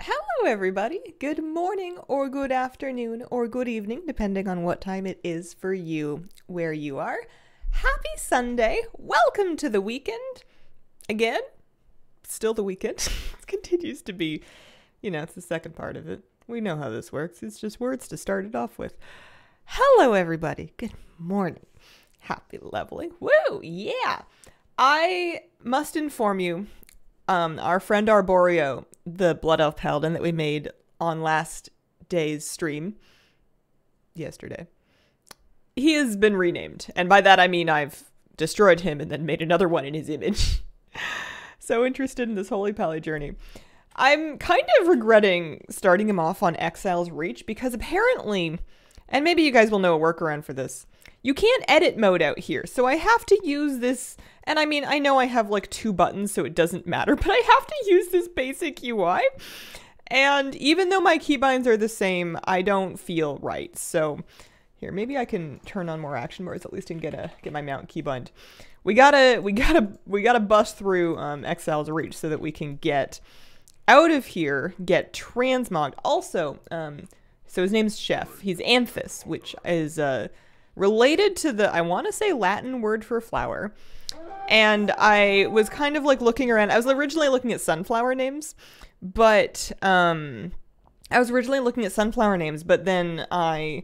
Hello, everybody. Good morning, or good afternoon, or good evening, depending on what time it is for you where you are. Happy Sunday. Welcome to the weekend. Again, still the weekend. It continues to be, it's the second part of it. We know how this works. It's just words to start it off with. Hello, everybody. Good morning. Happy lovely. Woo! Yeah. I must inform you, our friend Arborio, the Blood Elf Paladin that we made on last day's stream, yesterday, he has been renamed. And by that I mean I've destroyed him and then made another one in his image. So interested in this Holy Pally journey. I'm kind of regretting starting him off on Exile's Reach because apparently, and maybe you guys will know a workaround for this, you can't edit mode out here. So I have to use this, and I mean, I know I have like 2 buttons, so it doesn't matter, but I have to use this basic UI. And even though my keybinds are the same, I don't feel right. So here, maybe I can turn on more action bars at least and get my mount keybind. We gotta bust through Exile's Reach so that we can get out of here, get transmogged. Also, so his name's Chef. He's Anthus, which is related to the, I want to say, Latin word for flower. And I was kind of like looking around. I was originally looking at sunflower names, but then I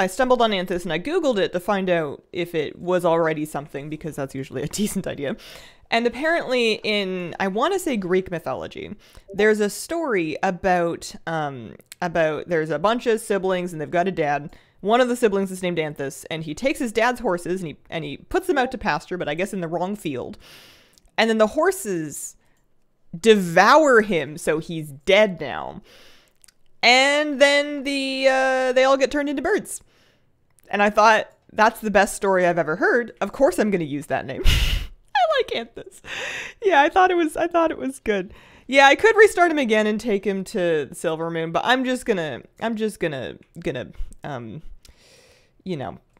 stumbled on Anthus and I Googled it to find out if it was already something, because that's usually a decent idea. And apparently in, I want to say, Greek mythology, there's a story about there's a bunch of siblings and they've got a dad. One of the siblings is named Anthus, and he takes his dad's horses and he puts them out to pasture, but I guess in the wrong field. And then the horses devour him, so he's dead now. And then they all get turned into birds. And I thought, that's the best story I've ever heard. Of course I'm going to use that name. I like Anthus. Yeah, I thought it was good. Yeah, I could restart him again and take him to Silver Moon, but I'm just gonna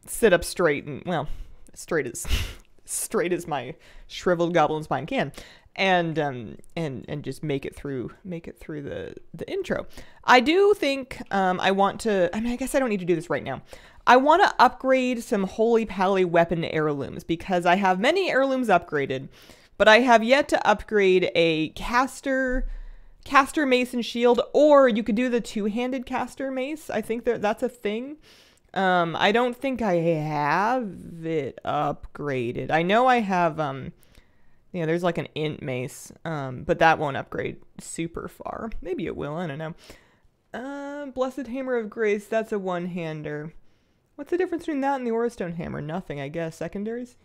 sit up straight and, well, straight as my shriveled goblin spine can. And just make it through the intro. I do think I want to, I mean, I guess I don't need to do this right now. I want to upgrade some Holy Pally weapon heirlooms because I have many heirlooms upgraded, but I have yet to upgrade a caster mace and shield, or you could do the 2-handed caster mace. I think that's a thing. I don't think I have it upgraded. I know I have, there's like an int mace, but that won't upgrade super far. Maybe it will, I don't know. Blessed Hammer of Grace, that's a 1-hander. What's the difference between that and the Aurastone Hammer? Nothing, I guess. Secondaries?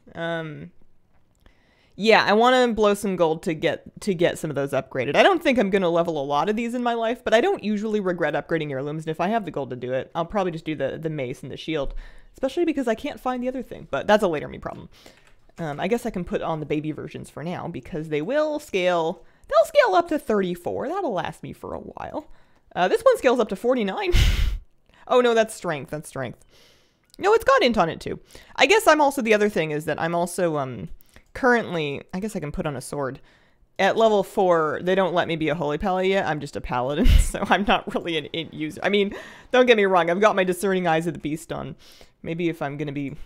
Yeah, I want to blow some gold to get some of those upgraded. I don't think I'm going to level a lot of these in my life, but I don't usually regret upgrading heirlooms, and if I have the gold to do it, I'll probably just do the mace and the shield, especially because I can't find the other thing, but that's a later me problem. I guess I can put on the baby versions for now, because they will scale. They'll scale up to 34. That'll last me for a while. This one scales up to 49. Oh, no, that's strength. That's strength. No, it's got int on it, too. I guess I'm also, the other thing is that I'm also, currently, I guess I can put on a sword. At level 4, they don't let me be a Holy Pally yet. I'm just a Paladin, so I'm not really an int user. I mean, don't get me wrong. I've got my Discerning Eyes of the Beast on. Maybe if I'm going to be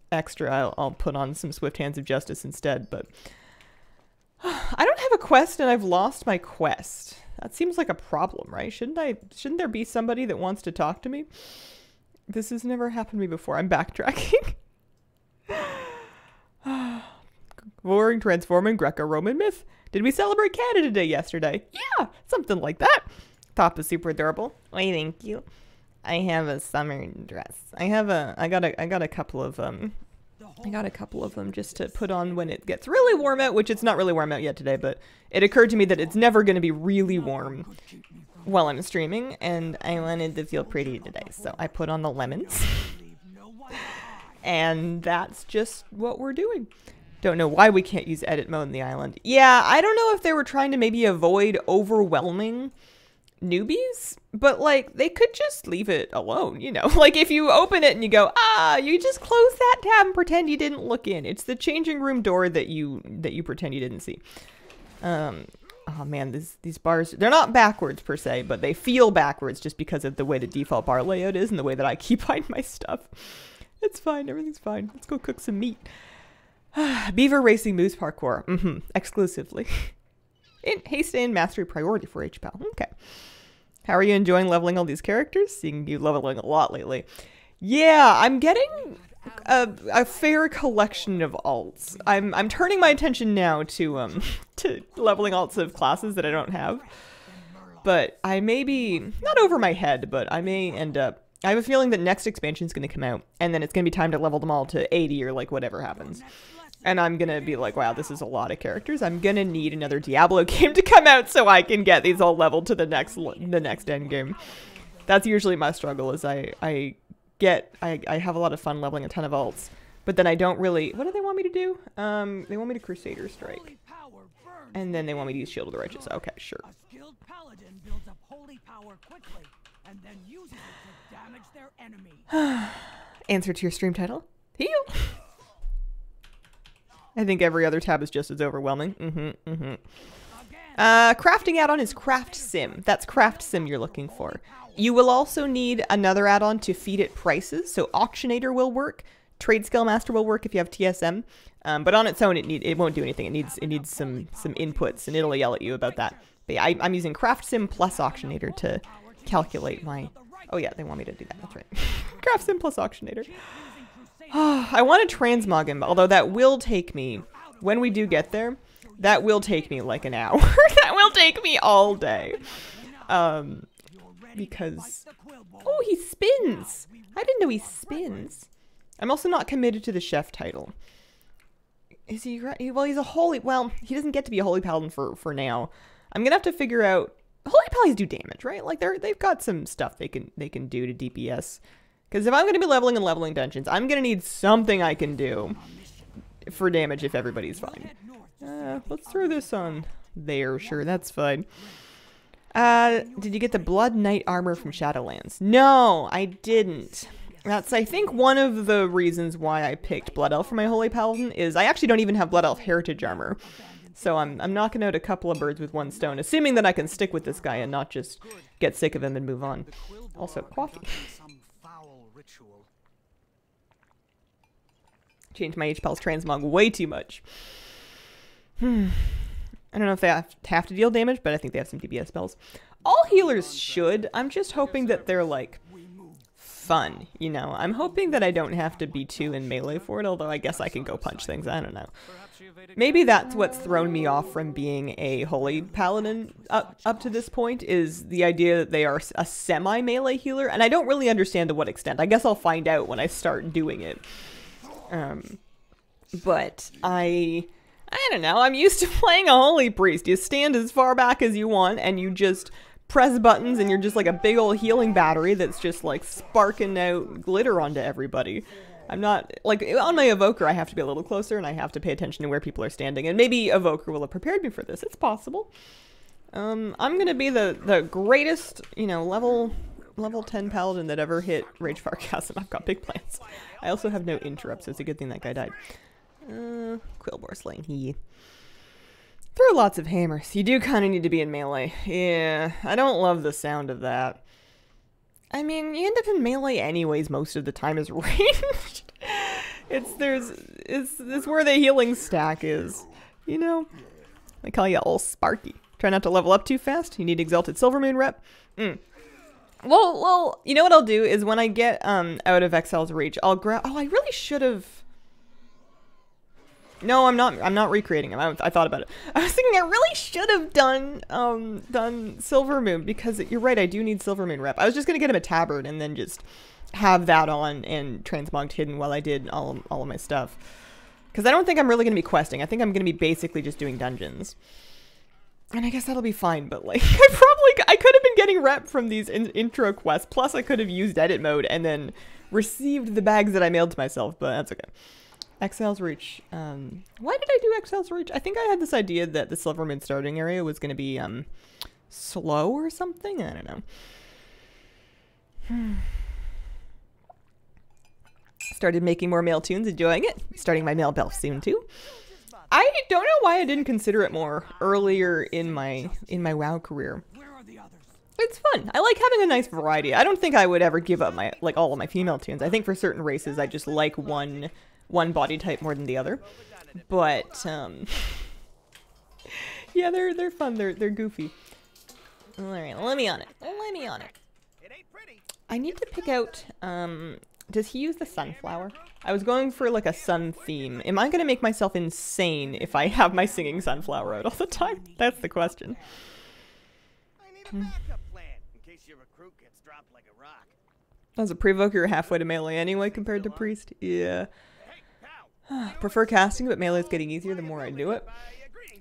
extra, I'll put on some Swift Hands of Justice instead, but I don't have a quest and I've lost my quest. That seems like a problem, right? Shouldn't there be somebody that wants to talk to me? This has never happened to me before. I'm backtracking. Warring, transforming, Greco-Roman myth. Did we celebrate Canada Day yesterday? Yeah, something like that. Top is super adorable. Why, thank you. I have a summer dress. I got a couple of them just to put on when it gets really warm out, which it's not really warm out yet today, but it occurred to me that it's never going to be really warm while I'm streaming, and I wanted to feel pretty today, so I put on the lemons. And that's just what we're doing. Don't know why we can't use edit mode in the island. Yeah, I don't know if they were trying to maybe avoid overwhelming newbies, but like they could just leave it alone, like if you open it and you go, you just close that tab and pretend you didn't look in. It's the changing room door that you pretend you didn't see. Oh man, these bars, they're not backwards per se, but they feel backwards just because of the way the default bar layout is and the way that I keybind my stuff. It's fine, everything's fine. Let's go cook some meat. Beaver Racing Moose Parkour. Exclusively. Haste and Mastery Priority for HPAL. Okay. How are you enjoying leveling all these characters? Seeing you leveling a lot lately. Yeah, I'm getting a fair collection of alts. I'm turning my attention now to leveling alts of classes that I don't have. But I may be, not over my head, but I may end up, I have a feeling that next expansion is going to come out, and then it's going to be time to level them all to 80 or like whatever happens. And I'm going to be like, wow, this is a lot of characters. I'm going to need another Diablo game to come out so I can get these all leveled to the next end game. That's usually my struggle, is I have a lot of fun leveling a ton of alts, but then I don't really, what do they want me to do? They want me to Crusader Strike. And then they want me to use Shield of the Righteous. Okay, sure. A skilled paladin builds up holy power quickly and then uses it to damage their enemy. Answer to your stream title. Heal. I think every other tab is just as overwhelming. Crafting add-on is Craft Sim. That's Craft Sim you're looking for. You will also need another add-on to feed it prices. So Auctionator will work. Trade Skill Master will work if you have TSM. But on its own, it won't do anything. It needs some inputs, and it'll yell at you about that. But yeah, I'm using Craft Sim plus Auctionator to calculate my... Oh yeah, they want me to do that. That's right. Craft Sim plus Auctionator. I want to transmog him, although that will take me, when we do get there, that will take me like an hour. That will take me all day. Because... Oh, he spins! I didn't know he spins. I'm also not committed to the chef title. Is he right? Well, he's a holy... Well, he doesn't get to be a holy paladin for now. I'm gonna have to figure out... Holy paladins do damage, right? Like, they've got some stuff they can do to DPS. Because if I'm going to be leveling and leveling dungeons, I'm going to need something I can do for damage if everybody's fine. Let's throw this on there. Sure, that's fine. Did you get the Blood Knight armor from Shadowlands? No, I didn't. That's, I think, one of the reasons why I picked Blood Elf for my Holy Paladin is I actually don't even have Blood Elf Heritage armor. So I'm knocking out a couple of birds with one stone, assuming that I can stick with this guy and not just get sick of him and move on. Also, coffee. Changed my HPAL's transmog way too much. I don't know if they have to deal damage, but I think they have some DPS spells. All healers should. I'm just hoping that they're, like, fun, you know? I'm hoping that I don't have to be too in melee for it, although I guess I can go punch things. I don't know. Maybe that's what's thrown me off from being a holy paladin up to this point, is the idea that they are a semi-melee healer, and I don't really understand to what extent. I guess I'll find out when I start doing it. But I don't know, I'm used to playing a holy priest. You stand as far back as you want, and you just press buttons, and you're just like a big old healing battery that's just like sparking out glitter onto everybody. I'm not, like, on my evoker I have to be a little closer, and I have to pay attention to where people are standing, and maybe evoker will have prepared me for this. It's possible. I'm gonna be the greatest, you know, level 10 paladin that ever hit Rage Farcasm. I've got big plans. I also have no interrupts, so it's a good thing that guy died. Quillbore Slaying. He throw lots of hammers. You do kind of need to be in melee. Yeah, I don't love the sound of that. I mean, you end up in melee anyways most of the time as ranged. It's where the healing stack is. You know? They call you all Sparky. Try not to level up too fast. You need Exalted Silvermoon rep. Well, you know what I'll do is when I get out of Exile's Reach, I'll grab... Oh, I really should have... No, I'm not recreating him. I thought about it. I was thinking I really should have done Silvermoon, because you're right, I do need Silvermoon rep. I was just gonna get him a tabard and then just have that on and transmogged hidden while I did all of my stuff. Because I don't think I'm really gonna be questing. I think I'm gonna be basically just doing dungeons. And I guess that'll be fine, but like, I could have been getting rep from these intro quests, plus I could have used edit mode and then received the bags that I mailed to myself, but that's okay. Exile's Reach. Why did I do Exile's Reach? I think I had this idea that the Silvermoon starting area was going to be slow or something. I don't know. Started making more mail tunes, enjoying it. Starting my mail bell soon too. I don't know why I didn't consider it more earlier in my WoW career. Where are the others? It's fun. I like having a nice variety. I don't think I would ever give up my all of my female tunes. I think for certain races I just like one body type more than the other. But yeah, they're fun. They're goofy. All right, let me on it. Let me on it. I need to pick out does he use the sunflower? I was going for like a sun theme. Am I going to make myself insane if I have my singing sunflower out all the time? That's the question. I need a backup plan in case your recruit gets dropped like a rock. As a pre-voker, you're halfway to melee anyway compared to priest. Yeah. Prefer casting, but melee is getting easier the more I do it.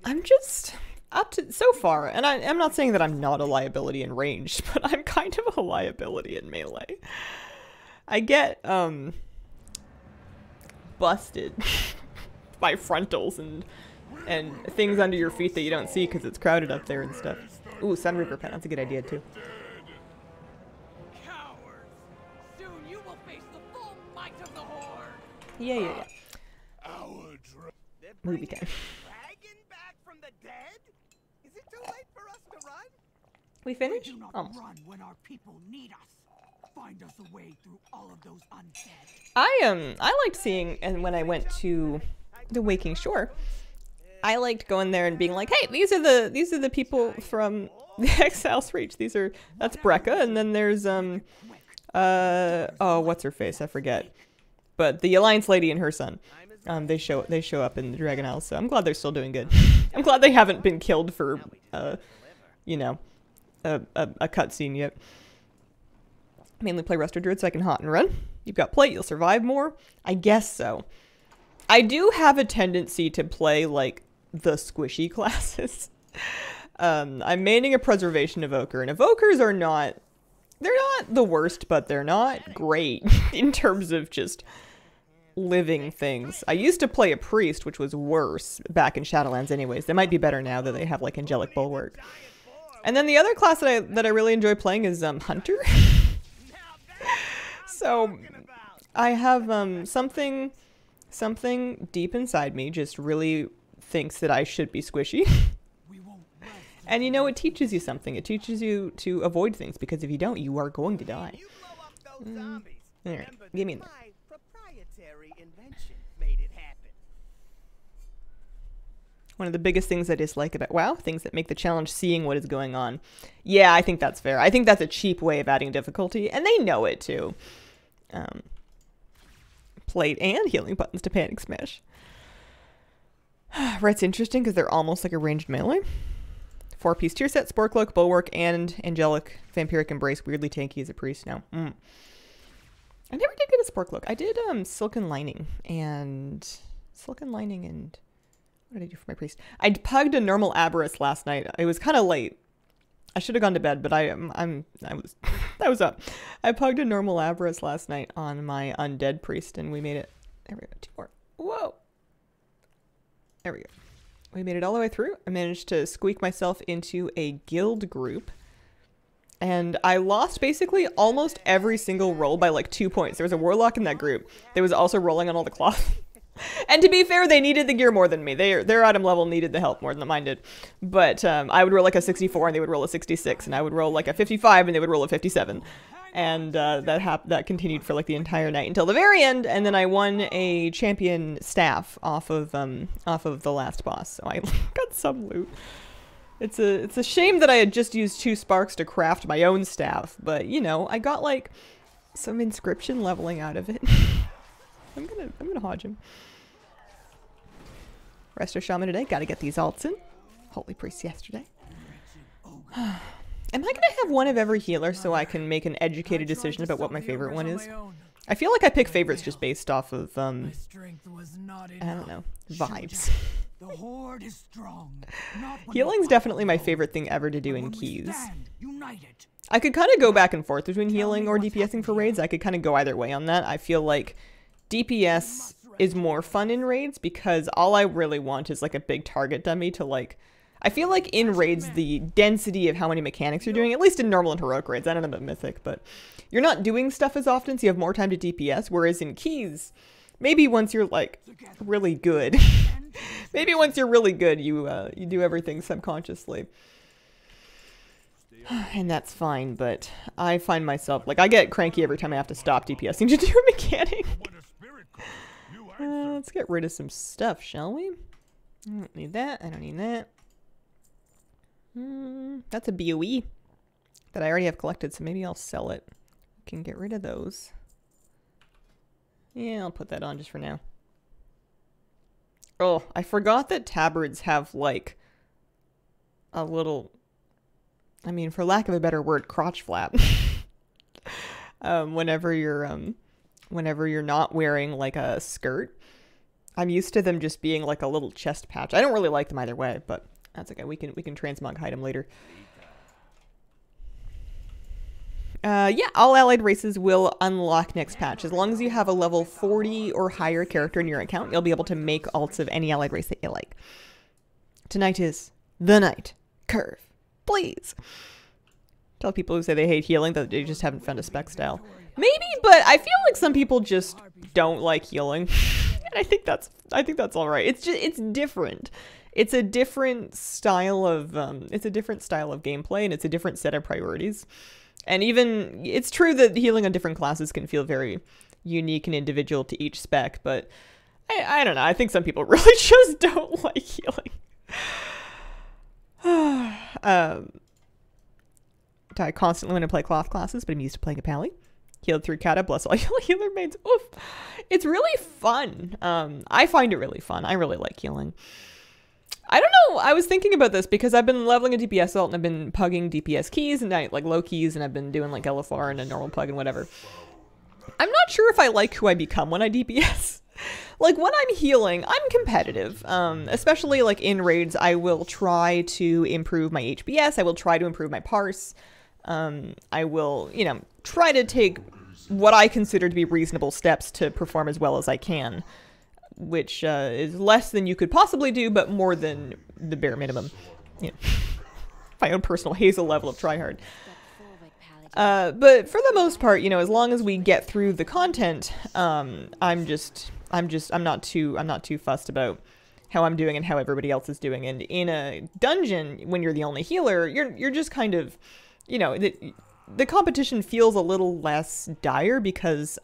I'm just up to so far, and I'm not saying that I'm not a liability in ranged, but I'm kind of a liability in melee. I get busted by frontals and things under your feet that you don't see because it's crowded up there and stuff. Ooh, Sunreaper pen, that's a good idea too. Cowards! Soon you will face the full might of the Horde! Yeah. They're Movie bringing time. a dragon back from the dead? Is it too late for us to run? We finished? Do not Almost. run when our people need us. Find us a way through all of those undead. I liked seeing, and when I went to the Waking Shore, I liked going there and being like, hey, these are the people from the Exile's Reach. That's Brekka, and then there's oh, what's her face? I forget. But the Alliance lady and her son. They show up in the Dragon Isles, so I'm glad they're still doing good. I'm glad they haven't been killed for you know, a cutscene yet. Mainly play Resto Druid so I can hot and run. You've got plate, you'll survive more. I guess so. I do have a tendency to play like the squishy classes. I'm maining a Preservation Evoker, and Evokers are not, they're not the worst, but they're not great in terms of just living things. I used to play a Priest, which was worse back in Shadowlands anyways. They might be better now that they have like Angelic Bulwark. And then the other class that I really enjoy playing is Hunter. So I have something deep inside me just really thinks that I should be squishy. And you know, it teaches you something. It teaches you to avoid things, because if you don't, you are going to die. Alright, give me that. Proprietary invention made it happen. One of the biggest things I dislike about WoW, things that make the challenge seeing what is going on. Yeah, I think that's fair. I think that's a cheap way of adding difficulty, and they know it too. Plate and healing buttons to panic smash. Red's interesting because they're almost like a ranged melee. 4-piece tier set, Spore Cloak, Bulwark, and Angelic Vampiric Embrace. Weirdly tanky as a priest now. I never did get a Spore Cloak. I did Silken Lining and what did I do for my priest? I pugged a normal Aberrus last night. It was kind of late. I should have gone to bed, but I was up. I pugged a normal Aberrus last night on my undead priest, and we made it. There we go. 2 more. Whoa. There we go. We made it all the way through. I managed to squeak myself into a guild group, and I lost basically almost every single roll by like 2 points. There was a warlock in that group that was also rolling on all the cloth. And to be fair, they needed the gear more than me. Their item level needed the help more than mine did. But I would roll like a 64 and they would roll a 66, and I would roll like a 55 and they would roll a 57. And that continued for like the entire night until the very end, and then I won a champion staff off of the last boss. So I got some loot. It's a shame that I had just used 2 sparks to craft my own staff, but you know, I got like some inscription leveling out of it. I'm gonna hodge him. Resto Shaman today. Gotta get these alts in. Holy Priest yesterday. Am I gonna have one of every healer so I can make an educated decision about what my favorite one is? I feel like I pick favorites just based off of I don't know, vibes. The Horde is strong. Healing's definitely my favorite thing ever to do in keys. I could kind of go back and forth between healing or DPSing for raids. I could kind of go either way on that. I feel like DPS is more fun in raids because all I really want is like a big target dummy to like... I feel like in raids, the density of how many mechanics you're doing, at least in normal and heroic raids, I don't know about mythic, but you're not doing stuff as often, so you have more time to DPS, whereas in keys, Maybe once you're like really good. Maybe once you're really good, you do everything subconsciously. And that's fine, but I find myself, like, I get cranky every time I have to stop DPSing to do a mechanic. Let's get rid of some stuff, shall we? I don't need that. I don't need that. That's a BOE that I already have collected, so maybe I'll sell it. We can get rid of those. Yeah, I'll put that on just for now. Oh, I forgot that tabards have, like, a little... I mean, for lack of a better word, crotch flap. Whenever you're not wearing like a skirt. I'm used to them just being like a little chest patch. I don't really like them either way, but that's okay. We can transmog hide them later. Yeah, all allied races will unlock next patch. As long as you have a level 40 or higher character in your account, you'll be able to make alts of any allied race that you like. Tonight is the night. Curve. Please. Tell people who say they hate healing that they just haven't found a spec style. Maybe, but I feel like some people just don't like healing. And I think that's all right. It's different. It's a different style of gameplay, and it's a different set of priorities. And even it's true that healing on different classes can feel very unique and individual to each spec, but I don't know. I think some people really just don't like healing. Die constantly when I play cloth classes, but I'm used to playing a pally. Healed through kata, bless all healer mains. Oof. It's really fun. I find it really fun. I really like healing. I don't know. I was thinking about this because I've been leveling a DPS ult and I've been pugging DPS keys and like low keys, and I've been doing like LFR and a normal pug and whatever. I'm not sure if I like who I become when I DPS. Like, when I'm healing, I'm competitive. Especially, like, in raids, I will try to improve my HBS. I will try to improve my parse. I will, you know, try to take what I consider to be reasonable steps to perform as well as I can. Which is less than you could possibly do, but more than the bare minimum. You know, my own personal Hazel level of tryhard. But for the most part, you know, as long as we get through the content, I'm not too fussed about how I'm doing and how everybody else is doing. And in a dungeon, when you're the only healer, you're just kind of, you know, the competition feels a little less dire because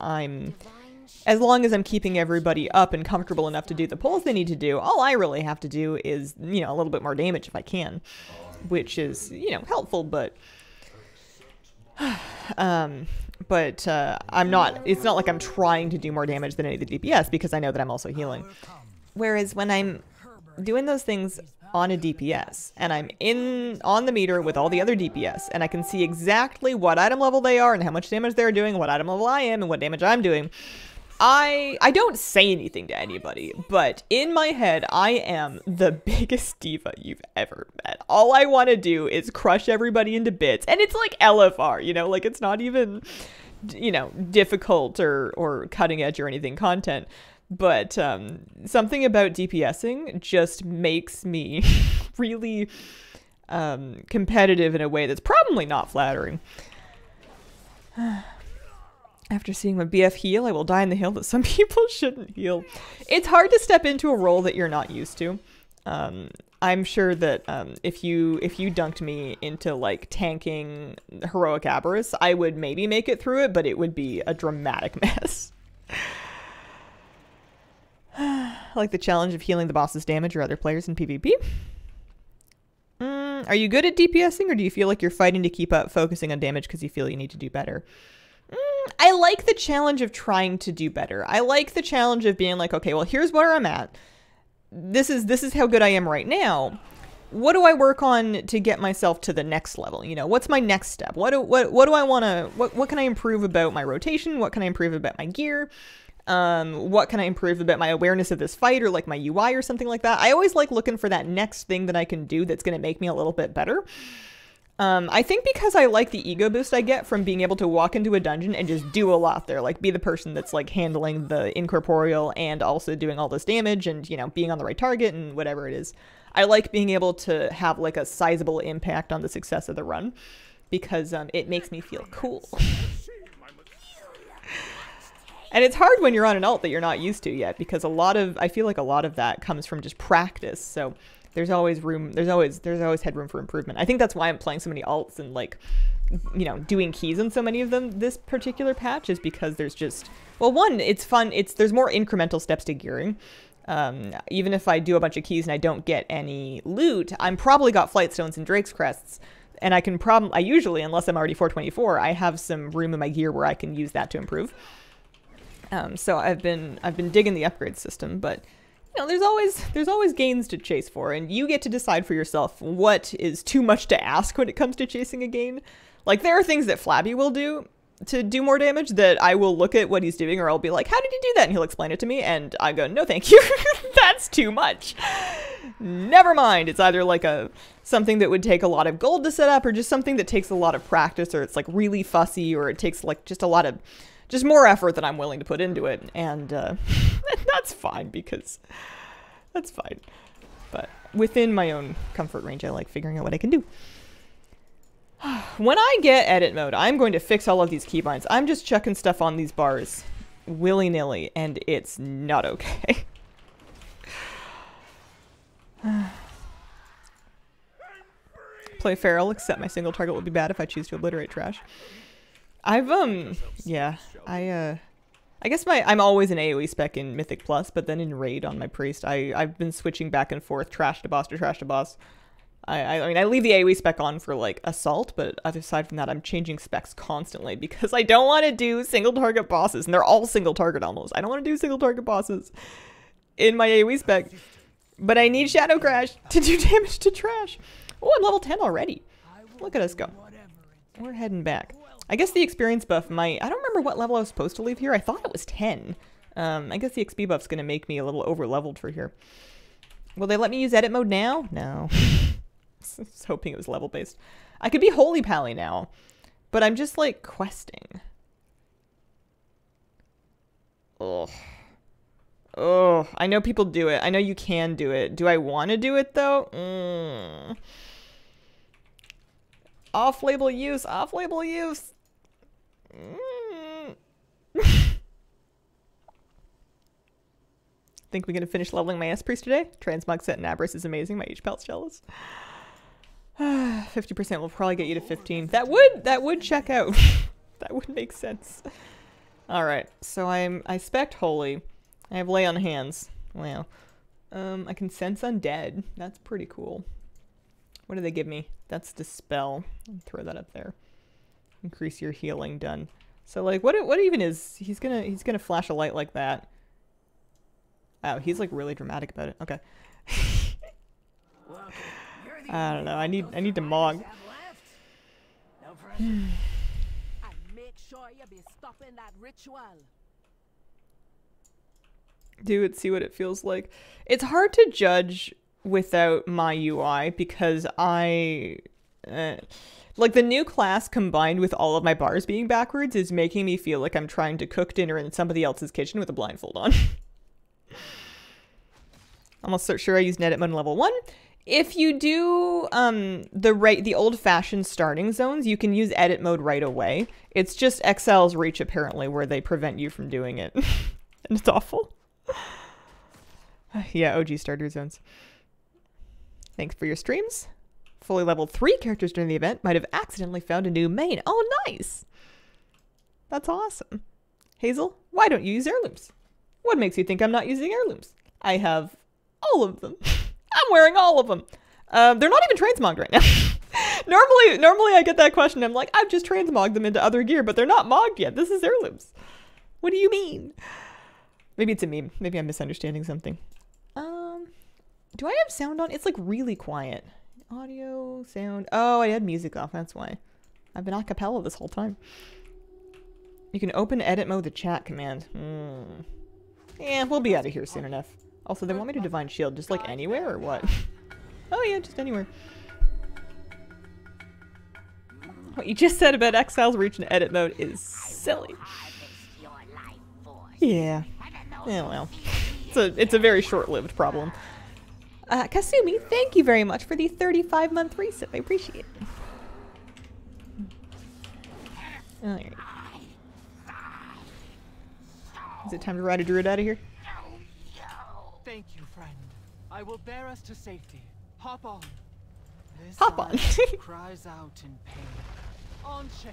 as long as I'm keeping everybody up and comfortable enough to do the pulls they need to do, all I really have to do is, you know, a little bit more damage if I can, which is, you know, helpful, but I'm not, it's not like I'm trying to do more damage than any of the DPS because I know that I'm also healing. Whereas when I'm doing those things on a DPS and I'm on the meter with all the other DPS and I can see exactly what item level they are and how much damage they're doing, what item level I am and what damage I'm doing, I don't say anything to anybody, but in my head, I am the biggest diva you've ever met. All I want to do is crush everybody into bits. And it's like LFR, you know, like it's not even, you know, difficult or cutting edge or anything content. But something about DPSing just makes me really competitive in a way that's probably not flattering. After seeing my BF heal, I will die in the hill that some people shouldn't heal. It's hard to step into a role that you're not used to. I'm sure that if you dunked me into like tanking heroic Aberrus, I would maybe make it through it, but it would be a dramatic mess. Like the challenge of healing the boss's damage or other players in PvP. Are you good at DPSing, or do you feel like you're fighting to keep up focusing on damage because you feel you need to do better? I like the challenge of trying to do better. I like the challenge of being like, okay, well, here's where I'm at. This is how good I am right now. What do I work on to get myself to the next level? You know, what's my next step? What do I want to, what can I improve about my rotation? What can I improve about my gear? What can I improve about my awareness of this fight or like my UI or something like that? I always like looking for that next thing that I can do that's going to make me a little bit better. I think because I like the ego boost I get from being able to walk into a dungeon and just do a lot there, like be the person that's like handling the incorporeal and also doing all this damage and, you know, being on the right target and whatever it is. I like being able to have like a sizable impact on the success of the run because it makes me feel cool. And it's hard when you're on an alt that you're not used to yet, because I feel like a lot of that comes from just practice. So there's always headroom for improvement. I think that's why I'm playing so many alts and like, you know, doing keys on so many of them this particular patch, is because there's just, well, one, it's fun. There's more incremental steps to gearing. Even if I do a bunch of keys and I don't get any loot, I'm probably got flight stones and Drake's crests. And I usually, unless I'm already 424, I have some room in my gear where I can use that to improve. So I've been digging the upgrade system, but you know, there's always gains to chase for, and you get to decide for yourself what is too much to ask when it comes to chasing a gain. Like, there are things that Flabby will do to do more damage that I will look at what he's doing, or I'll be like, how did he do that? And he'll explain it to me, and I go, no thank you. That's too much. Never mind. It's either like something that would take a lot of gold to set up, or just something that takes a lot of practice, or it's like really fussy, or it takes like just more effort than I'm willing to put into it. And that's fine, because that's fine. But within my own comfort range, I like figuring out what I can do. When I get edit mode, I'm going to fix all of these keybinds. I'm just chucking stuff on these bars willy-nilly, and it's not okay. Play feral, except my single target will be bad if I choose to obliterate trash. Yeah, I guess I'm always an AoE spec in Mythic Plus, but then in Raid on my Priest, I've been switching back and forth, trash to boss to trash to boss. I mean, I leave the AoE spec on for, like, Assault, but aside from that, I'm changing specs constantly, because I don't want to do single target bosses, and they're all single target almost. I don't want to do single target bosses in my AoE spec, but I need Shadow Crash to do damage to trash. Oh, I'm level 10 already. Look at us go. We're heading back. I guess the experience buff might... I don't remember what level I was supposed to leave here. I thought it was 10. I guess the XP buff's going to make me a little over-leveled for here. Will they let me use edit mode now? No. I was hoping it was level-based. I could be Holy Pally now, but I'm just, like, questing. Ugh. Oh, I know people do it. I know you can do it. Do I want to do it, though? Off-label use. Off-label use. Think we're going to finish leveling my S-Priest today? Transmog set in Abris is amazing. My H-Pal's jealous. 50% will probably get you to 15. That would check out. That would make sense. Alright, so I spec'd Holy. I have Lay on Hands. Wow. I can sense Undead. That's pretty cool. What do they give me? That's Dispel. I'll throw that up there. Increase your healing, done. So like what even is he's gonna flash a light like that. Wow, he's like really dramatic about it. Okay. I don't know. I need to mog. And make sure you be stopping that ritual. Do it, see what it feels like. It's hard to judge without my UI because like the new class combined with all of my bars being backwards is making me feel like I'm trying to cook dinner in somebody else's kitchen with a blindfold on. Almost sure I used edit mode in level 1. If you do the old-fashioned starting zones, you can use edit mode right away. It's just Excel's Reach apparently where they prevent you from doing it. And it's awful. Yeah, OG starter zones. Thanks for your streams. Fully leveled 3 characters during the event might have accidentally found a new main. Oh, nice! That's awesome. Hazel, why don't you use heirlooms? What makes you think I'm not using heirlooms? I have all of them. I'm wearing all of them. They're not even transmogged right now. Normally I get that question. I'm like, I've just transmogged them into other gear, but they're not mogged yet. This is heirlooms. What do you mean? Maybe it's a meme. Maybe I'm misunderstanding something. Do I have sound on? It's like really quiet. Audio, sound. Oh, I had music off. That's why. I've been a cappella this whole time. You can open edit mode the chat command. Yeah, we'll be out of here soon enough. Also, they want me to Divine Shield just like anywhere or what? Oh yeah, just anywhere. What you just said about Exile's Reach in edit mode is silly. Yeah. Yeah, well. It's a very short-lived problem. Kasumi, thank you very much for the 35-month resub. I appreciate it. Alright. Is it time to ride a druid out of here? Thank you, friend. I will bear us to safety. Hop on. This Hop on. eye cries out in pain. Anshe,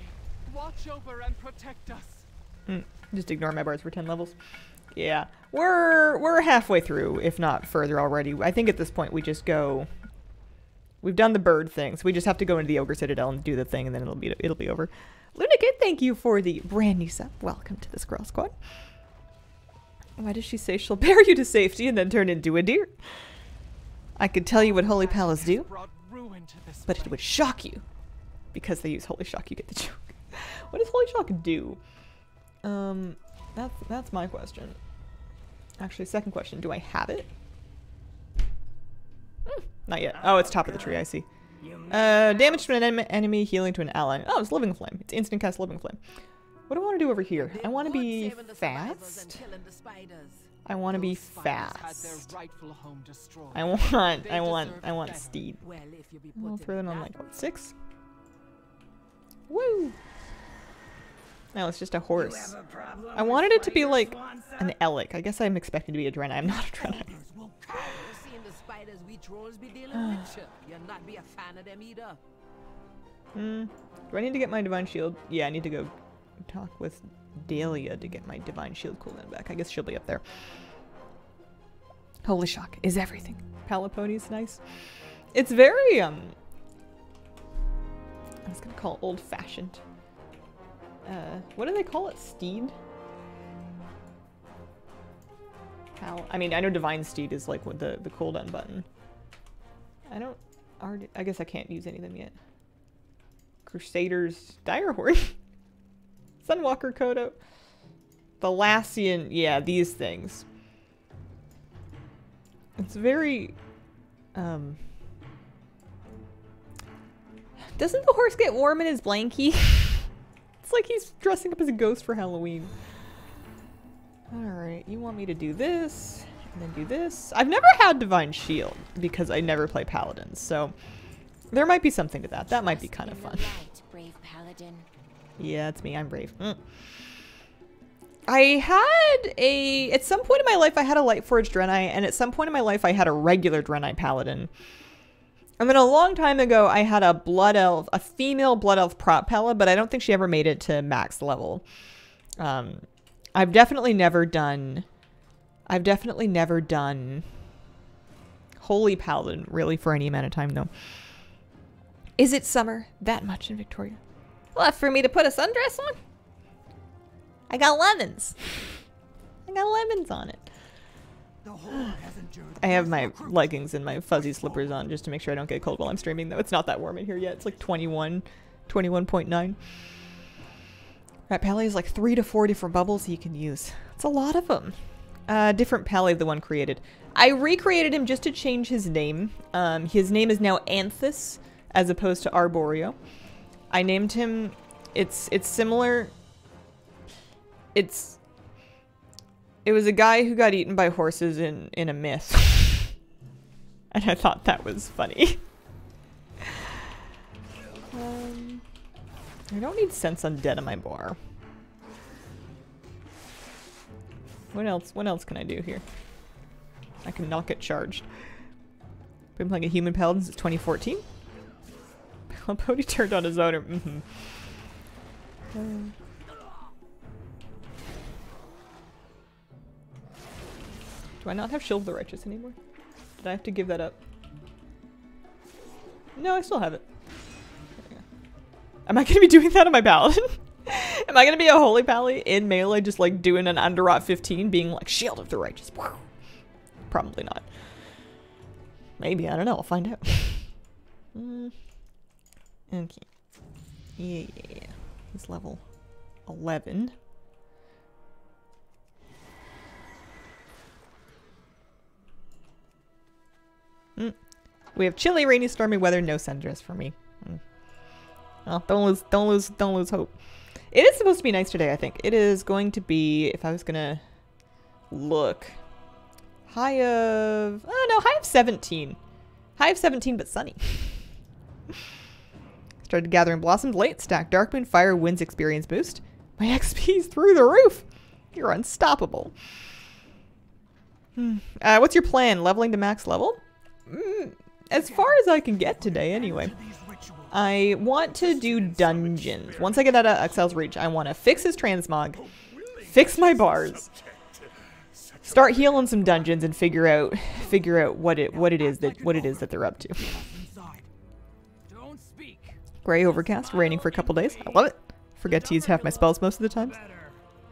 watch over and protect us. Just ignore my bars for 10 levels. Yeah, we're halfway through, if not further already. I think at this point we just go. We've done the bird thing, so we just have to go into the Ogre Citadel and do the thing, and then it'll be over. Lunikit, thank you for the brand new sub. Welcome to the Squirrel Squad. Why does she say she'll bear you to safety and then turn into a deer? I could tell you what Holy Palace do, but it would shock you. Because they use Holy Shock, you get the joke. What does Holy Shock do? That's my question. Actually, second question, do I have it? Not yet. Oh, it's top of the tree, I see. Damage to an enemy, healing to an ally. Oh, it's Living Flame. It's instant cast Living Flame. What do I want to do over here? I want to be fast. I want to be fast. I want speed. I'll throw them on like, what, 6? Woo! No, it's just a horse. I wanted it to be like an Elk. I guess I'm expecting to be a Draenei. I'm not a Draenei. Do I need to get my Divine Shield? Yeah, I need to go talk with Dahlia to get my Divine Shield cooldown back. I guess she'll be up there. Holy Shock is everything. Palapony's nice. It's very, I was gonna call it old-fashioned. What do they call it? Steed? I mean, I know Divine Steed is like with the cooldown button. I guess I can't use any of them yet. Crusaders, Direhorn, Sunwalker Kodo, Thalassian, yeah, these things. It's very, doesn't the horse get warm in his blankie? It's like he's dressing up as a ghost for Halloween. Alright, you want me to do this, and then do this. I've never had Divine Shield, because I never play Paladins, so there might be something to that. That might be kind of fun. Yeah, it's me. I'm brave. I had at some point in my life, I had a Lightforged Draenei, and at some point in my life, I had a regular Draenei Paladin. And then a long time ago, I had a Blood Elf, a female Blood Elf prop Pala, but I don't think she ever made it to max level. I've definitely never done Holy Paladin, really, for any amount of time, though. Is it summer that much in Victoria? Left for me to put a sundress on? I got lemons. I got lemons on it. I have my leggings and my fuzzy slippers on just to make sure I don't get cold while I'm streaming, though. It's not that warm in here yet. It's like 21.9. Right, Pally is like 3 to 4 different bubbles you can use. It's a lot of them. Different Pally, the one created. I recreated him just to change his name. His name is now Anthus, as opposed to Arboreal. I named him, it's similar. It was a guy who got eaten by horses in a myth. And I thought that was funny. I don't need Sense Undead on my bar. What else can I do here? I can not get charged. Been playing a human paladin since 2014? Pody turned on his owner. Do I not have Shield of the Righteous anymore? Did I have to give that up? No, I still have it. Am I going to be doing that on my paladin? Am I going to be a Holy Pally in melee just like doing an Underrot 15 being like Shield of the Righteous? Probably not. Maybe, I don't know. I'll find out. Okay. Yeah. He's level 11. We have chilly, rainy, stormy weather, no sundress for me. Oh, don't lose hope. It is supposed to be nice today, I think. It is going to be, if I was gonna look, high of 17. High of 17, but sunny. Started gathering blossoms late, stack Darkmoon, fire, winds experience boost. My XP's through the roof. You're unstoppable. What's your plan? Leveling to max level? As far as I can get today, anyway. I want to do dungeons. Once I get out of Excel's reach, I want to fix his transmog, fix my bars, start healing some dungeons, and figure out what it is that they're up to. Gray overcast, raining for a couple days. I love it. Forget to use half my spells most of the time.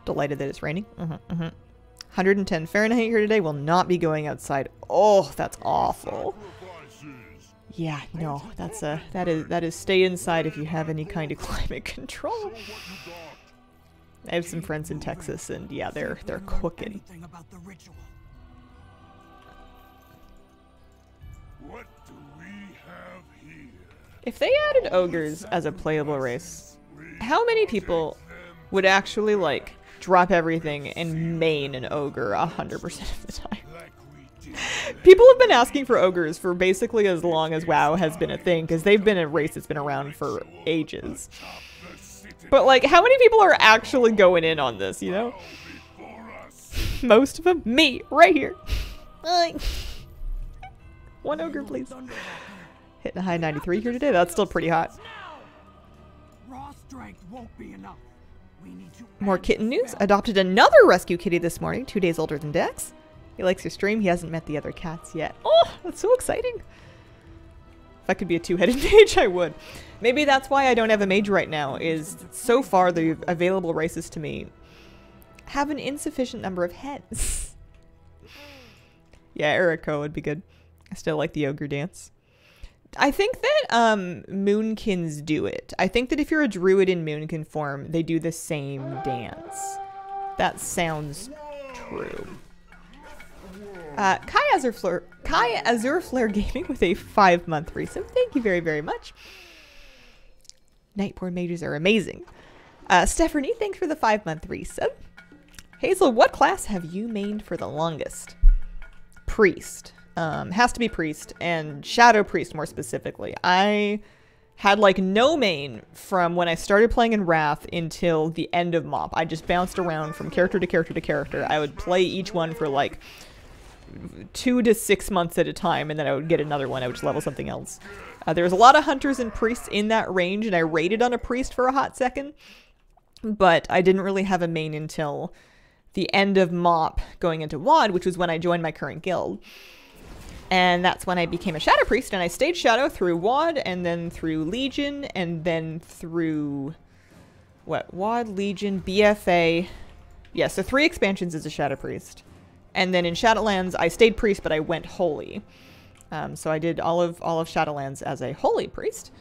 Delighted that it's raining. 110 Fahrenheit here today. Will not be going outside. Oh, that's awful. Yeah, no, that is stay inside if you have any kind of climate control. I have some friends in Texas, and yeah, they're cooking. What do we have here? If they added ogres as a playable race, how many people would actually like drop everything and main an ogre 100% of the time? People have been asking for ogres for basically as long as WoW has been a thing, because they've been a race that's been around for ages. But like, how many people are actually going in on this, you know? Most of them? Me, right here. One ogre, please. Hitting a high 93 here today. That's still pretty hot. Raw strength won't be enough. We need to More kitten news. Adopted another rescue kitty this morning, 2 days older than Dex. He likes your stream. He hasn't met the other cats yet. Oh, that's so exciting. If I could be a two-headed mage, I would. Maybe that's why I don't have a mage right now, is so far the available races to me have an insufficient number of heads. Yeah, Eriko would be good. I still like the ogre dance. I think that Moonkins do it. I think that if you're a druid in Moonkin form, they do the same dance. That sounds true. Kai Azurflare Gaming with a 5-month resub. Thank you very, very much. Nightborn mages are amazing. Stephanie, thanks for the 5-month resub. Hazel, what class have you mained for the longest? Priest. Has to be priest, and shadow priest more specifically. I had like no main from when I started playing in Wrath until the end of MoP. I just bounced around from character to character to character. I would play each one for like 2 to 6 months at a time, and then I would get another one. I would just level something else. There was a lot of hunters and priests in that range, and I raided on a priest for a hot second, but I didn't really have a main until the end of MoP going into WoD, which was when I joined my current guild. And that's when I became a Shadow Priest, and I stayed Shadow through WoD, and then through Legion, and then through... what? WoD, Legion, BFA... yeah, so 3 expansions as a Shadow Priest. And then in Shadowlands, I stayed Priest, but I went Holy. So I did all of Shadowlands as a Holy Priest.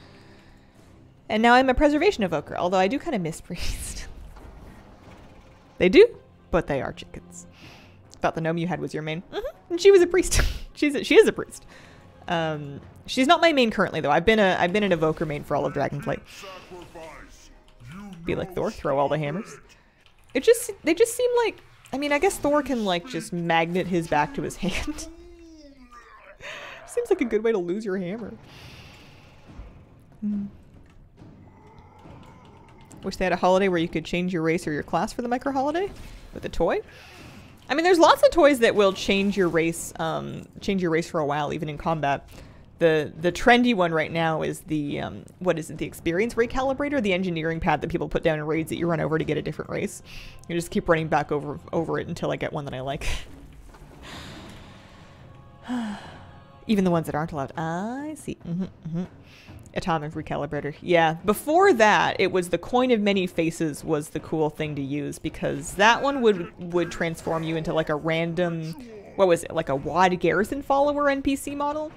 And now I'm a Preservation Evoker, although I do kind of miss Priest. They do, but they are chickens. Thought the gnome you had was your main. And she was a priest. She is a priest. She's not my main currently though. I've been an evoker main for all of Dragonflight. Be like Thor, throw all the hammers. They just seem like, I mean, I guess Thor can like just magnet his back to his hand. Seems like a good way to lose your hammer. Wish they had a holiday where you could change your race or your class for the micro holiday with a toy. I mean, there's lots of toys that will change your race for a while, even in combat. The trendy one right now is the, what is it, the experience recalibrator, the engineering pad that people put down in raids that you run over to get a different race. You just keep running back over it until I get one that I like. Even the ones that aren't allowed. I see. Atomic recalibrator. Yeah, before that, it was the coin of many faces was the cool thing to use, because that one would transform you into like a random, what was it, like a WoD garrison follower NPC model.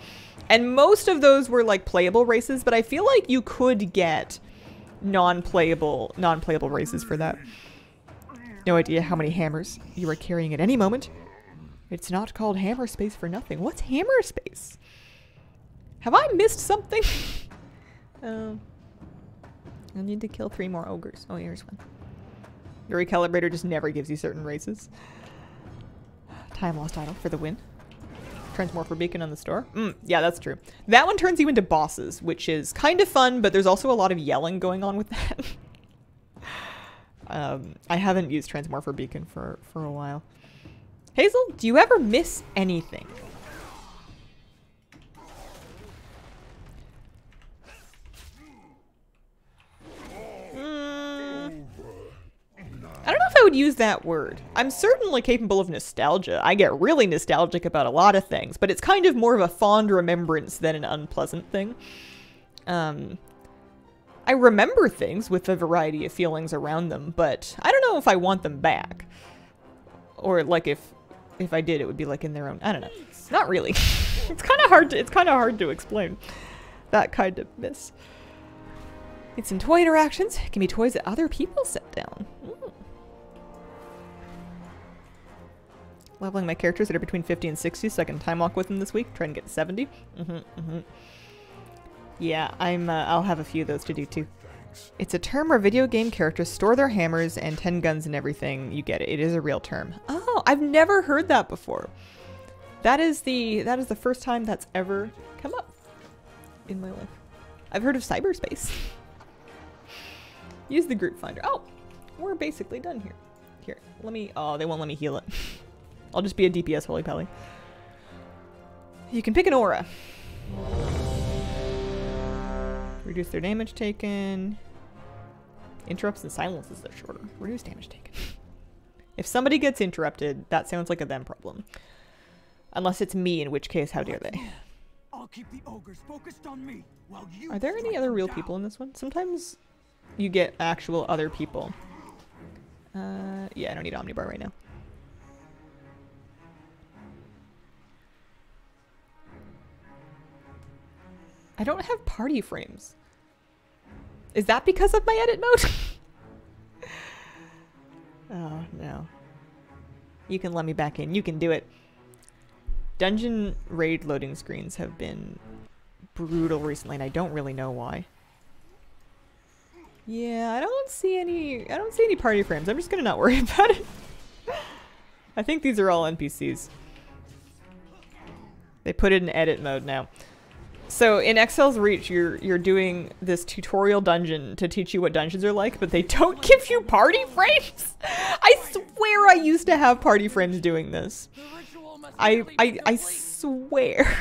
And most of those were like playable races, but I feel like you could get non-playable races for that. No idea how many hammers you are carrying at any moment. It's not called hammer space for nothing. What's hammer space? Have I missed something? I need to kill 3 more ogres. Oh, here's one. Your recalibrator just never gives you certain races. Time lost idle for the win. Transmorpher beacon on the store. Yeah, that's true. That one turns you into bosses, which is kind of fun, but there's also a lot of yelling going on with that. I haven't used Transmorpher Beacon for a while. Hazel, do you ever miss anything? I don't know if I would use that word. I'm certainly capable of nostalgia. I get really nostalgic about a lot of things, but it's kind of more of a fond remembrance than an unpleasant thing. I remember things with a variety of feelings around them, but I don't know if I want them back. Or like if I did, it would be like in their own, I don't know. Not really. It's kind of hard to explain that kind of miss. It's in toy interactions. It can be toys that other people set down. Ooh. Leveling my characters that are between 50 and 60 so I can time walk with them this week. Try and get to 70. Yeah, I'll have a few of those to do too. It's a term where video game characters store their hammers and 10 guns and everything. You get it. It is a real term. Oh, I've never heard that before. That is the first time that's ever come up in my life. I've heard of cyberspace. Use the group finder. Oh, we're basically done here. Here, let me, oh, they won't let me heal it. I'll just be a DPS holy pally. You can pick an aura. Reduce their damage taken. Interrupts and silences are shorter. Reduce damage taken. If somebody gets interrupted, that sounds like a them problem. Unless it's me, in which case, how dare they? I'll keep the ogres focused on me while you Are there any other real people in this one? Sometimes you get actual other people. Yeah, I don't need Omnibar right now. I don't have party frames. Is that because of my edit mode? Oh, no. You can let me back in. You can do it. Dungeon raid loading screens have been brutal recently, and I don't really know why. Yeah, I don't see any party frames. I'm just gonna not worry about it. I think these are all NPCs. They put it in edit mode now. So in Excel's Reach, you're doing this tutorial dungeon to teach you what dungeons are like, but they don't give you party frames. I swear I used to have party frames doing this. I swear.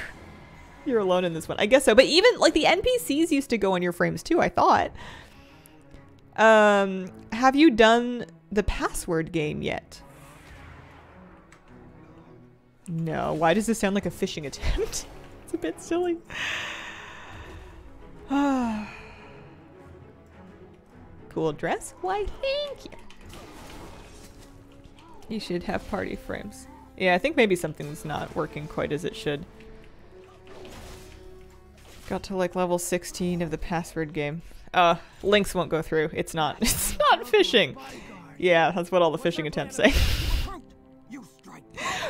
You're alone in this one. I guess so. But even like the NPCs used to go on your frames too, I thought. Have you done the password game yet? No. Why does this sound like a phishing attempt? It's a bit silly. Cool dress? Why, thank you. You should have party frames. Yeah, I think maybe something's not working quite as it should. Got to like level 16 of the password game. Links won't go through. It's not phishing. Yeah, that's what all the phishing attempts say.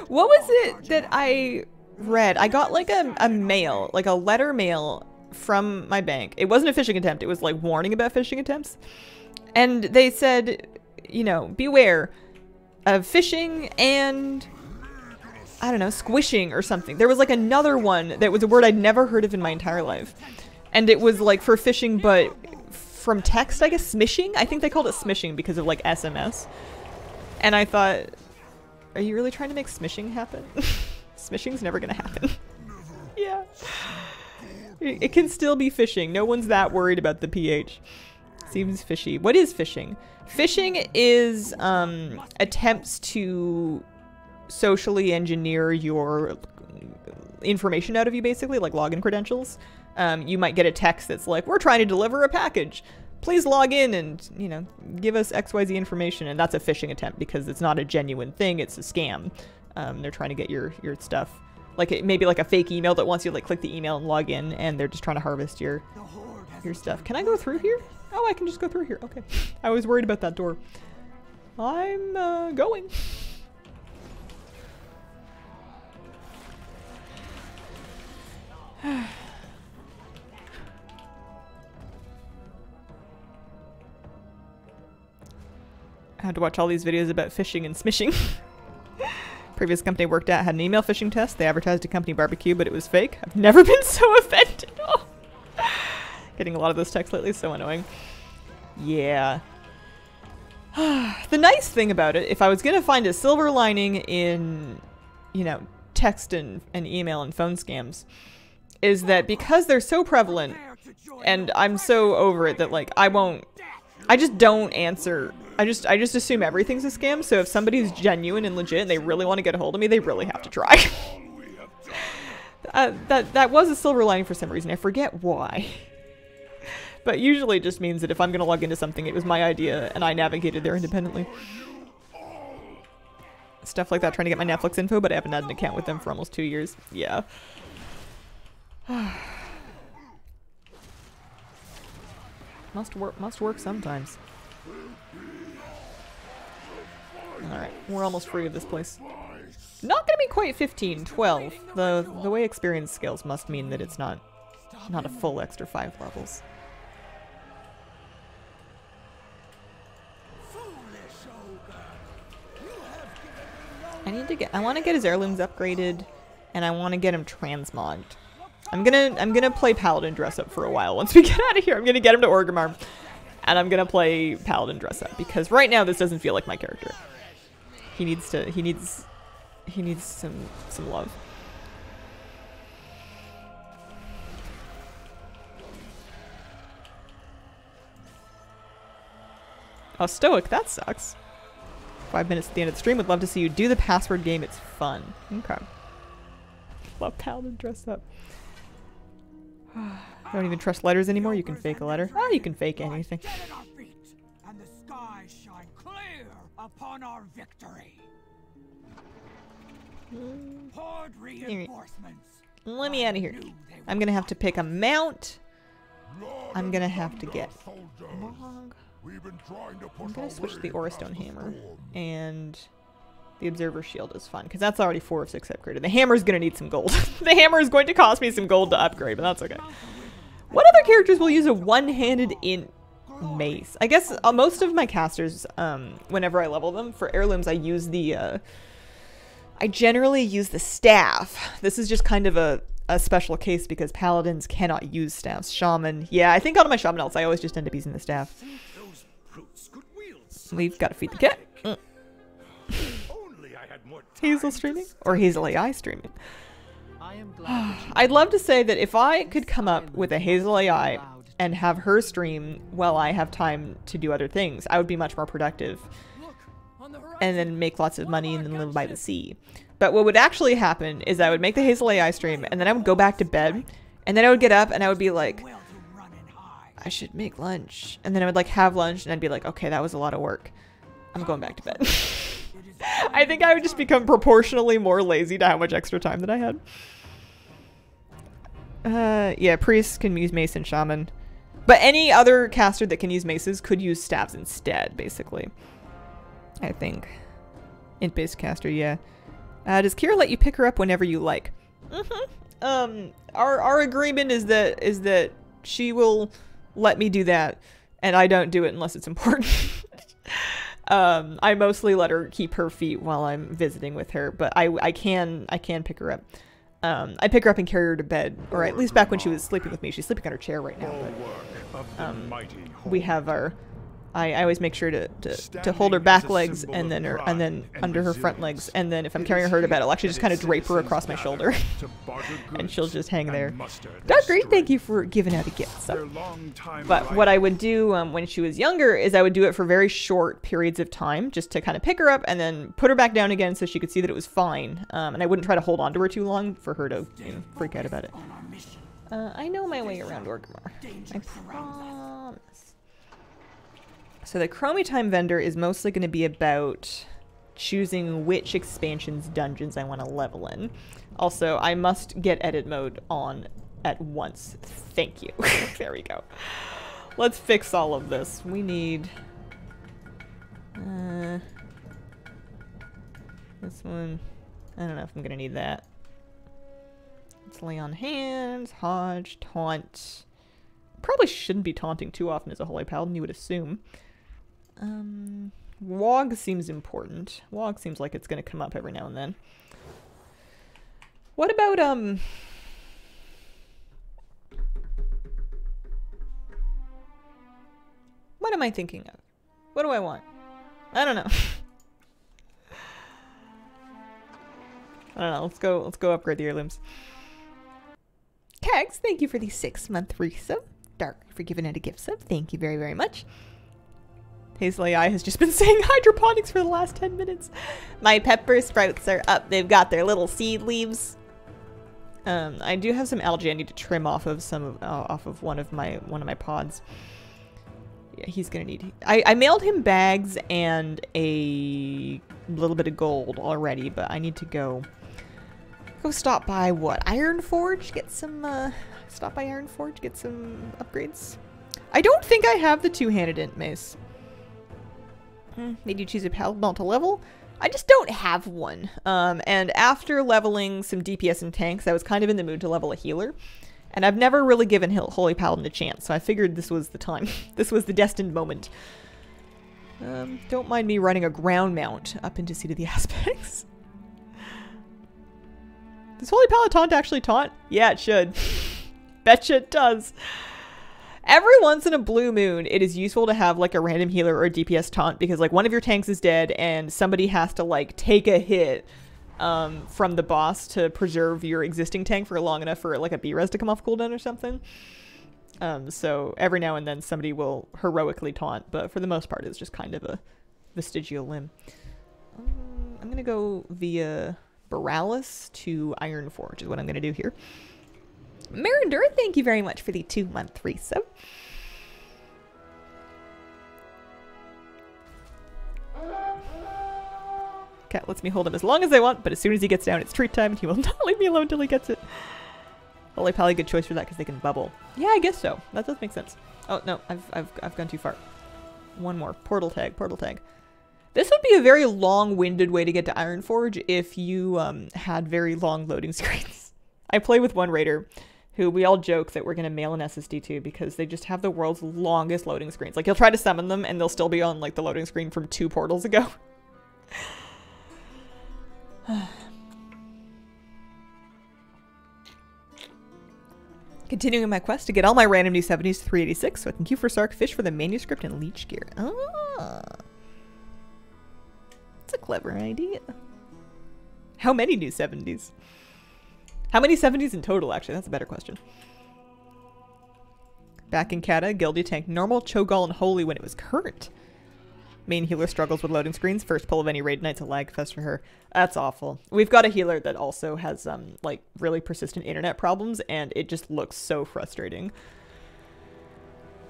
What was it that I read? I got like a mail, like a letter mail from my bank. It wasn't a phishing attempt. It was like warning about phishing attempts. And they said, you know, beware of phishing and, I don't know, squishing or something. There was like another one that was a word I'd never heard of in my entire life. And it was like for phishing, but from text, I guess, smishing? I think they called it smishing because of like SMS. And I thought, are you really trying to make smishing happen? Smishing's never gonna happen. Yeah. It can still be phishing. No one's that worried about the pH. Seems fishy. What is phishing? Phishing is attempts to socially engineer your information out of you, basically, like login credentials. You might get a text that's like, we're trying to deliver a package. Please log in and, you know, give us XYZ information. And that's a phishing attempt because it's not a genuine thing. It's a scam. They're trying to get your stuff. Like maybe like a fake email that wants you to like click the email and log in, and they're just trying to harvest your stuff. Can I go through here? Oh, I can just go through here. Okay. I was worried about that door. I'm going. I had to watch all these videos about phishing and smishing. Previous company I worked at had an email phishing test. They advertised a company barbecue, but it was fake. I've never been so offended. Oh. Getting a lot of those texts lately is so annoying. Yeah. The nice thing about it, if I was going to find a silver lining in, you know, text and email and phone scams, is that because they're so prevalent, and I'm so over it that, like, I just don't answer. I just assume everything's a scam, so if somebody's genuine and legit and they really want to get a hold of me, they really have to try. That was a silver lining for some reason. I forget why. But usually it just means that if I'm going to log into something, it was my idea and I navigated there independently. Stuff like that, trying to get my Netflix info, but I haven't had an account with them for almost 2 years. Yeah. Must work sometimes. Alright, we're almost free of this place. Not gonna be quite 15, 12. The way experience scales must mean that it's not a full extra 5 levels. I want to get his heirlooms upgraded, and I want to get him transmogged. I'm gonna play Paladin dress up for a while. Once we get out of here, I'm gonna get him to Orgrimmar, and I'm gonna play Paladin dress up because right now this doesn't feel like my character. He needs some love. Oh, Stoic, that sucks. 5 minutes at the end of the stream. Would love to see you do the password game. It's fun. Okay. Love Paladin dress up. Don't even trust letters anymore. You can fake a letter. Oh, you can fake anything. Get at our feet, and the skies shine clear upon our victory. Horde reinforcements. Let me out of here. I'm gonna have to pick a mount. I'm gonna have to get log. I'm gonna switch to the Aurastone Hammer, and the Observer Shield is fun, because that's already 4 of 6 upgraded. The Hammer's gonna need some gold. The Hammer is going to cost me some gold to upgrade, but that's okay. What other characters will use a one-handed mace? I guess most of my casters, whenever I level them, for heirlooms I use the, I generally use the staff. This is just kind of a special case because paladins cannot use staffs. Shaman, yeah, I think out of my shaman else I always just end up using the staff. We've got to feed the cat. Hazel streaming? Or Hazel AI streaming? I'd love to say that if I could come up with a Hazel AI and have her stream while I have time to do other things, I would be much more productive. And then make lots of money and then live by the sea. But what would actually happen is I would make the Hazel AI stream and then I would go back to bed and then I would get up and I would be like, I should make lunch. And then I would like have lunch and I'd be like, okay, that was a lot of work. I'm going back to bed. I think I would just become proportionally more lazy to how much extra time that I had. Yeah, priests can use mace and shaman. But any other caster that can use maces could use staves instead, basically. I think. Int-based caster, yeah. Does Kira let you pick her up whenever you like? Our agreement is that she will let me do that, and I don't do it unless it's important. I mostly let her keep her feet while I'm visiting with her, but I can pick her up. I pick her up and carry her to bed, or at least back when she was sleeping with me. She's sleeping on her chair right now, but we have our... I always make sure to hold her back legs and then under her front legs, and then if I'm carrying her to bed, I'll actually just kind of drape her across my shoulder, and she'll just hang there. Dark Great, thank you for giving out a gift. So. But what I would do when she was younger is I would do it for very short periods of time, just to kind of pick her up and then put her back down again so she could see that it was fine, and I wouldn't try to hold on to her too long for her to freak out about it. I know my way around Orgrimmar. I promise. So the Chromie Time vendor is mostly going to be about choosing which expansion's dungeons I want to level in. Also, I must get edit mode on at once. Thank you. There we go. Let's fix all of this. We need... this one... I don't know if I'm going to need that. Let's lay on hands, Hodge, taunt. Probably shouldn't be taunting too often as a Holy Paladin, you would assume. Wog seems important. Wog seems like it's going to come up every now and then. What about, what am I thinking of? What do I want? I don't know. I don't know. Let's go upgrade the heirlooms. Kags, thank you for the 6-month resub. Dark for giving it a gift sub. Thank you very, very much. Hazel AI has just been saying hydroponics for the last 10 minutes. My pepper sprouts are up. They've got their little seed leaves. I do have some algae I need to trim off of one of my pods. Yeah, he's gonna need. I mailed him bags and a little bit of gold already, but I need to go stop by what? Iron Forge? Get some stop by Iron Forge, get some upgrades. I don't think I have the two-handed int mace. Made you choose a paladin to level? I just don't have one. And after leveling some DPS and tanks, I was kind of in the mood to level a healer. And I've never really given Holy Paladin a chance, so I figured this was the time. This was the destined moment. Don't mind me running a ground mount up into Seat of the Aspects. Does Holy Paladin actually taunt? Yeah, it should. Betcha it does. Every once in a blue moon, it is useful to have like a random healer or a DPS taunt because like one of your tanks is dead and somebody has to like take a hit from the boss to preserve your existing tank for long enough for like a B-res to come off cooldown or something. So every now and then somebody will heroically taunt, but for the most part it's just kind of a vestigial limb. I'm going to go via Boralis to Iron Forge is what I'm going to do here. Marinder, thank you very much for the 2-month resub. Cat lets me hold him as long as I want, but as soon as he gets down, it's treat time, and he will not leave me alone until he gets it. Holy Pally, good choice for that because they can bubble. Yeah, I guess so. That does make sense. Oh no, I've gone too far. One more portal tag. Portal tag. This would be a very long-winded way to get to Iron Forge if you had very long loading screens. I play with one raider who we all joke that we're going to mail an SSD to because they just have the world's longest loading screens. Like, you'll try to summon them and they'll still be on, like, the loading screen from 2 portals ago. Continuing my quest to get all my random new 70s to 386 so I can queue for Sark Fish for the manuscript and leech gear. Ah. That's a clever idea. How many new 70s? How many 70s in total, actually? That's a better question. Back in Kata, Gildy tanked normal, Cho'Gall, and Holy when it was current. Main healer struggles with loading screens. First pull of any raid night's a lag fest for her. That's awful. We've got a healer that also has, like, really persistent internet problems, and it just looks so frustrating.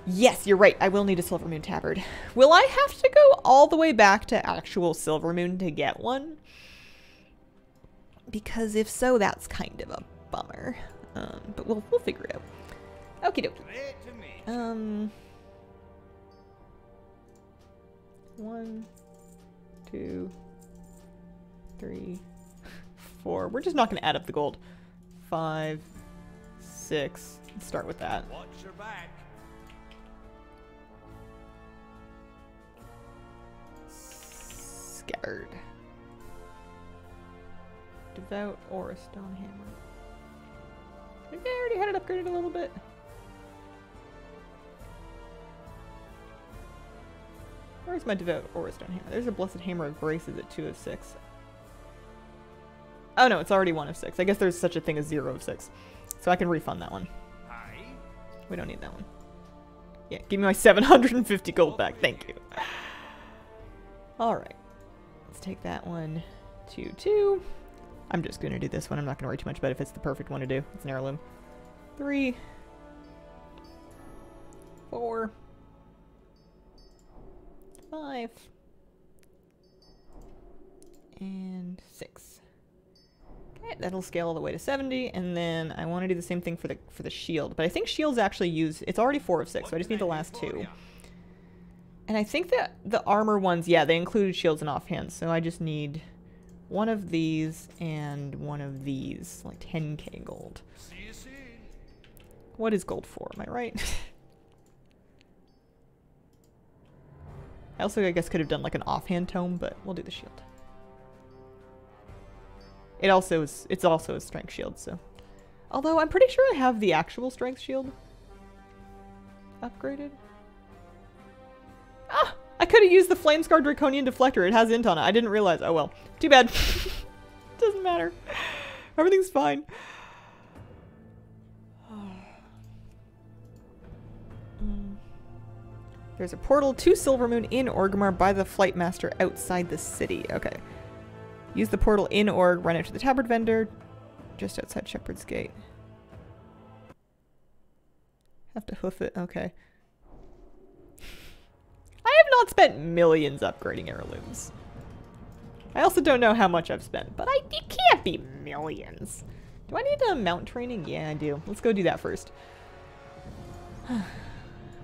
Yes, you're right. I will need a Silvermoon tabard. Will I have to go all the way back to actual Silvermoon to get one? Because if so, that's kind of a bummer. But we'll figure it out. Okie dokie. 1, 2, 3, 4. We're just not going to add up the gold. 5, 6. Let's start with that. Watch your back. Scared. Devout or a stone hammer. I think I already had it upgraded a little bit. Where's my devout or a stone hammer? There's a blessed hammer of graces at 2 of 6. Oh no, it's already 1 of 6. I guess there's such a thing as 0 of 6. So I can refund that one. Hi. We don't need that one. Yeah, give me my 750 gold back. Thank you. Alright. Let's take that one. 2, 2. I'm just going to do this one. I'm not going to worry too much about if it's the perfect one to do. It's an heirloom. 3. 4. 5. And 6. Okay, that'll scale all the way to 70, and then I want to do the same thing for the shield. But I think shields actually use... It's already 4 of 6, so I just need the last 2. And I think that the armor ones, yeah, they included shields and offhand, so I just need... 1 of these and 1 of these, like 10k gold. What is gold for? Am I right? I also, I guess, could have done like an offhand tome, but we'll do the shield. It's also a strength shield, so. Although I'm pretty sure I have the actual strength shield upgraded. Ah, I could have used the Flamescar Draconian Deflector. It has int on it. I didn't realize. Oh well. Too bad. Doesn't matter. Everything's fine. There's a portal to Silvermoon in Orgrimmar by the Flight Master outside the city. Okay. Use the portal in Org, run out to the tabard vendor just outside Shepherd's Gate. Have to hoof it. Okay. I have not spent millions upgrading heirlooms. I also don't know how much I've spent, but it can't be millions. Do I need mount training? Yeah, I do. Let's go do that first.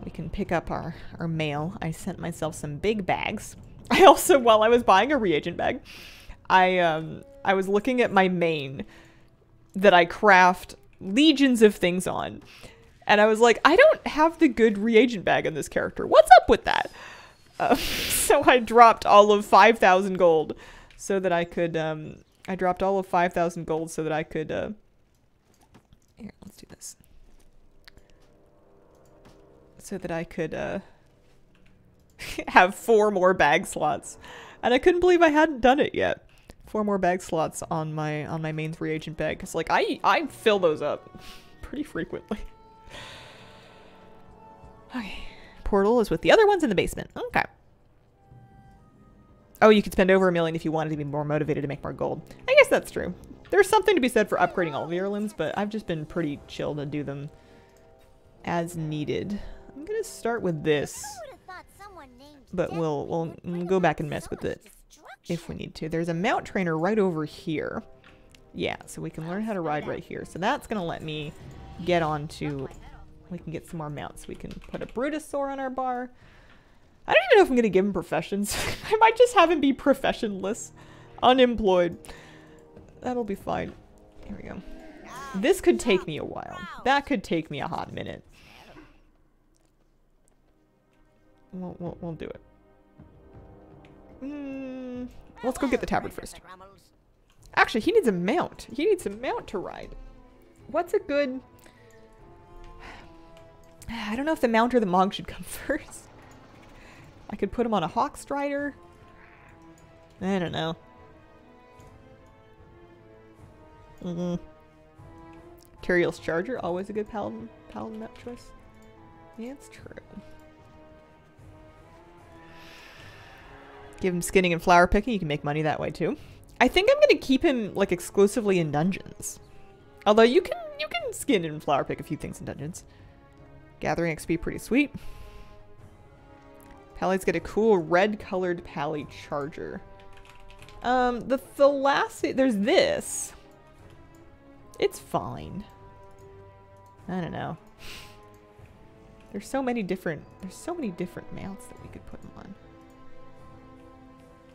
We can pick up our mail. I sent myself some big bags. I also, while I was buying a reagent bag, I was looking at my main that I craft legions of things on. And I was like, I don't have the good reagent bag on this character. What's up with that? So I dropped all of 5,000 gold so that I could, I dropped all of 5,000 gold so that I could, here, let's do this. So that I could, have 4 more bag slots. And I couldn't believe I hadn't done it yet. 4 more bag slots on my mains reagent bag. Cause like, I fill those up pretty frequently. Okay. Portal is with the other ones in the basement. Okay. Oh, you could spend over $1 million if you wanted to be more motivated to make more gold. I guess that's true. There's something to be said for upgrading all the heirlooms, but I've just been pretty chill to do them as needed. I'm gonna start with this, but we'll go back and mess with it if we need to. There's a mount trainer right over here. Yeah, so we can learn how to ride right here. So that's gonna let me get on to... We can get some more mounts. We can put a Brutosaur on our bar. I don't even know if I'm going to give him professions. I might just have him be professionless. Unemployed. That'll be fine. Here we go. This could take me a while. That could take me a hot minute. We'll do it. Let's go get the tabard first. Actually, he needs a mount. He needs a mount to ride. What's a good... I don't know if the mount or the Mog should come first. I could put him on a Hawk Strider. I don't know. Tyrael's Charger, always a good paladin mount choice. Yeah, it's true. Give him skinning and flower picking. You can make money that way too. I think I'm gonna keep him like exclusively in dungeons. Although you can skin and flower pick a few things in dungeons. Gathering XP, pretty sweet. Pally's got a cool red-colored Pally Charger. The Thalassy... There's this. It's fine. I don't know. There's so many different mounts that we could put them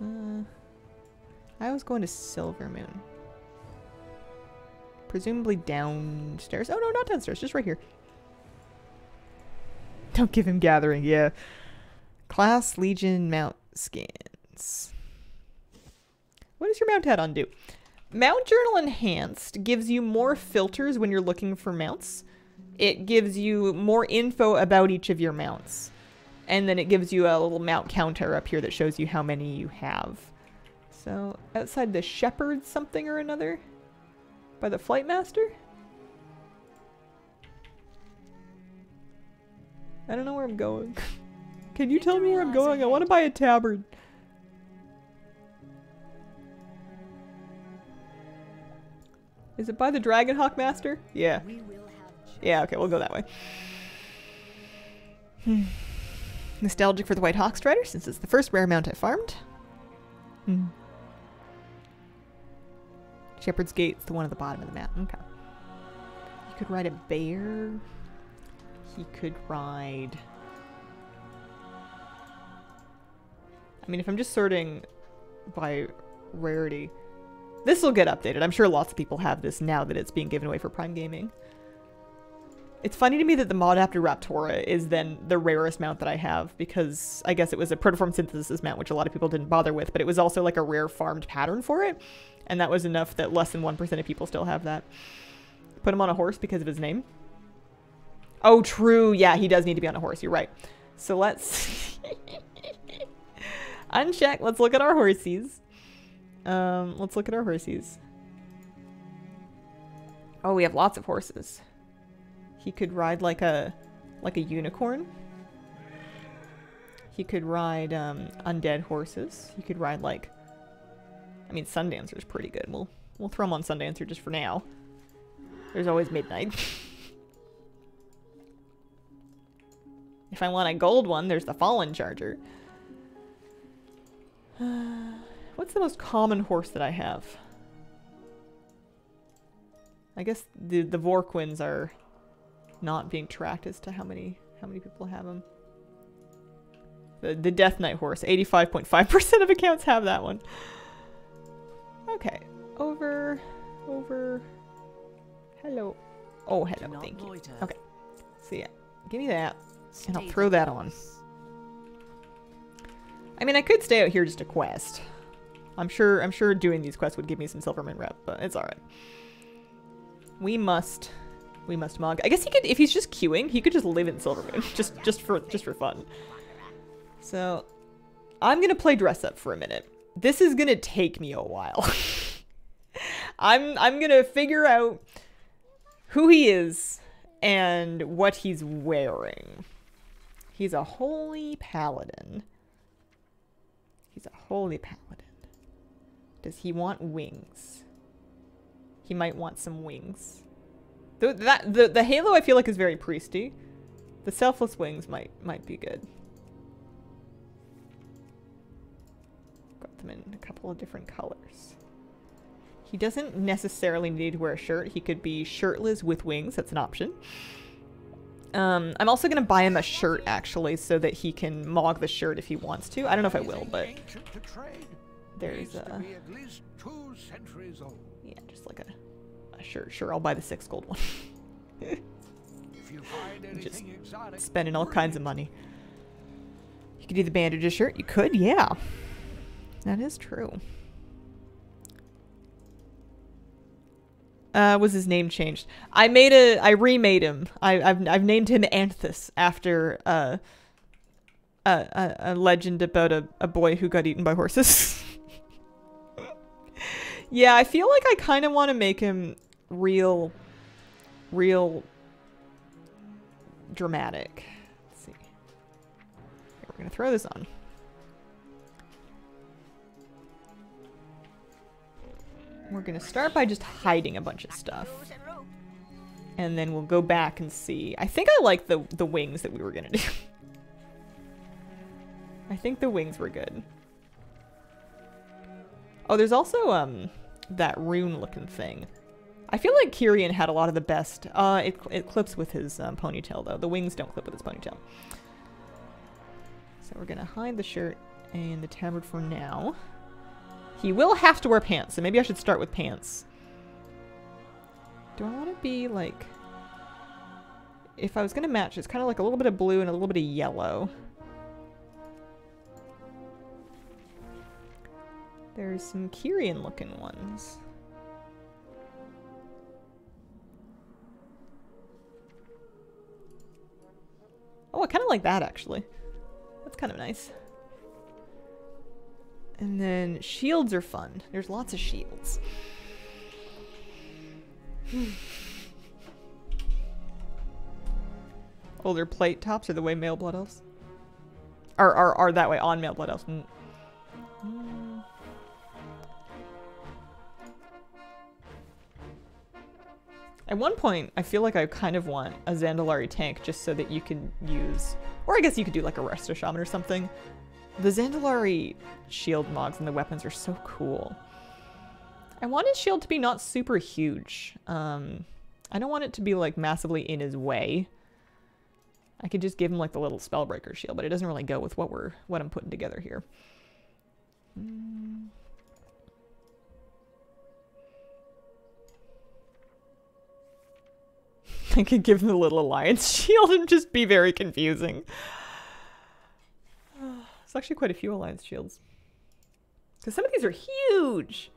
on. I was going to Silvermoon. Presumably downstairs. Oh no, not downstairs, just right here. Don't give him gathering, yeah. Class Legion mount skins. What does your mount add-on do? Mount Journal Enhanced gives you more filters when you're looking for mounts. It gives you more info about each of your mounts. And then it gives you a little mount counter up here that shows you how many you have. So, outside the Shepherd something or another? By the Flight Master? I don't know where I'm going. Can you tell me where I'm going? I want to buy a tabard. Is it by the Dragonhawk Master? Yeah. Yeah, okay, we'll go that way. Nostalgic for the White Hawk Strider since it's the first rare mount I farmed. Shepherd's Gate's the one at the bottom of the map. Okay. You could ride a bear. He could ride... I mean, if I'm just sorting by rarity... This will get updated. I'm sure lots of people have this now that it's being given away for Prime Gaming. It's funny to me that the mod after Raptora is then the rarest mount that I have, because I guess it was a protoform synthesis mount, which a lot of people didn't bother with, but it was also like a rare farmed pattern for it, and that was enough that less than 1% of people still have that. Put him on a horse because of his name. Oh, true. Yeah, he does need to be on a horse. You're right. So let's... Uncheck. Let's look at our horsies. Let's look at our horsies. Oh, we have lots of horses. He could ride like a unicorn. He could ride undead horses. He could ride like, I mean, Sundancer's pretty good. We'll throw him on Sundancer just for now. There's always Midnight. If I want a gold one, there's the Fallen Charger. What's the most common horse that I have? I guess the Vorquins are not being tracked as to how many people have them. The Death Knight horse, 85.5% of accounts have that one. Okay, over. Hello. Oh, hello. Thank you. Okay. So yeah, give me that, and I'll throw that on. I mean, I could stay out here just to quest. I'm sure doing these quests would give me some Silverman rep, but it's all right. We must mug. I guess he could, if he's just queuing, he could just live in Silvermoon, just for fun. So, I'm gonna play dress up for a minute. This is gonna take me a while. I'm gonna figure out who he is and what he's wearing. He's a holy paladin. He's a holy paladin. Does he want wings? He might want some wings. The halo I feel like is very priesty. The selfless wings might be good. Got them in a couple of different colors. He doesn't necessarily need to wear a shirt. He could be shirtless with wings. That's an option. I'm also going to buy him a shirt, actually, so that he can mog the shirt if he wants to. I don't know if I will, but there's a... Yeah, just like a shirt. Sure, I'll buy the 6 gold one. Just spending all kinds of money. You could do the bandages shirt. You could, yeah. That is true. Was his name changed? I remade him. I've named him Anthus after a legend about a boy who got eaten by horses. Yeah, I feel like I kind of want to make him real dramatic. Let's see. Here, we're gonna throw this on. We're gonna start by just hiding a bunch of stuff. And then we'll go back and see. I think I like the wings that we were gonna do. I think the wings were good. Oh, there's also that rune looking thing. I feel like Kyrian had a lot of the best. It clips with his ponytail though. The wings don't clip with his ponytail. So we're gonna hide the shirt and the tabard for now. He will have to wear pants, so maybe I should start with pants. Do I want to be like... If I was going to match, it's kind of like a little bit of blue and a little bit of yellow. There's some Kyrian looking ones. Oh, I kind of like that actually. That's kind of nice. And then shields are fun. There's lots of shields. Older plate tops are the way male blood elves are that way on male blood elves. At one point, I feel like I kind of want a Zandalari tank just so that you can use, or I guess you could do like a Resto Shaman or something. The Zandalari shield mods and the weapons are so cool. I want his shield to be not super huge. I don't want it to be like massively in his way. I could just give him like the little Spellbreaker shield, but it doesn't really go with what I'm putting together here. I could give him the little Alliance shield and just be very confusing. There's actually quite a few Alliance shields. Because some of these are huge.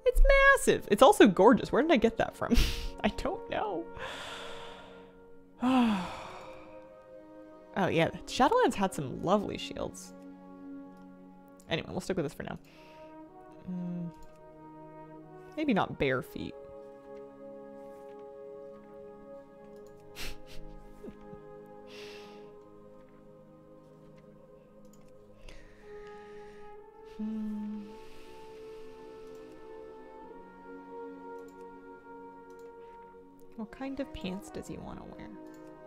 It's massive. It's also gorgeous. Where did I get that from? I don't know. Oh yeah, Shadowlands had some lovely shields. Anyway, we'll stick with this for now. Maybe not bare feet. What kind of pants does he want to wear?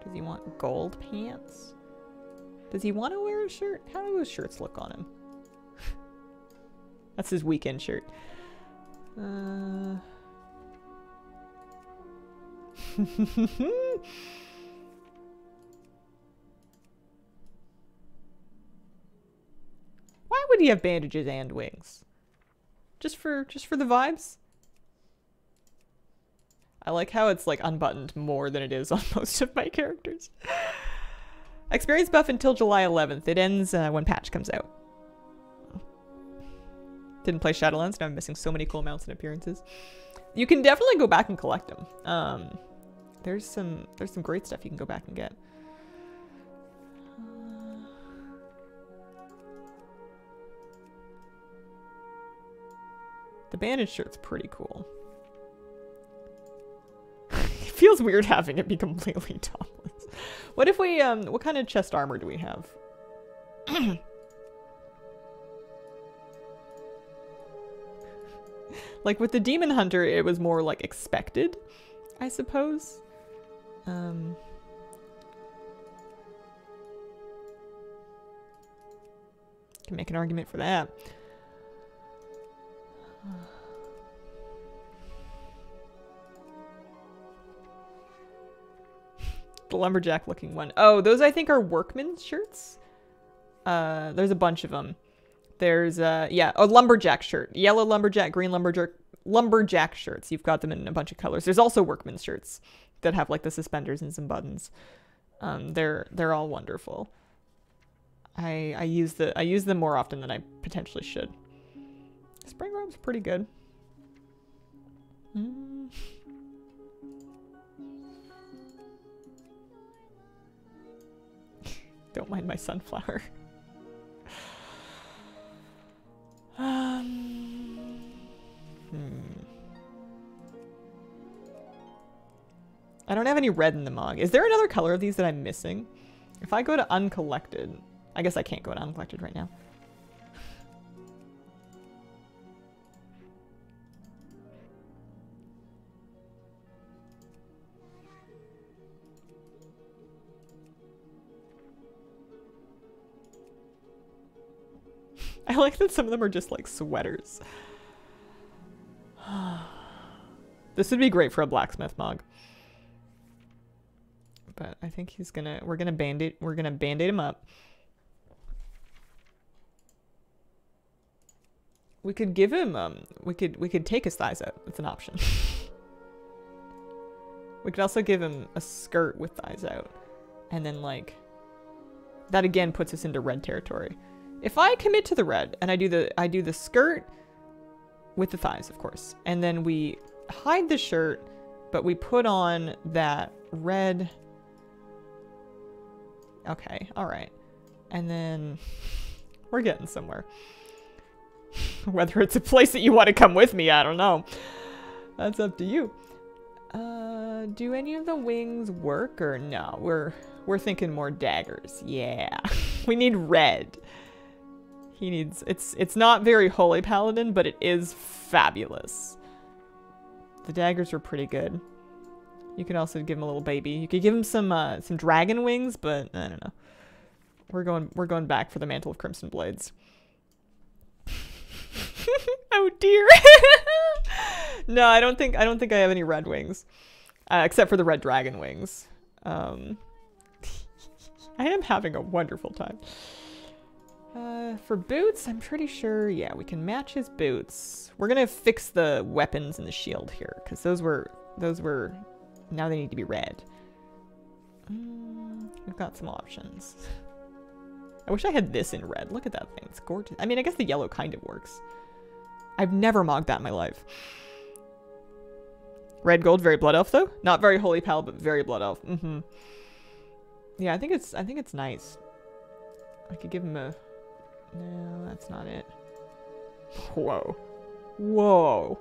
Does he want gold pants? Does he want to wear a shirt? How do his shirts look on him? That's his weekend shirt. Why would he have bandages and wings? Just for the vibes? I like how it's like unbuttoned more than it is on most of my characters. Experience buff until July 11th. It ends when patch comes out. Didn't play Shadowlands, now I'm missing so many cool mounts and appearances. You can definitely go back and collect them. There's some great stuff you can go back and get. The bandage shirt's pretty cool. It feels weird having it be completely topless. What if we, what kind of chest armor do we have? Like with the Demon Hunter, it was more like expected, I suppose. Can make an argument for that. The lumberjack looking one. Oh, those I think are workman's shirts. There's a bunch of them. There's yeah, a lumberjack shirt. Yellow lumberjack, green lumberjack shirts. You've got them in a bunch of colors. There's also workman's shirts that have like the suspenders and some buttons. They're all wonderful. I use them more often than I potentially should. Spring robe's pretty good. Don't mind my sunflower. I don't have any red in the mug. Is there another color of these that I'm missing? If I go to uncollected, I guess I can't go to uncollected right now. I like that some of them are just like sweaters. This would be great for a blacksmith mug. But I think we're gonna band-aid him up. We could give him we could take his thighs out. That's an option. We could also give him a skirt with thighs out. And then like that again puts us into red territory. If I commit to the red and I do the skirt with the thighs, of course, and then we hide the shirt, but we put on that red. Okay, all right. And then we're getting somewhere. Whether it's a place that you want to come with me, I don't know. That's up to you. Do any of the wings work or no? We're thinking more daggers. Yeah. We need red. He needs, it's not very holy paladin, but it is fabulous. The daggers are pretty good. You could also give him a little baby. You could give him some dragon wings, but I don't know. We're going back for the Mantle of Crimson Blades. Oh dear. No, I don't think I have any red wings. Except for the red dragon wings. I am having a wonderful time. For boots, I'm pretty sure, yeah, we can match his boots. We're gonna fix the weapons and the shield here, because those were, now they need to be red. We've got some options. I wish I had this in red. Look at that thing, it's gorgeous. I mean, I guess the yellow kind of works. I've never mogged that in my life. Red gold, very blood elf though. Not very holy pal, but very blood elf. Yeah, I think it's nice. I could give him a, no, that's not it. Whoa. Whoa.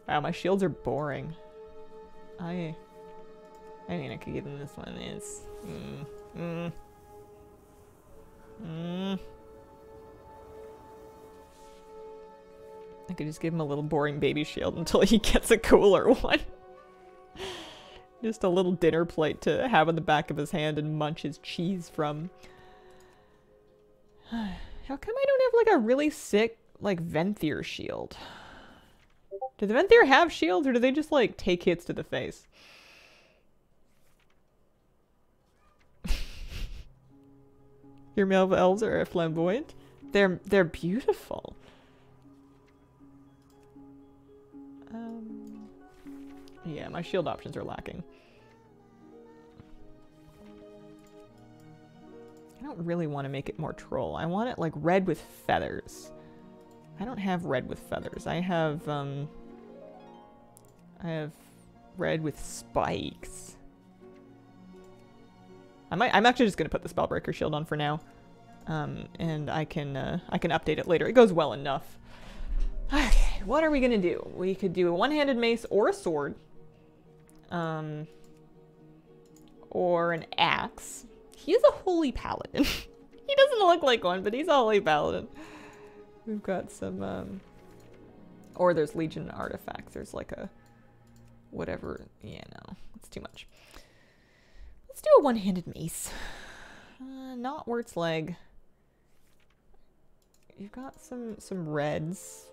Wow, my shields are boring. I mean, I could give him this one. It's... I could just give him a little boring baby shield until he gets a cooler one. Just a little dinner plate to have on the back of his hand and munch his cheese from. How come I don't have like a really sick like Venthyr shield? Do the Venthyr have shields or do they just like take hits to the face? Your male elves are flamboyant. They're beautiful. Yeah, my shield options are lacking. I don't really want to make it more troll. I want it like red with feathers. I don't have red with feathers. I have red with spikes. I'm actually just gonna put the Spellbreaker shield on for now, and I can update it later. It goes well enough. Okay, what are we gonna do? We could do a one-handed mace or a sword, or an axe. He's a holy paladin. He doesn't look like one, but he's a holy paladin. We've got some, or there's Legion artifacts. There's like a whatever. Yeah, no, it's too much. Let's do a one-handed mace. Not Wirt's leg. You've got some reds.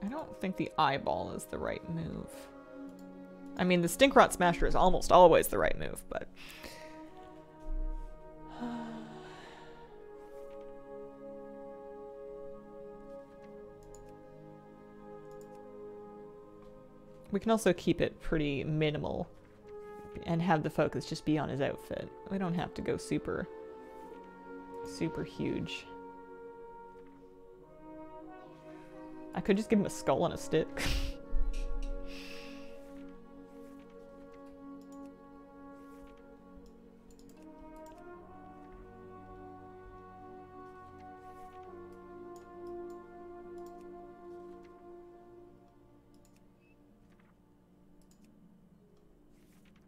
I don't think the eyeball is the right move. I mean, the Stinkrot Smasher is almost always the right move, but... We can also keep it pretty minimal and have the focus just be on his outfit. We don't have to go super huge. I could just give him a skull on a stick.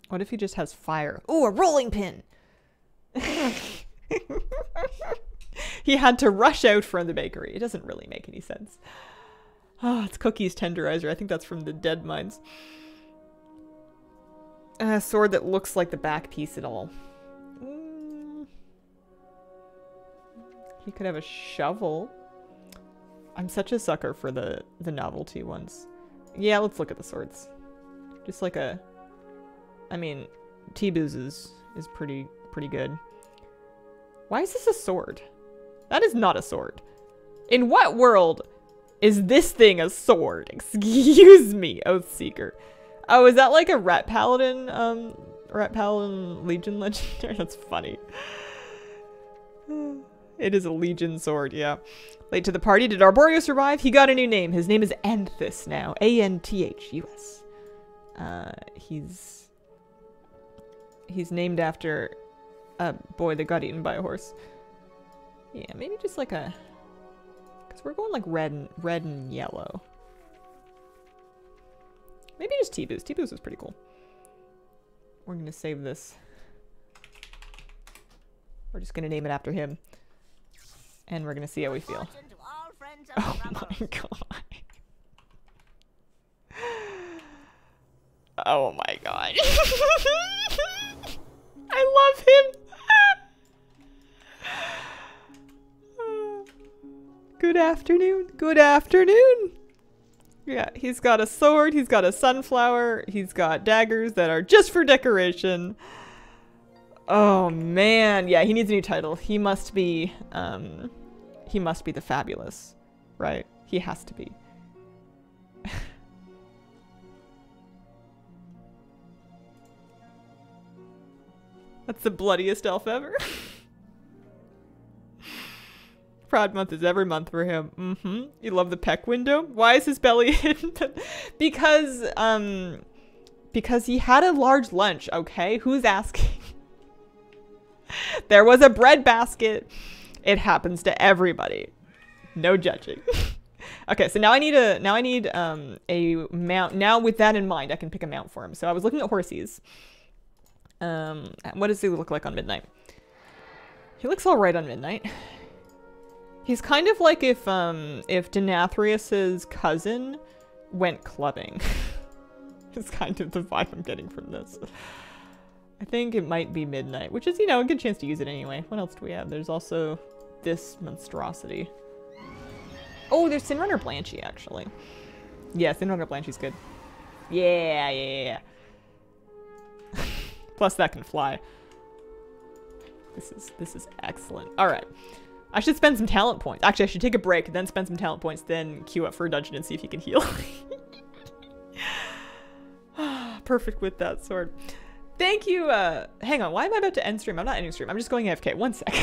What if he just has fire? Ooh, a rolling pin! He had to rush out from the bakery. It doesn't really make any sense. Oh, it's Cookie's tenderizer. I think that's from the Dead Mines. A sword that looks like the back piece at all. He could have a shovel. I'm such a sucker for the novelty ones. Yeah, let's look at the swords. Just like a... I mean, T-Boo's is pretty good. Why is this a sword? That is not a sword. In what world is this thing a sword? Excuse me, Oathseeker. Oh, is that like a Rat Paladin Legion Legendary? That's funny. It is a Legion sword, yeah. Late to the party, did Arborio survive? He got a new name. His name is Anthus now. A-N-T-H-U-S. He's named after a boy that got eaten by a horse. Yeah, maybe just like a... Because we're going like red and yellow. Maybe just T-Boo's. T-Boo's is pretty cool. We're going to save this. We're just going to name it after him. And we're going to see how we feel. Oh my god. Oh my god. I love him. Good afternoon. Good afternoon. Yeah, he's got a sword, he's got a sunflower, he's got daggers that are just for decoration. Oh man, yeah, he needs a new title. He must be the Fabulous, right? He has to be. That's the bloodiest elf ever. Pride month is every month for him. You love the peck window? Why is his belly hidden? Because he had a large lunch, okay? Who's asking? There was a bread basket. It happens to everybody. No judging. Okay, so now I need a mount. Now with that in mind, I can pick a mount for him. So I was looking at horsies. What does he look like on Midnight? He looks all right on Midnight. He's kind of like if Denathrius's cousin went clubbing. It's kind of the vibe I'm getting from this. I think it might be Midnight, which is, you know, a good chance to use it anyway. What else do we have? There's also this monstrosity. Oh, there's Sinrunner Blanchy, actually. Yeah, Sinrunner Blanchy's good. Yeah. Plus that can fly. This is excellent. All right. I should spend some talent points. Actually, I should take a break, then spend some talent points, then queue up for a dungeon and see if he can heal. Perfect with that sword. Thank you. Hang on. Why am I about to end stream? I'm not ending stream. I'm just going AFK. 1 sec.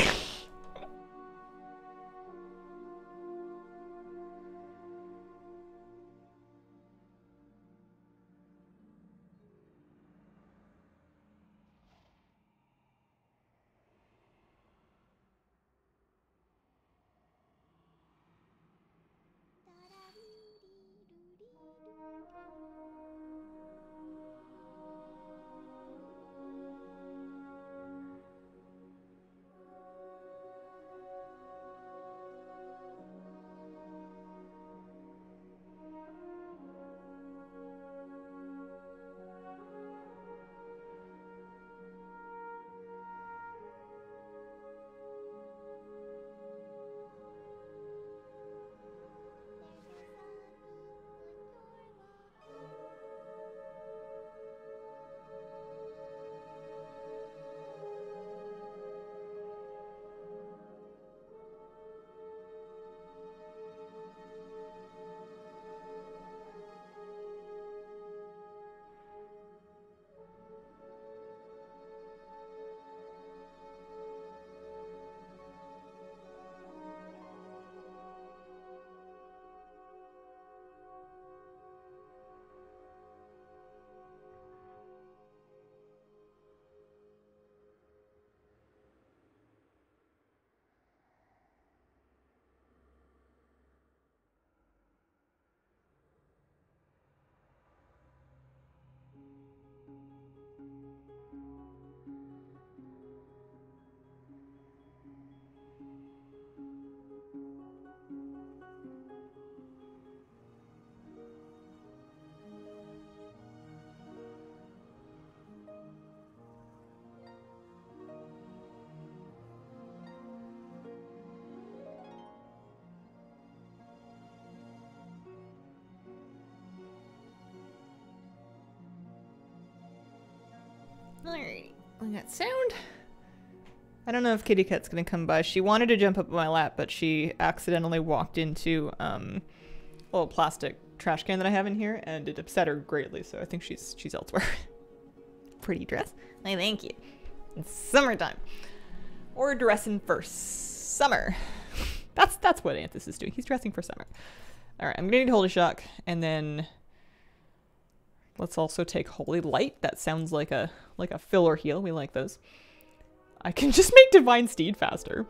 Alright, we got sound. I don't know if Kitty Cat's gonna come by. She wanted to jump up on my lap, but she accidentally walked into a little plastic trash can that I have in here, and it upset her greatly, so I think she's elsewhere. Pretty dress. I thank you. It's summertime. Or dressing for summer. That's what Anthus is doing. He's dressing for summer. Alright, I'm gonna need Holy Shock, and then let's also take Holy Light. That sounds like a filler heal. We like those. I can just make Divine Steed faster.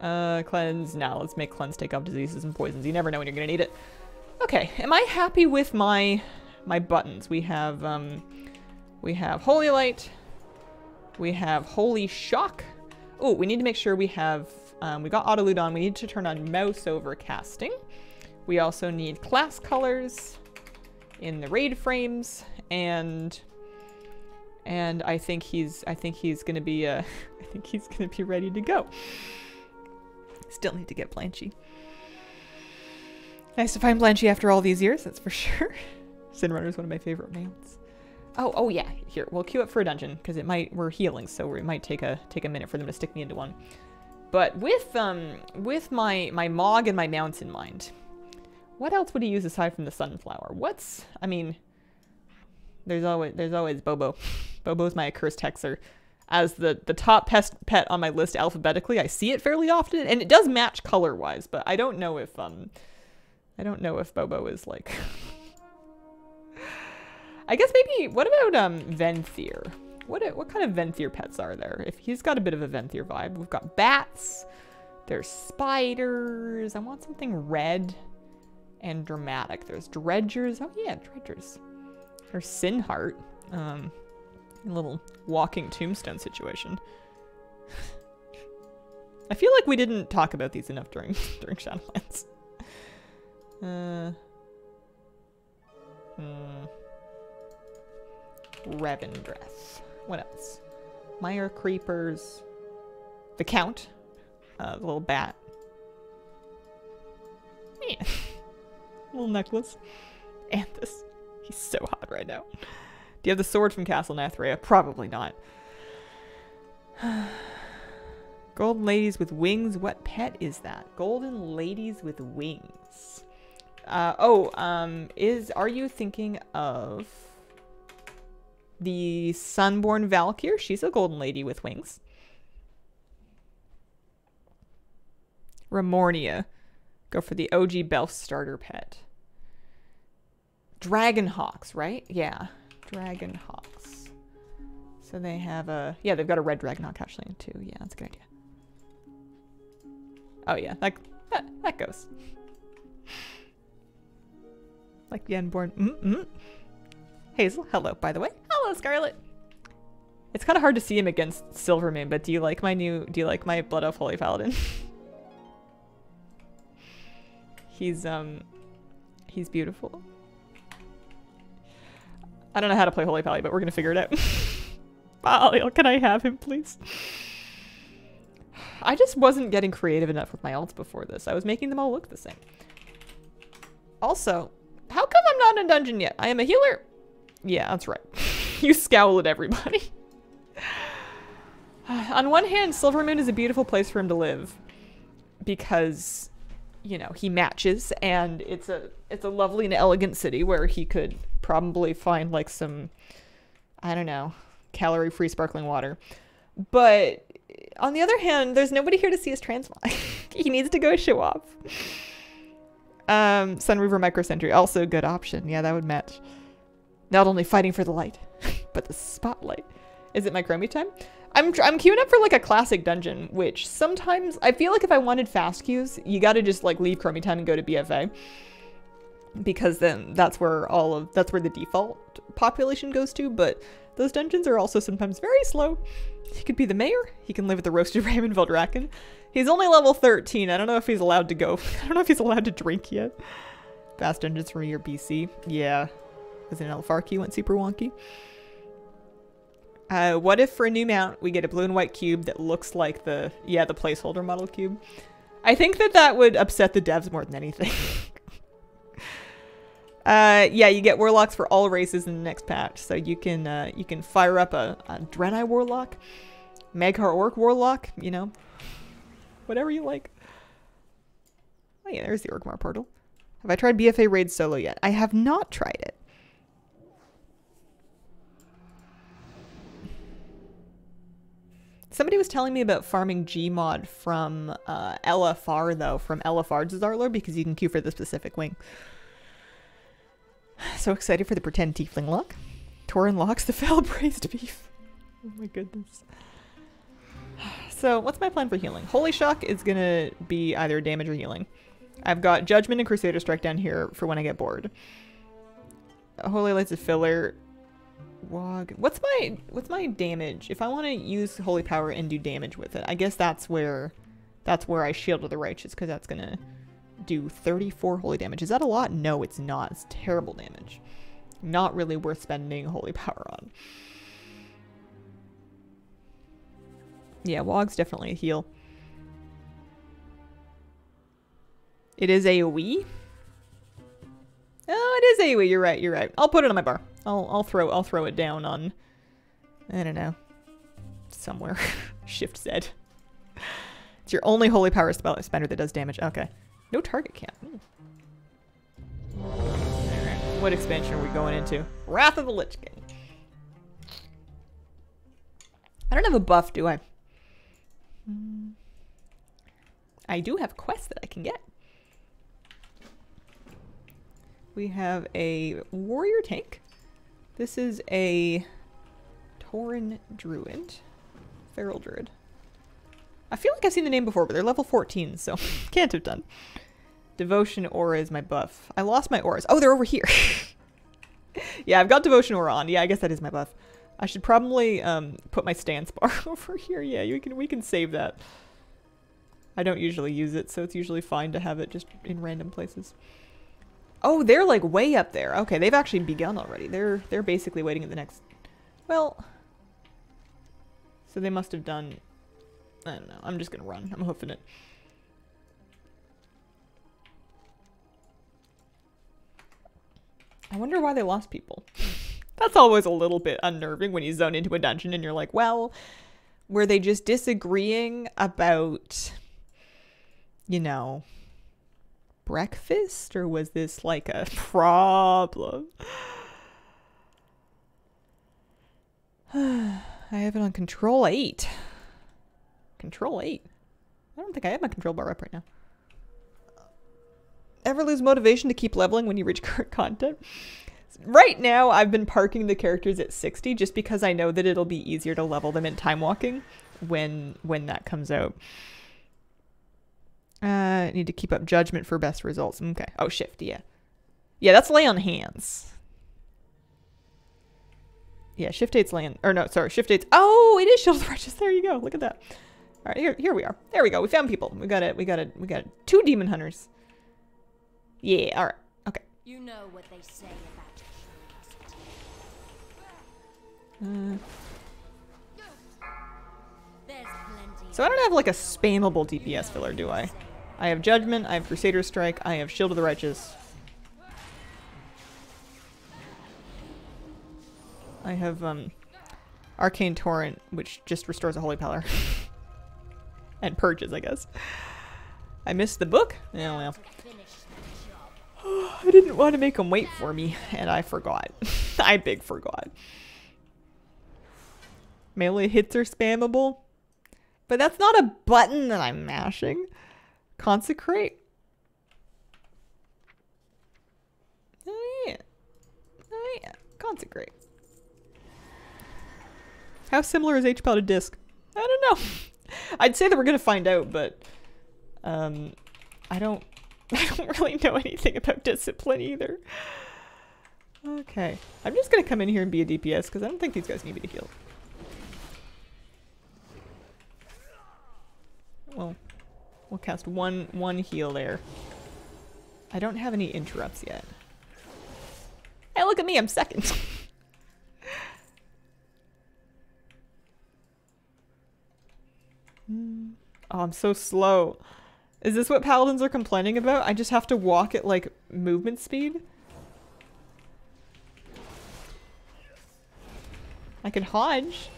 Cleanse. Now let's make Cleanse take off diseases and poisons. You never know when you're gonna need it. Okay, am I happy with my buttons? We have Holy Light. We have Holy Shock. Oh, we need to make sure we have we got Autoloot on. We need to turn on Mouse over casting. We also need class colors in the raid frames, and I think he's gonna be ready to go. Still need to get Blanchy. Nice to find Blanchy after all these years, that's for sure. Sinrunner is one of my favorite mounts. Oh yeah, here, we'll queue up for a dungeon, because we're healing, so it might take a minute for them to stick me into one. But with my Mog and my mounts in mind, what else would he use aside from the Sunflower? I mean, there's always Bobo. Bobo's my accursed hexer. As the top pet on my list alphabetically, I see it fairly often, and it does match color-wise, but I don't know if Bobo is like... I guess maybe, what about Venthyr? What kind of Venthyr pets are there? If he's got a bit of a Venthyr vibe. We've got bats. There's spiders. I want something red and dramatic. There's dredgers. Oh yeah, dredgers. There's Sinheart. A little walking tombstone situation. I feel like we didn't talk about these enough during Shadowlands. Revendreth. What else? Mire creepers. The Count. The little bat. Yeah. Little necklace. And this. He's so hot right now. Do you have the sword from Castle Nathria? Probably not. Golden ladies with wings. What pet is that? Golden ladies with wings. Are you thinking of the Sunborn Valkyr? She's a golden lady with wings. Ramornia. Go for the OG Belf starter pet. Dragonhawks, right? Yeah. Dragonhawks. So they have a... Yeah, they've got a red Dragonhawk actually too. Yeah, that's a good idea. Oh yeah, that goes. Like the unborn. Hazel, hello, by the way. Hello, Scarlet. It's kind of hard to see him against Silvermane, but do you like my Blood Elf Holy Paladin? He's beautiful. I don't know how to play Holy Pally, but we're gonna figure it out. Balial, can I have him, please? I just wasn't getting creative enough with my alts before this. I was making them all look the same. Also, how come I'm not in dungeon yet? I am a healer. Yeah, that's right. You scowl at everybody. On one hand, Silvermoon is a beautiful place for him to live because, you know, he matches, and it's a lovely and elegant city where he could probably find like some, I don't know, calorie-free sparkling water. But on the other hand, there's nobody here to see his transmog. He needs to go show off. Sunriver Microcentry, also a good option. Yeah, that would match. Not only fighting for the light, but the spotlight. Is it my Chromie time? I'm queuing up for like a classic dungeon, which sometimes I feel like if I wanted fast queues, you gotta just like leave Chromie time and go to BFA. Because then that's where the default population goes to, but those dungeons are also sometimes very slow. He could be the mayor. He can live at the Roasted Ram in Veldraken. He's only level 13. I don't know if he's allowed to go. I don't know if he's allowed to drink yet. Fast dungeons from your BC. Yeah. Was it an Elfarki went super wonky? What if for a new mount we get a blue and white cube that looks like the placeholder model cube? I think that would upset the devs more than anything. Yeah, you get warlocks for all races in the next patch, so you can fire up a Draenei warlock, Maghar orc warlock, you know, whatever you like. Oh yeah, there's the Orgmar portal. Have I tried BFA raid solo yet? I have not tried it. Somebody was telling me about farming Gmod from LFR though, from LFR's Zarlor, because you can queue for the specific wing. So excited for the pretend tiefling lock. Tauren locks the fell braised beef. Oh my goodness. So what's my plan for healing? Holy Shock is gonna be either damage or healing. I've got Judgment and Crusader Strike down here for when I get bored. Holy Light's a filler. Wog. What's my damage? If I want to use Holy Power and do damage with it, I guess that's where I Shield of the Righteous, because that's gonna do 34 holy damage. Is that a lot? No, it's not. It's terrible damage. Not really worth spending Holy Power on. Yeah, Wog's definitely a heal. It is AoE? Oh, it is AoE. You're right. You're right. I'll put it on my bar. I'll throw it down on, I don't know, somewhere. Shift Z. It's your only holy power spender that does damage. Okay. No target count. Alright. What expansion are we going into? Wrath of the Lich King. I don't have a buff, do I? I do have quests that I can get. We have a warrior tank. This is a Tauren Druid. Feral Druid. I feel like I've seen the name before, but they're level 14, so can't have done. Devotion Aura is my buff. I lost my auras. Oh, they're over here. Yeah, I've got Devotion Aura on. Yeah, I guess that is my buff. I should probably put my stance bar over here. Yeah, we can save that. I don't usually use it, so it's usually fine to have it just in random places. Oh, they're like way up there. Okay, they've actually begun already. They're basically waiting at the next... Well... So they must have done... I don't know. I'm just gonna run. I'm hoofing it. I wonder why they lost people. That's always a little bit unnerving when you zone into a dungeon and you're like, well, were they just disagreeing about, you know, breakfast? Or was this like a problem? I have it on Control 8. Control 8? I don't think I have my control bar up right now. Ever lose motivation to keep leveling when you reach current content? Right now, I've been parking the characters at 60 just because I know that it'll be easier to level them in time walking when that comes out. I need to keep up judgment for best results. Okay. Oh, shift, yeah. Yeah, that's lay on hands. Yeah, shift 8's lay on... Or no, sorry, shift 8's... Oh, it is Shield of the Righteous. There you go. Look at that. All right, here we are. There we go. We found people. We got it. 2 demon hunters. Yeah, all right. Okay. You know what they say about curiosity. There's plenty. So I don't have like a spammable DPS filler, do I? I have Judgment, I have Crusader Strike, I have Shield of the Righteous. I have Arcane Torrent, which just restores a Holy Power. And purges, I guess. I missed the book? Yeah, well. I didn't want to make them wait for me, and I forgot. I big forgot. Melee hits are spammable, but that's not a button that I'm mashing. Consecrate. Oh yeah. Oh yeah. Consecrate. How similar is HPAL to Disc? I don't know. I'd say that we're gonna find out, but I don't really know anything about discipline either. Okay. I'm just gonna come in here and be a DPS because I don't think these guys need me to heal. Well, we'll cast one heal there. I don't have any interrupts yet. Hey, look at me, I'm second. Oh, I'm so slow. Is this what paladins are complaining about? I just have to walk at like movement speed? I can hodge.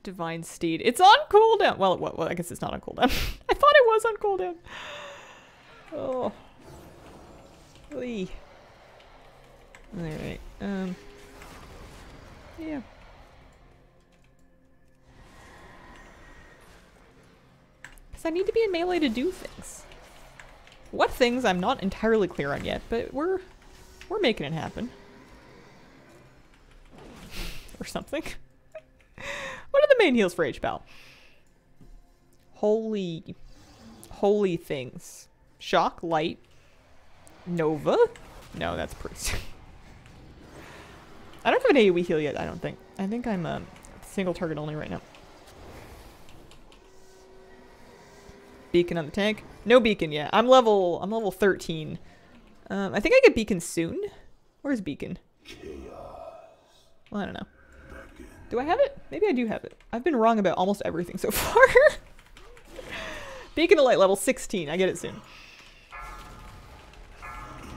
Divine Steed. It's on cooldown. Well, I guess it's not on cooldown. I thought it was on cooldown. Oh. Oy. Alright. Yeah. Because I need to be in melee to do things. What things I'm not entirely clear on yet, but we're making it happen. Or something. What are the main heals for HPAL? Holy things. Shock, light, Nova? No, that's Priest. I don't have an AoE heal yet, I don't think. I think I'm single target only right now. Beacon on the tank. No beacon yet. I'm level 13. I think I get beacon soon. Where's beacon? Well, I don't know. Do I have it? Maybe I do have it. I've been wrong about almost everything so far. Beacon of Light level 16. I get it soon.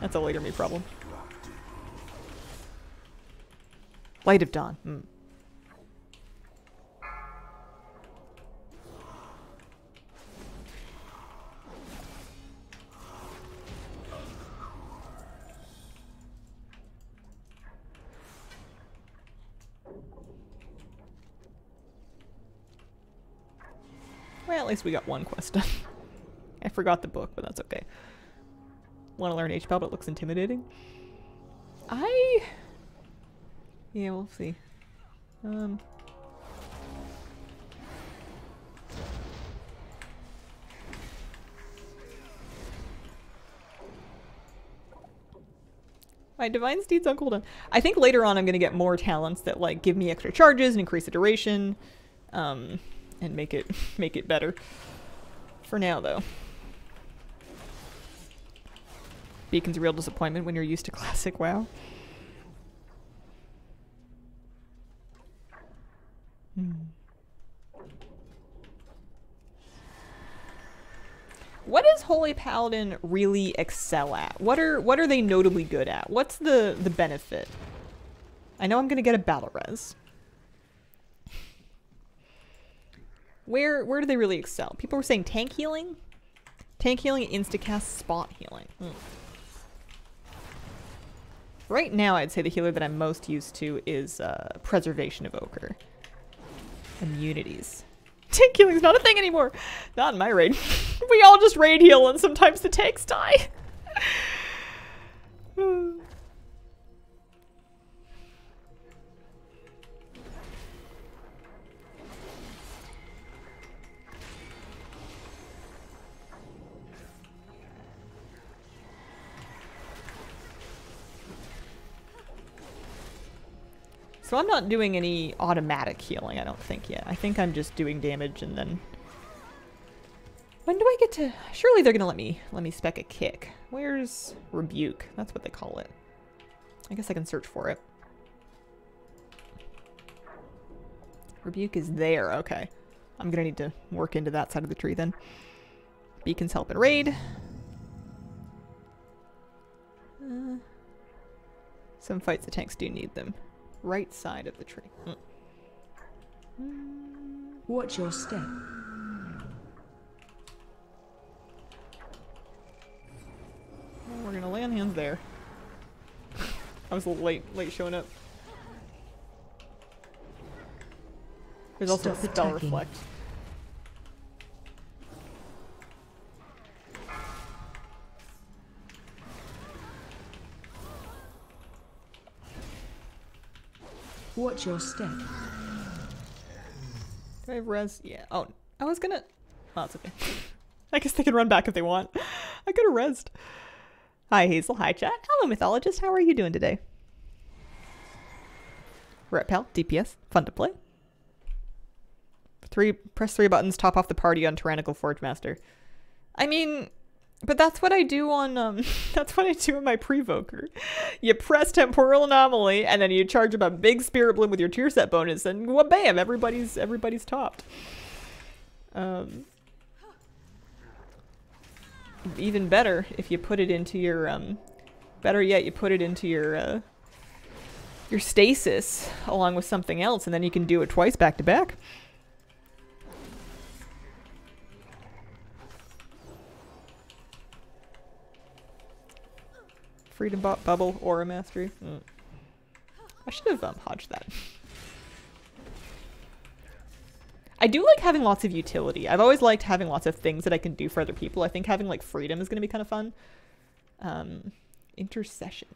That's a later me problem. Light of Dawn. Well, at least we got one quest done. I forgot the book, but that's okay. Want to learn H-Spell, but it looks intimidating. Yeah, we'll see. My Divine Steed's on cooldown. I think later on I'm going to get more talents that like give me extra charges and increase the duration, and make it better. For now, though. Beacon's a real disappointment when you're used to classic WoW. What does Holy Paladin really excel at? What are they notably good at? What's the benefit? I know I'm gonna get a battle res. Where do they really excel? People were saying tank healing? Tank healing and instacast spot healing. Right now I'd say the healer that I'm most used to is Preservation of Ochre. Immunities. Tank healing's not a thing anymore. Not in my raid. We all just raid heal and sometimes the tanks die. So I'm not doing any automatic healing, I don't think, yet. I think I'm just doing damage and then... When do I get to... Surely they're gonna let me spec a kick. Where's Rebuke? That's what they call it. I guess I can search for it. Rebuke is there, okay. I'm gonna need to work into that side of the tree then. Beacon's help in raid. Some fights the tanks do need them. Right side of the tree. Watch your step. Well, we're gonna land hands there. I was a little late showing up. There's also a spell reflect. Watch your step. Do I have res? Yeah. Oh, I was gonna... Oh, it's okay. I guess they can run back if they want. I could have resed. Hi, Hazel. Hi, chat. Hello, Mythologist. How are you doing today? Ret Pal, DPS. Fun to play. Press 3 buttons, top off the party on Tyrannical Forge Master. I mean... But that's what I do on, that's what I do in my Prevoker. You press Temporal Anomaly, and then you charge up a big Spirit Bloom with your tier set bonus, and wha-bam, everybody's topped. Even better, if you put it into your, better yet, you put it into your stasis, along with something else, and then you can do it twice back to back. Freedom Bubble, Aura Mastery. I should have hodged that. I do like having lots of utility. I've always liked having lots of things that I can do for other people. I think having like freedom is going to be kind of fun. Intercession.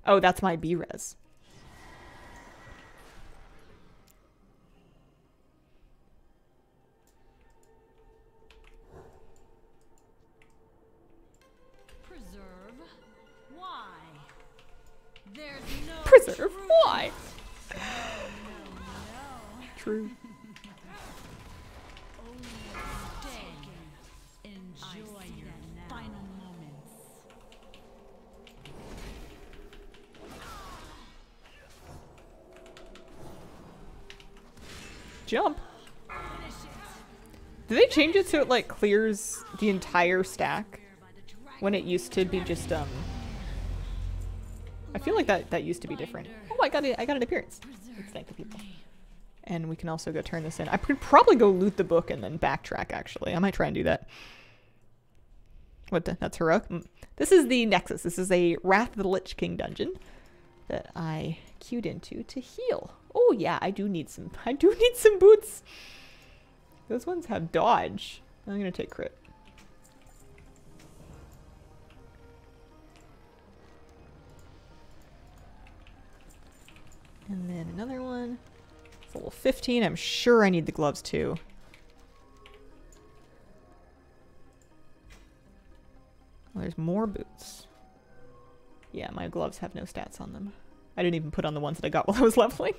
Oh, that's my B-res. Preserve? Why? True. Enjoy your final moments. Jump. Did they change it so it like clears the entire stack? When it used to be just I feel like that used to be different. Oh, I got an appearance. Let's thank the people. And we can also go turn this in. I could probably go loot the book and then backtrack, actually. I might try and do that. That's heroic. This is the Nexus. This is a Wrath of the Lich King dungeon that I queued into to heal. Oh yeah, I do need some boots. Those ones have dodge. I'm gonna take crit. And then another one. It's level 15. I'm sure I need the gloves too. Oh, there's more boots. Yeah, my gloves have no stats on them. I didn't even put on the ones that I got while I was leveling.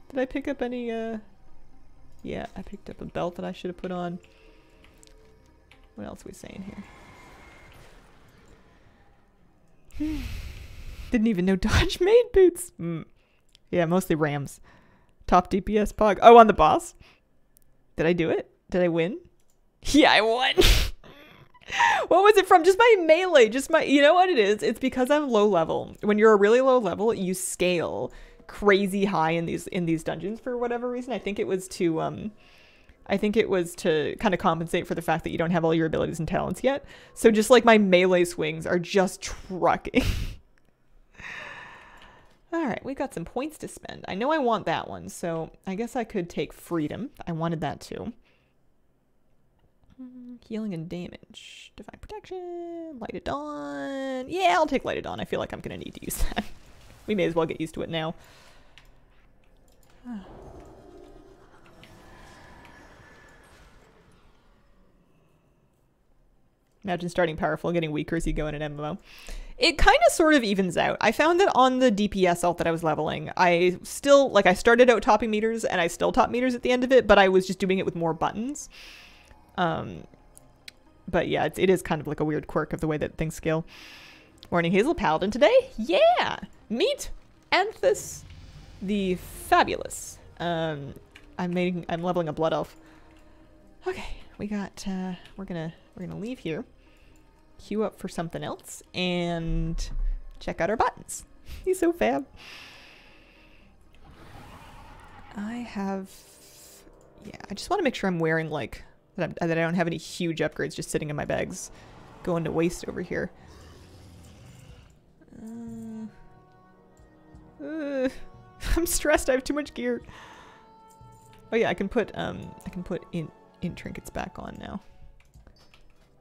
Did I pick up any, Yeah, I picked up a belt that I should have put on. What else are we saying here? Didn't even know Dodge made boots. Yeah, mostly Rams. Top DPS Pog. Oh, on the boss? Did I do it? Did I win? Yeah, I won! What was it from? Just my melee. Just my... You know what it is? It's because I'm low level. When you're a really low level, you scale crazy high in these dungeons for whatever reason. I think it was to kind of compensate for the fact that you don't have all your abilities and talents yet. So just like my melee swings are just trucking. Alright, we got some points to spend. I know I want that one, so I guess I could take freedom. I wanted that too. Healing and damage. Divine protection. Light of dawn. Yeah, I'll take light of dawn. I feel like I'm going to need to use that. We may as well get used to it now. Imagine starting powerful and getting weaker as you go in an MMO. It kind of sort of evens out. I found that on the DPS ult that I was leveling, I still, like, I started out topping meters and I still top meters at the end of it, but I was just doing it with more buttons. But yeah, it is kind of like a weird quirk of the way that things scale. Morning, Hazel. Paladin today? Yeah! Meet Anthus the Fabulous. I'm leveling a blood elf. Okay, we got, we're gonna leave here. Queue up for something else and check out our buttons. He's so fab. I just want to make sure I'm wearing like that I don't have any huge upgrades just sitting in my bags going to waste over here. I'm stressed. I have too much gear. Oh yeah, I can put in trinkets back on now.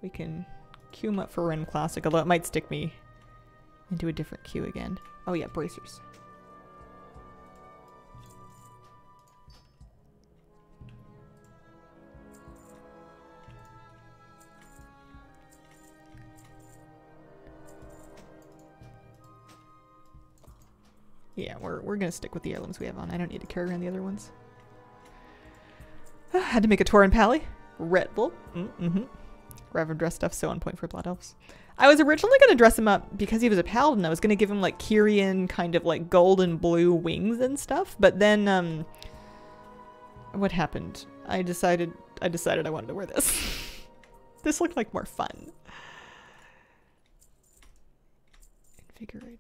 We can queue them up for Ren Classic, although it might stick me into a different queue again. Oh yeah, bracers. Yeah, we're gonna stick with the heirlooms we have on. I don't need to carry around the other ones. Had to make a Tauren Pally. Red Bull. Reverend dress stuff so on point for Blood Elves. I was originally going to dress him up because he was a paladin. I was going to give him like Kyrian kind of like gold and blue wings and stuff. But then, what happened? I decided I wanted to wear this. This looked like more fun. Invigorating.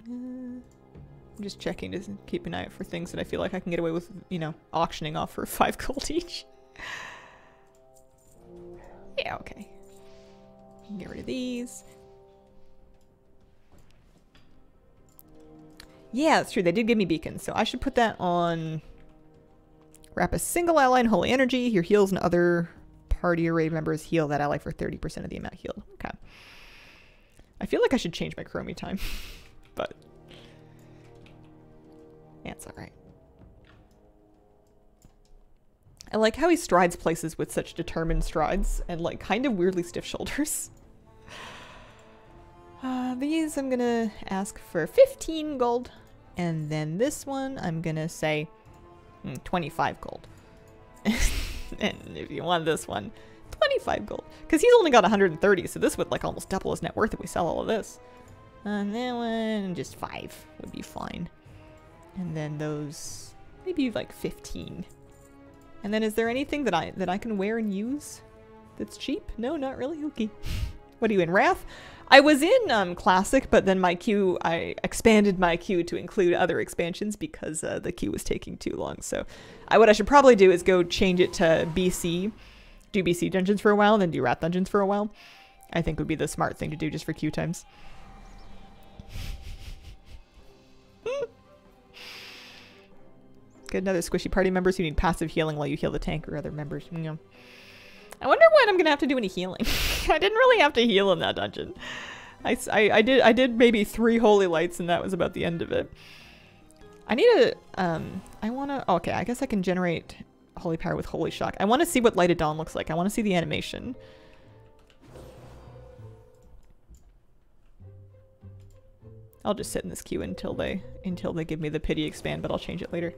I'm just checking to keep an eye out for things that I feel like I can get away with, you know, auctioning off for 5 gold each. Yeah, okay. Get rid of these. Yeah, that's true. They did give me beacons, so I should put that on. Wrap a single ally in holy energy. Your heals and other party array members heal that ally for 30% of the amount healed. Okay. I feel like I should change my chromie time, but yeah, it's alright. I like how he strides places with such determined strides and like kind of weirdly stiff shoulders. These I'm gonna ask for 15 gold. And then this one I'm gonna say 25 gold. And if you want this one, 25 gold. Because he's only got 130, so this would like almost double his net worth if we sell all of this. And that one, just 5 would be fine. And then those, maybe like 15. And then is there anything that I can wear and use that's cheap? No, not really. Okay. What are you in, Wrath? I was in Classic, but then I expanded my queue to include other expansions because the queue was taking too long. So what I should probably do is go change it to BC, do BC dungeons for a while, then do Wrath dungeons for a while. I think would be the smart thing to do just for queue times. Get another squishy party members who need passive healing while you heal the tank or other members. You know. I wonder when I'm going to have to do any healing. I didn't really have to heal in that dungeon. I did maybe 3 holy lights and that was about the end of it. I need a, I want to, okay, I guess I can generate holy power with holy shock. I want to see what Light of Dawn looks like. I want to see the animation. I'll just sit in this queue until they give me the pity expand, but I'll change it later.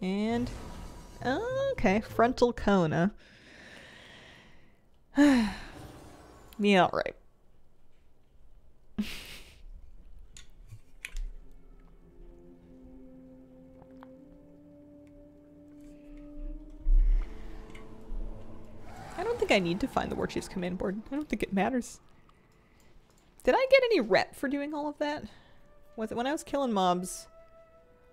And, okay, frontal cone. Yeah, alright. I don't think I need to find the Warchief's command board. I don't think it matters. Did I get any rep for doing all of that? Was it when I was killing mobs?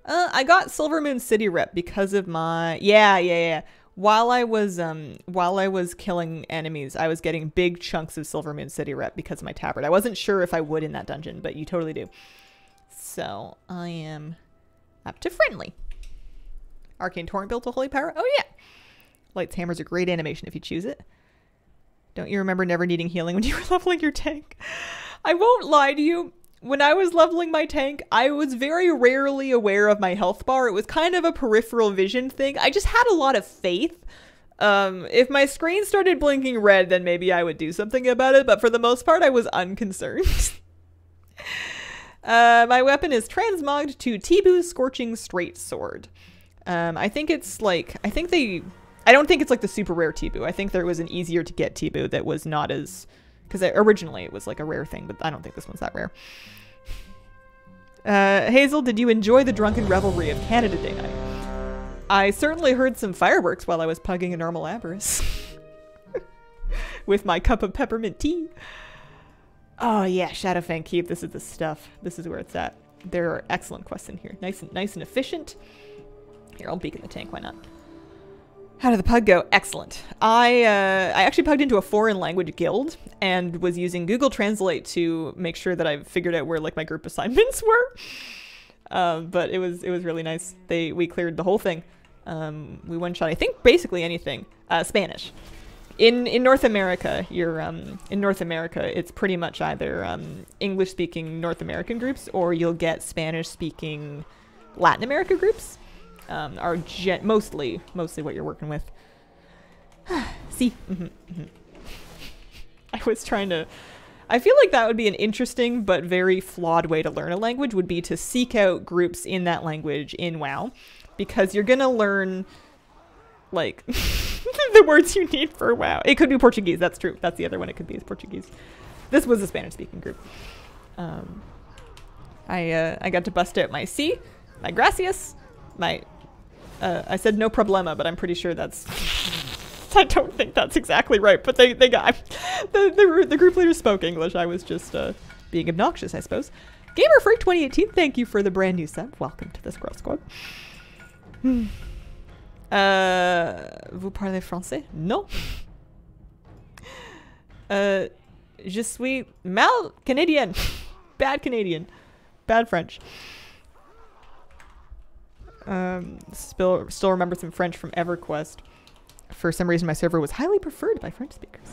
I got Silver Moon City rep because of my... Yeah. While I was killing enemies, I was getting big chunks of Silver Moon City rep because of my tabard. I wasn't sure if I would in that dungeon, but you totally do. So, I am up to friendly. Arcane Torrent built a holy power? Oh yeah! Light's Hammer's a great animation if you choose it. Don't you remember never needing healing when you were leveling your tank? I won't lie to you. When I was leveling my tank, I was very rarely aware of my health bar. It was kind of a peripheral vision thing. I just had a lot of faith. If my screen started blinking red, then maybe I would do something about it. But for the most part, I was unconcerned. My weapon is transmogged to Tibu's Scorching Straight Sword. I think it's like... I don't think it's like the super rare Tibu. I think there was an easier to get Tibu that was not as... Because originally it was like a rare thing, but I don't think this one's that rare. Hazel, did you enjoy the drunken revelry of Canada Day night? I certainly heard some fireworks while I was pugging a normal Aberrus. With my cup of peppermint tea. Oh yeah, Shadowfang Keep. This is the stuff. This is where it's at. There are excellent quests in here. Nice and efficient. Here, I'll beacon the tank. Why not? How did the pug go? Excellent. I actually pugged into a foreign language guild and was using Google Translate to make sure that I figured out where like my group assignments were. But it was really nice. We cleared the whole thing. We one shot I think basically anything. Spanish. In North America, it's pretty much either English speaking North American groups or you'll get Spanish speaking Latin America groups. Are mostly what you're working with. See? I was trying to... I feel like that would be an interesting but very flawed way to learn a language would be to seek out groups in that language in WoW. Because you're gonna learn, like, the words you need for WoW. It could be Portuguese, that's true. That's the other one it could be is Portuguese. This was a Spanish-speaking group. I got to bust out my C, my gracias, my... I said no problema, but I'm pretty sure that's... I don't think that's exactly right, but they got... The group leader spoke English. I was just being obnoxious, I suppose. Gamer Freak 2018, thank you for the brand new sub. Welcome to the Squirrel Squad. Vous parlez français? Non. Je suis mal Canadian. Bad Canadian. Bad French. Still remember some French from EverQuest. For some reason, my server was highly preferred by French speakers.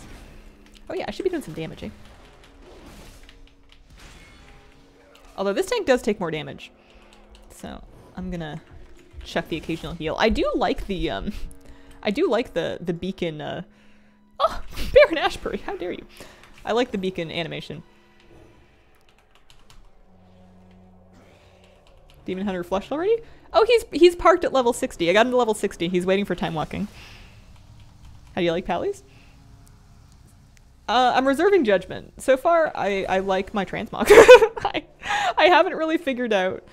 Oh yeah, I should be doing some damage, eh? Although this tank does take more damage. So, I'm gonna chuck the occasional heal. I do like the, the beacon, oh! Baron Ashbury, how dare you! I like the beacon animation. Demon Hunter flushed already? Oh, he's parked at level 60. I got him to level 60. He's waiting for time walking. How do you like Pallies? I'm reserving judgment. So far, I like my transmog. I haven't really figured out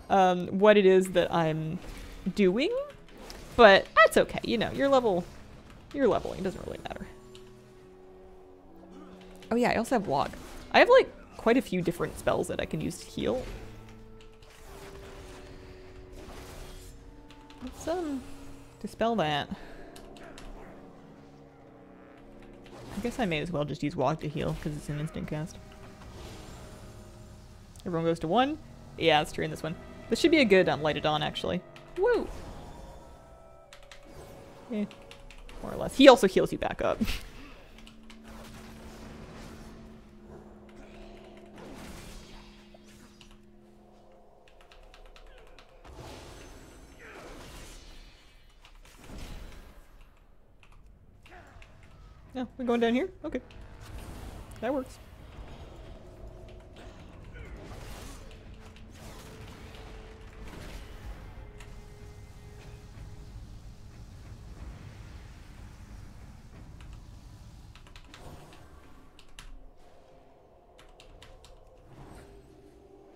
what it is that I'm doing, but that's okay. You know, you're leveling. It doesn't really matter. Oh yeah, I also have Walk. I have like quite a few different spells that I can use to heal. Let's dispel that. I guess I may as well just use Walk to heal because it's an instant cast. Everyone goes to 1. Yeah, that's true in this one. This should be a good Light of Dawn actually. Woo! Eh, more or less. He also heals you back up. Yeah, we're going down here? Okay. That works.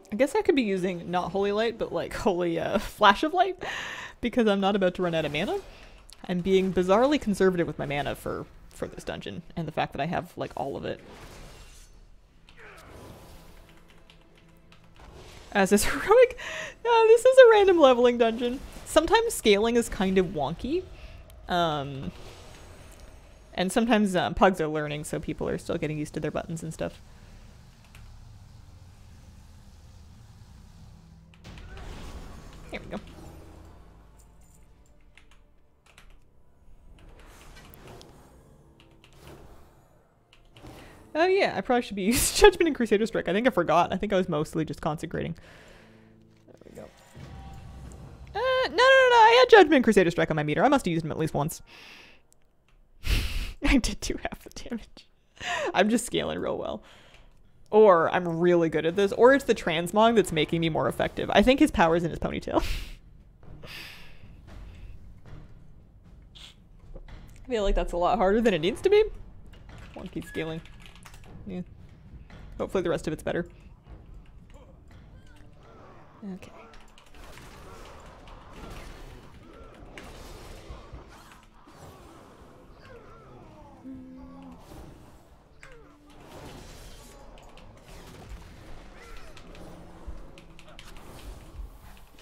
I guess I could be using not holy light, but like holy flash of light, because I'm not about to run out of mana. I'm being bizarrely conservative with my mana for this dungeon, and the fact that I have like all of it. As is heroic, this is a random leveling dungeon. Sometimes scaling is kind of wonky, and sometimes pugs are learning, so people are still getting used to their buttons and stuff. There we go. Oh yeah, I probably should be using Judgment and Crusader Strike. I think I forgot. I think I was mostly just consecrating. There we go. No, I had Judgment and Crusader Strike on my meter. I must have used them at least once. I did do half the damage. I'm just scaling real well. Or I'm really good at this. Or it's the transmog that's making me more effective. I think his power's in his ponytail. I feel like that's a lot harder than it needs to be. Wonky scaling. Yeah. Hopefully the rest of it's better. Okay.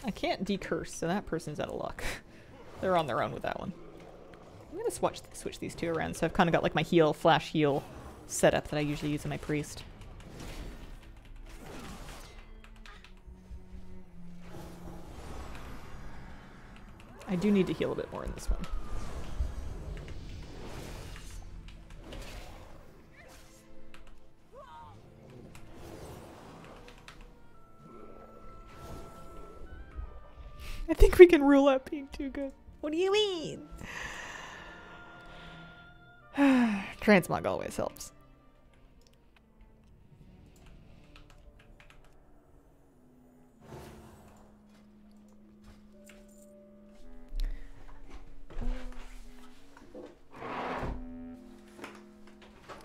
I can't decurse, so that person's out of luck. They're on their own with that one. I'm gonna switch these two around, so I've kind of got like my heal, flash heal setup that I usually use in my priest. I do need to heal a bit more in this one. I think we can rule out being too good. What do you mean? Transmog always helps.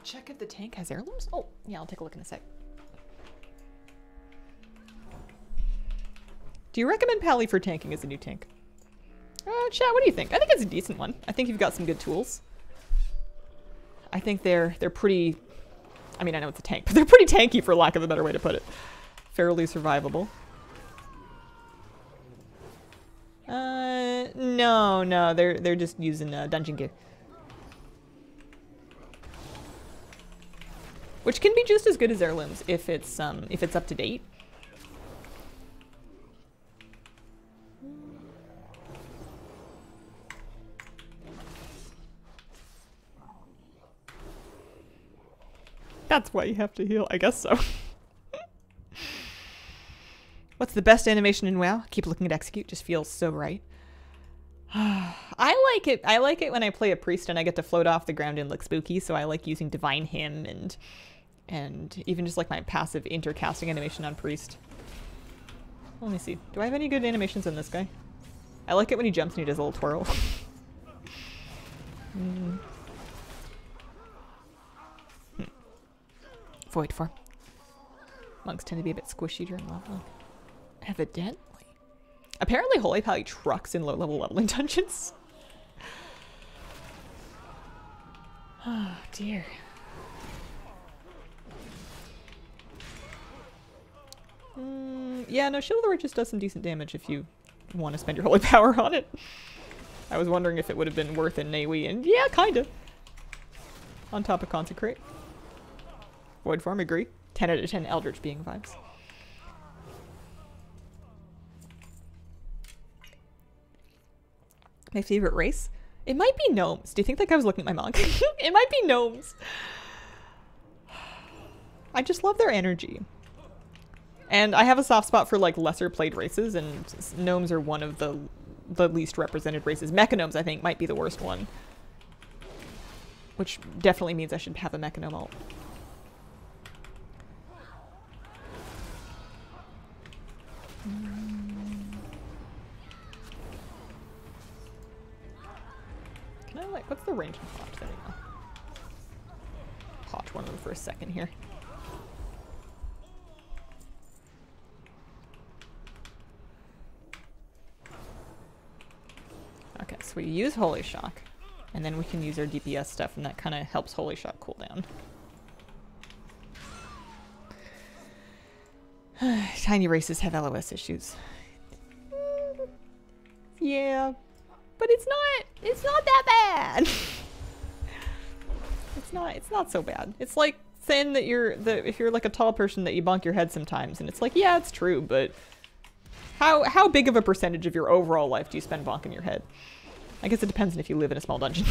Check if the tank has heirlooms? Oh, yeah, I'll take a look in a sec. Do you recommend Pally for tanking as a new tank? Chat, what do you think? I think it's a decent one. I think you've got some good tools. I think they're pretty... I mean, I know it's a tank, but they're pretty tanky for lack of a better way to put it. Fairly survivable. No, they're just using dungeon gear. Which can be just as good as heirlooms if it's up to date. That's why you have to heal. I guess so. What's the best animation in WoW? Keep looking at execute. Just feels so right. I like it. I like it when I play a priest and I get to float off the ground and look spooky. So I like using Divine Hymn and even just like my passive intercasting animation on priest. Let me see. Do I have any good animations on this guy? I like it when he jumps and he does a little twirl. Void form. Monks tend to be a bit squishy during leveling. Evidently. Apparently Holy Pally trucks in low-level leveling dungeons. Oh, dear. Yeah, no, Shield of the Righteous does some decent damage if you want to spend your holy power on it. I was wondering if it would have been worth in Nawi, and yeah, kinda. On top of Consecrate. Void form, agree. 10 out of 10 Eldritch Being vibes. My favorite race? It might be gnomes. Do you think that guy was looking at my monk? It might be gnomes. I just love their energy. And I have a soft spot for like lesser played races, and gnomes are one of the least represented races. Mechagnomes, I think, might be the worst one. which definitely means I should have a Mechanome ult. Can I, like, what's the range of Hot? There we go. Hot one of them for a second here. Okay, so we use Holy Shock, and then we can use our DPS stuff, and that kind of helps Holy Shock cool down. Tiny races have LOS issues. Yeah, but it's not that bad. It's not so bad. It's like saying that if you're like a tall person that you bonk your head sometimes, and it's like, yeah, it's true, but how big of a percentage of your overall life do you spend bonking your head? I guess it depends on if you live in a small dungeon.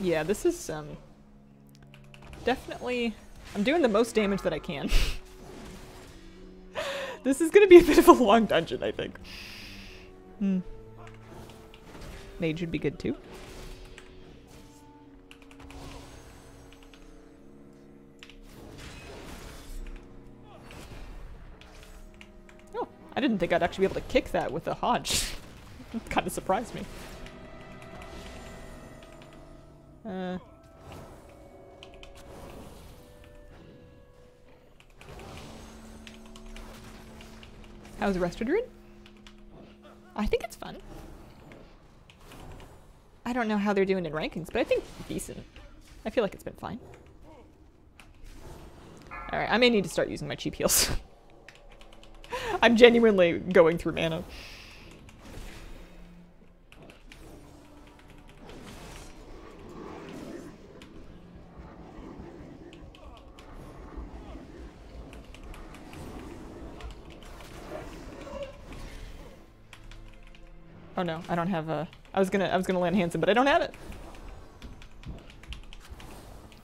Yeah, this is definitely, I'm doing the most damage that I can. This is gonna be a bit of a long dungeon, I think. Mage would be good too. Oh, I didn't think I'd actually be able to kick that with a Hodge. It kind of surprised me. How's Resto Druid? I think it's fun. I don't know how they're doing in rankings, but I think decent. I feel like it's been fine. Alright, I may need to start using my cheap heals. I'm genuinely going through mana. Oh no, I don't have a... I was gonna land Hanson, but I don't have it.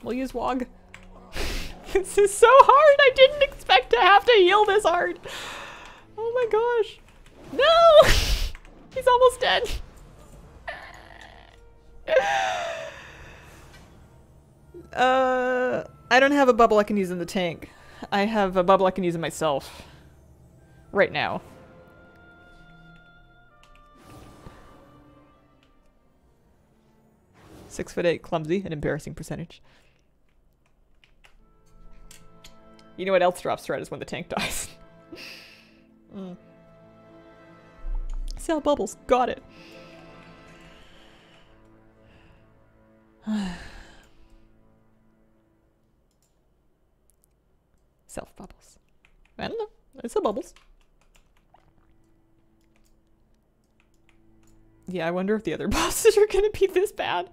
We'll use Wog. This is so hard! I didn't expect to have to heal this hard! Oh my gosh. No! He's almost dead. I don't have a bubble I can use in the tank. I have a bubble I can use in myself. Right now. 6'8", clumsy, an embarrassing percentage. You know what else drops threat is when the tank dies. Sell bubbles, got it. Self bubbles. I don't know. I sell bubbles. Yeah, I wonder if the other bosses are gonna be this bad.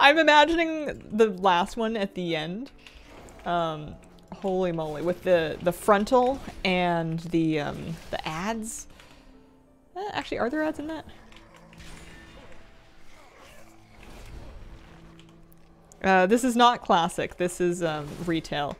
I'm imagining the last one at the end. Holy moly, with the frontal and the ads. Actually, are there ads in that? This is not classic. This is retail.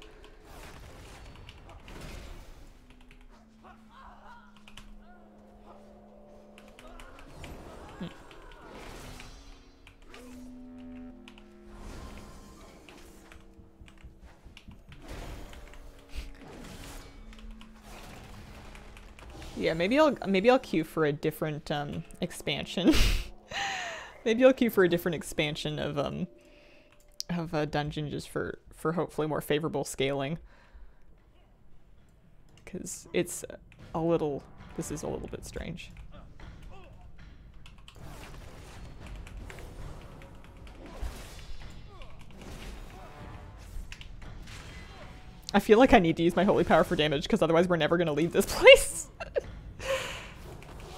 Yeah, maybe I'll queue for a different expansion. Maybe I'll queue for a different expansion of a dungeon just for hopefully more favorable scaling. Cause this is a little bit strange. I feel like I need to use my holy power for damage because otherwise we're never gonna leave this place.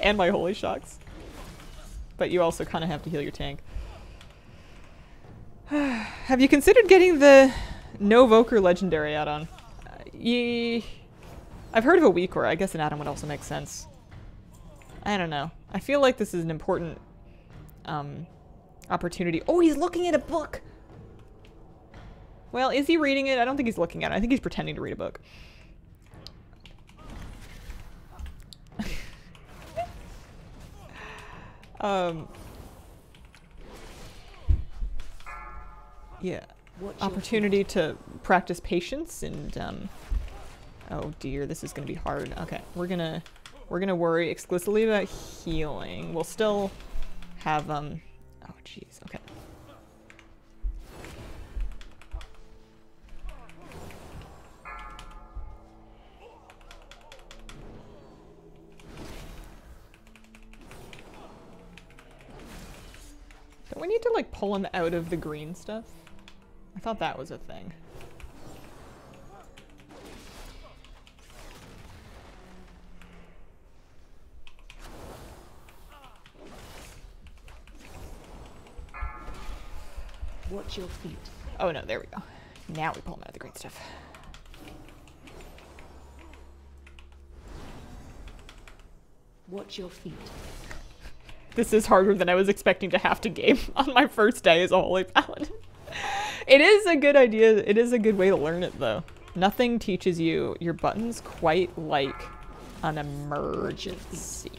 And my holy shocks. But you also kind of have to heal your tank. Have you considered getting the no Voker legendary add-on? I've heard of a week where I guess an add-on would also make sense. I don't know. I feel like this is an important opportunity. Oh, he's looking at a book! Well, is he reading it? I don't think he's looking at it. I think he's pretending to read a book. Yeah. Opportunity to practice patience and oh dear, this is gonna be hard. Okay, we're gonna worry exclusively about healing. We'll still have oh jeez, okay. Don't we need to like pull him out of the green stuff? I thought that was a thing. Watch your feet. Oh no, there we go. Now we pull him out of the green stuff. Watch your feet. This is harder than I was expecting to have to game on my first day as a Holy Paladin. It is a good idea. It is a good way to learn it, though. Nothing teaches you your buttons quite like an emergency.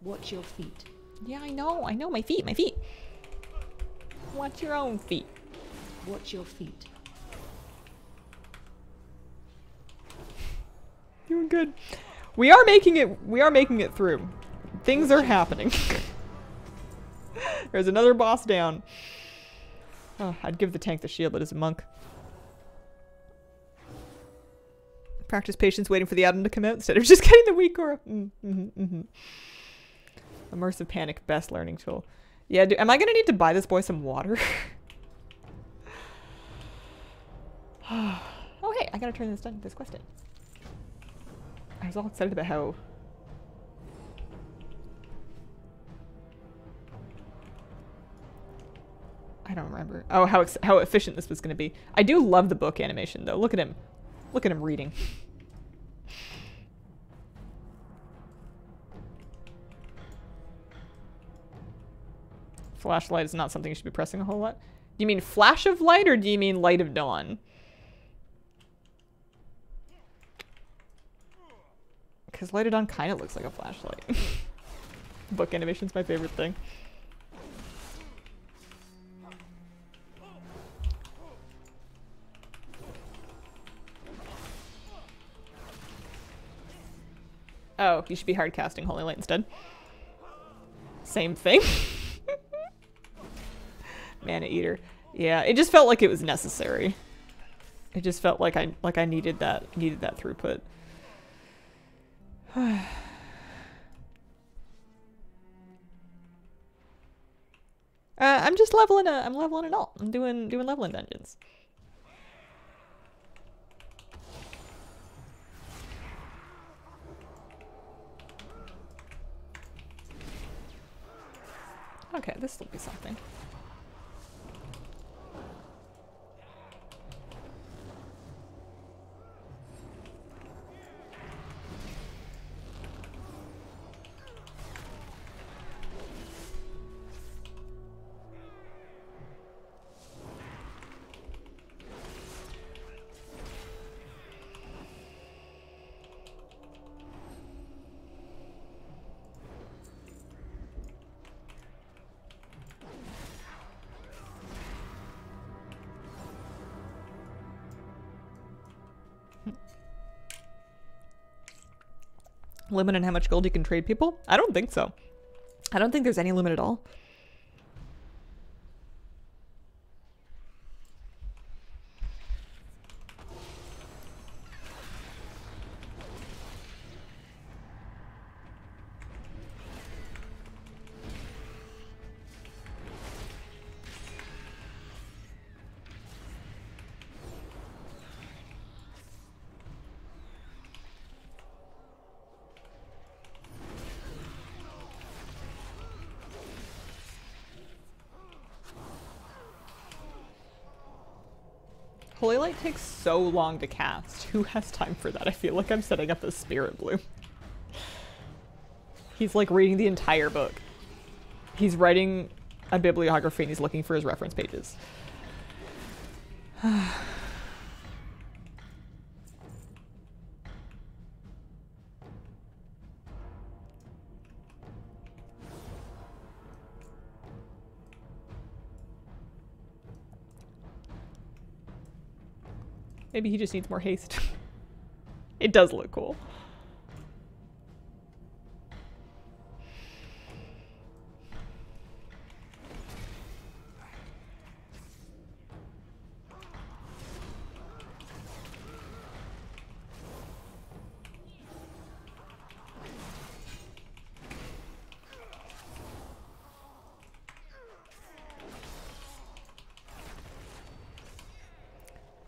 Watch your feet. Yeah, I know, my feet. Watch your own feet. Watch your feet. Doing good. We are making it through. Things are happening. There's another boss down. Oh, I'd give the tank the shield, but as a monk. Practice patience waiting for the atom to come out instead of just getting the weak aura. Immersive panic, best learning tool. Yeah, am I gonna need to buy this boy some water? Oh hey, I gotta turn this quest in. I was all excited about how... I don't remember. Oh, how efficient this was going to be. I do love the book animation, though. Look at him. Look at him reading. Flashlight is not something you should be pressing a whole lot. Do you mean flash of light, or do you mean light of dawn? Because light of dawn kind of looks like a flashlight. Book animation's my favorite thing. Oh, you should be hard casting Holy Light instead. Same thing. Mana Eater. Yeah, it just felt like it was necessary. It just felt like I needed that throughput. I'm just leveling I'm leveling it all. I'm doing leveling dungeons. Okay, this will be something. Limit on how much gold you can trade people? I don't think so. I don't think there's any limit at all. Holy Light takes so long to cast. Who has time for that? I feel like I'm setting up a Spirit Bloom. He's like reading the entire book. He's writing a bibliography and he's looking for his reference pages. Maybe he just needs more haste. It does look cool.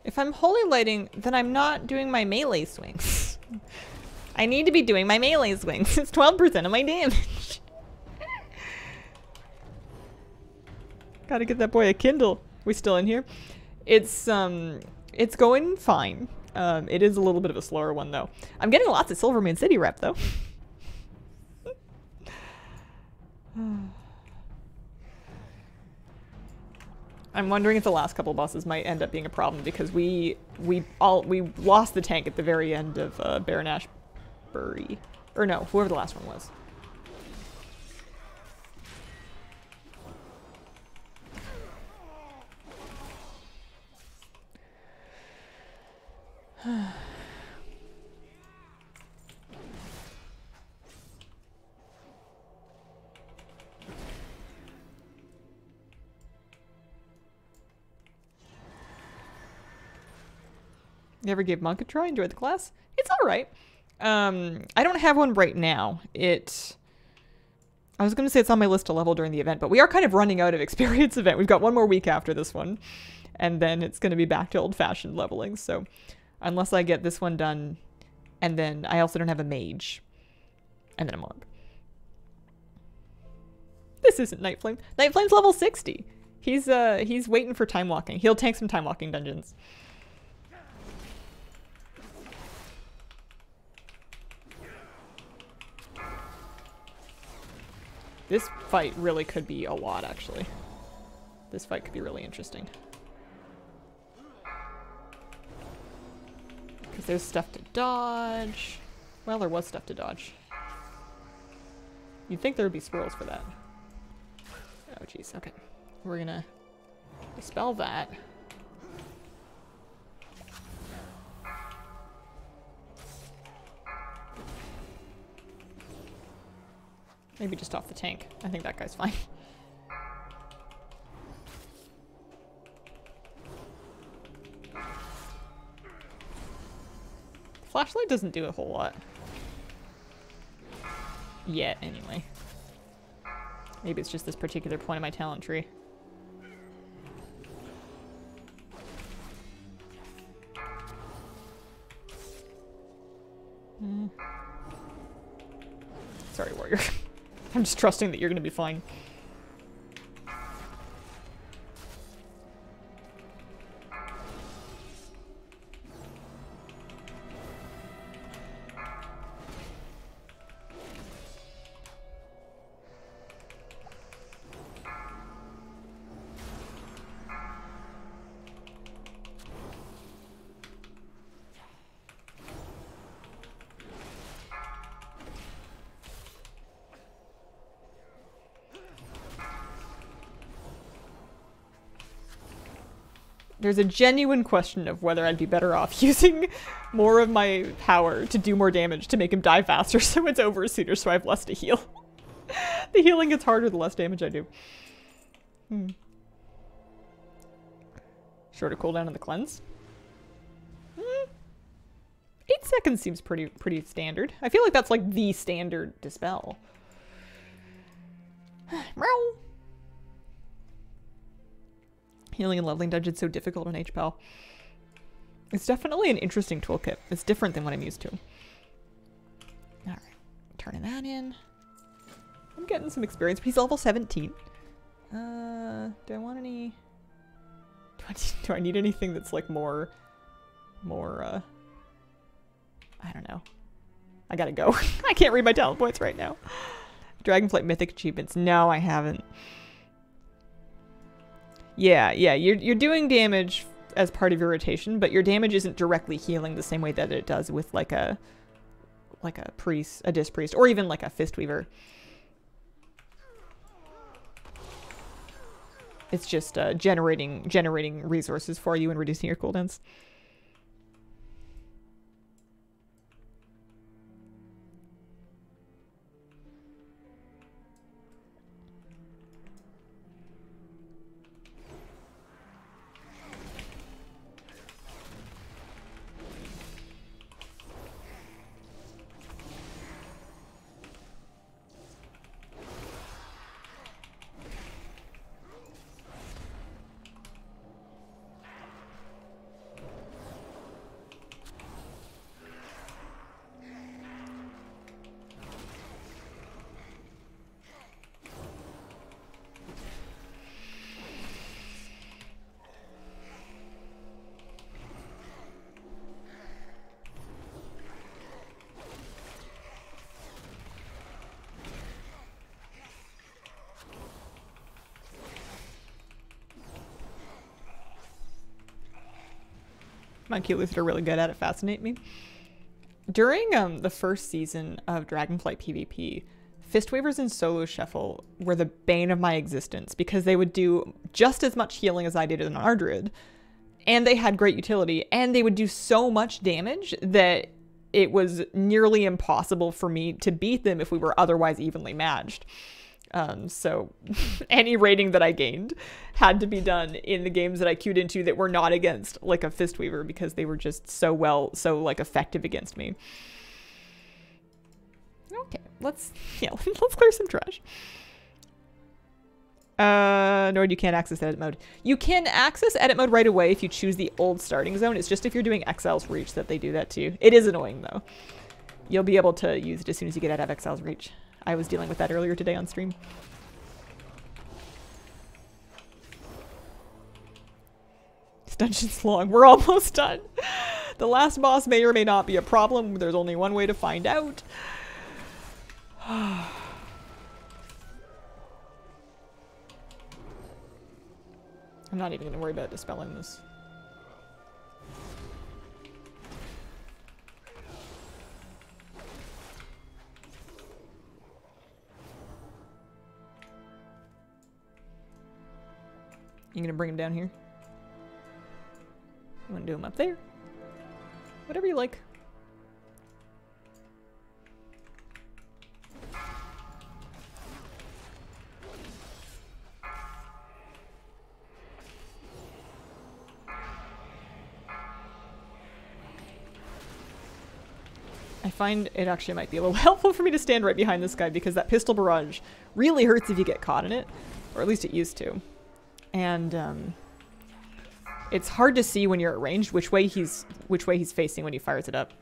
If I'm holy lighting, then I'm not doing my melee swings. I need to be doing my melee swings. It's 12% of my damage. Gotta get that boy a Kindle. We still in here? It's going fine. It is a little bit of a slower one though. I'm getting lots of Silverman City rep though. I'm wondering if the last couple bosses might end up being a problem because we lost the tank at the very end of Baron Ashbury. Or no, whoever the last one was. Never gave Monk a try. Enjoyed the class. It's all right. I don't have one right now. I was going to say it's on my list to level during the event, but we are kind of running out of experience event. We've got one more week after this one, and then it's going to be back to old-fashioned leveling. So unless I get this one done, and then I also don't have a mage, and then a monk. This isn't Nightflame. Nightflame's level 60. He's waiting for time walking. He'll tank some time walking dungeons. This fight really could be a lot, actually. This fight could be really interesting. Because there's stuff to dodge. Well, there was stuff to dodge. You'd think there would be squirrels for that. Oh, jeez. Okay. We're gonna dispel that. Maybe just off the tank. I think that guy's fine. Flashlight doesn't do a whole lot. Yet, anyway. Maybe it's just this particular point of my talent tree. Sorry, warrior. I'm just trusting that you're gonna be fine. There's a genuine question of whether I'd be better off using more of my power to do more damage to make him die faster so it's over sooner so I have less to heal. The healing gets harder the less damage I do. Shorter cooldown on the cleanse. 8 seconds seems pretty standard. I feel like that's like the standard dispel. Meow. Healing and leveling dungeons so difficult on HPAL. It's definitely an interesting toolkit. It's different than what I'm used to. Alright. Turning that in. I'm getting some experience. He's level 17. Do I want any... Do I need anything that's like more... I don't know. I gotta go. I can't read my talent points right now. Dragonflight Mythic achievements. No, I haven't. Yeah, you're doing damage as part of your rotation, but your damage isn't directly healing the same way that it does with like a priest, a disc priest, or even like a fist weaver. It's just generating resources for you and reducing your cooldowns. Monculus that are really good at it fascinate me. During the first season of Dragonflight PvP, Fistweavers and Solo Shuffle were the bane of my existence because they would do just as much healing as I did in Ardrid, and they had great utility, and they would do so much damage that it was nearly impossible for me to beat them if we were otherwise evenly matched. So any rating that I gained had to be done in the games that I queued into that were not against like a Fistweaver because they were just so like effective against me. Okay, let's clear some trash. Nord, you can't access edit mode. You can access edit mode right away if you choose the old starting zone. It's just if you're doing Exile's Reach that they do that to you. It is annoying though. You'll be able to use it as soon as you get out of Exile's Reach. I was dealing with that earlier today on stream. This dungeon's long. We're almost done. The last boss may or may not be a problem. There's only one way to find out. I'm not even going to worry about dispelling this. You gonna bring him down here? You wanna do him up there? Whatever you like. I find it actually might be a little helpful for me to stand right behind this guy because that pistol barrage really hurts if you get caught in it, or at least it used to. And it's hard to see when you're at range which way he's facing when he fires it up.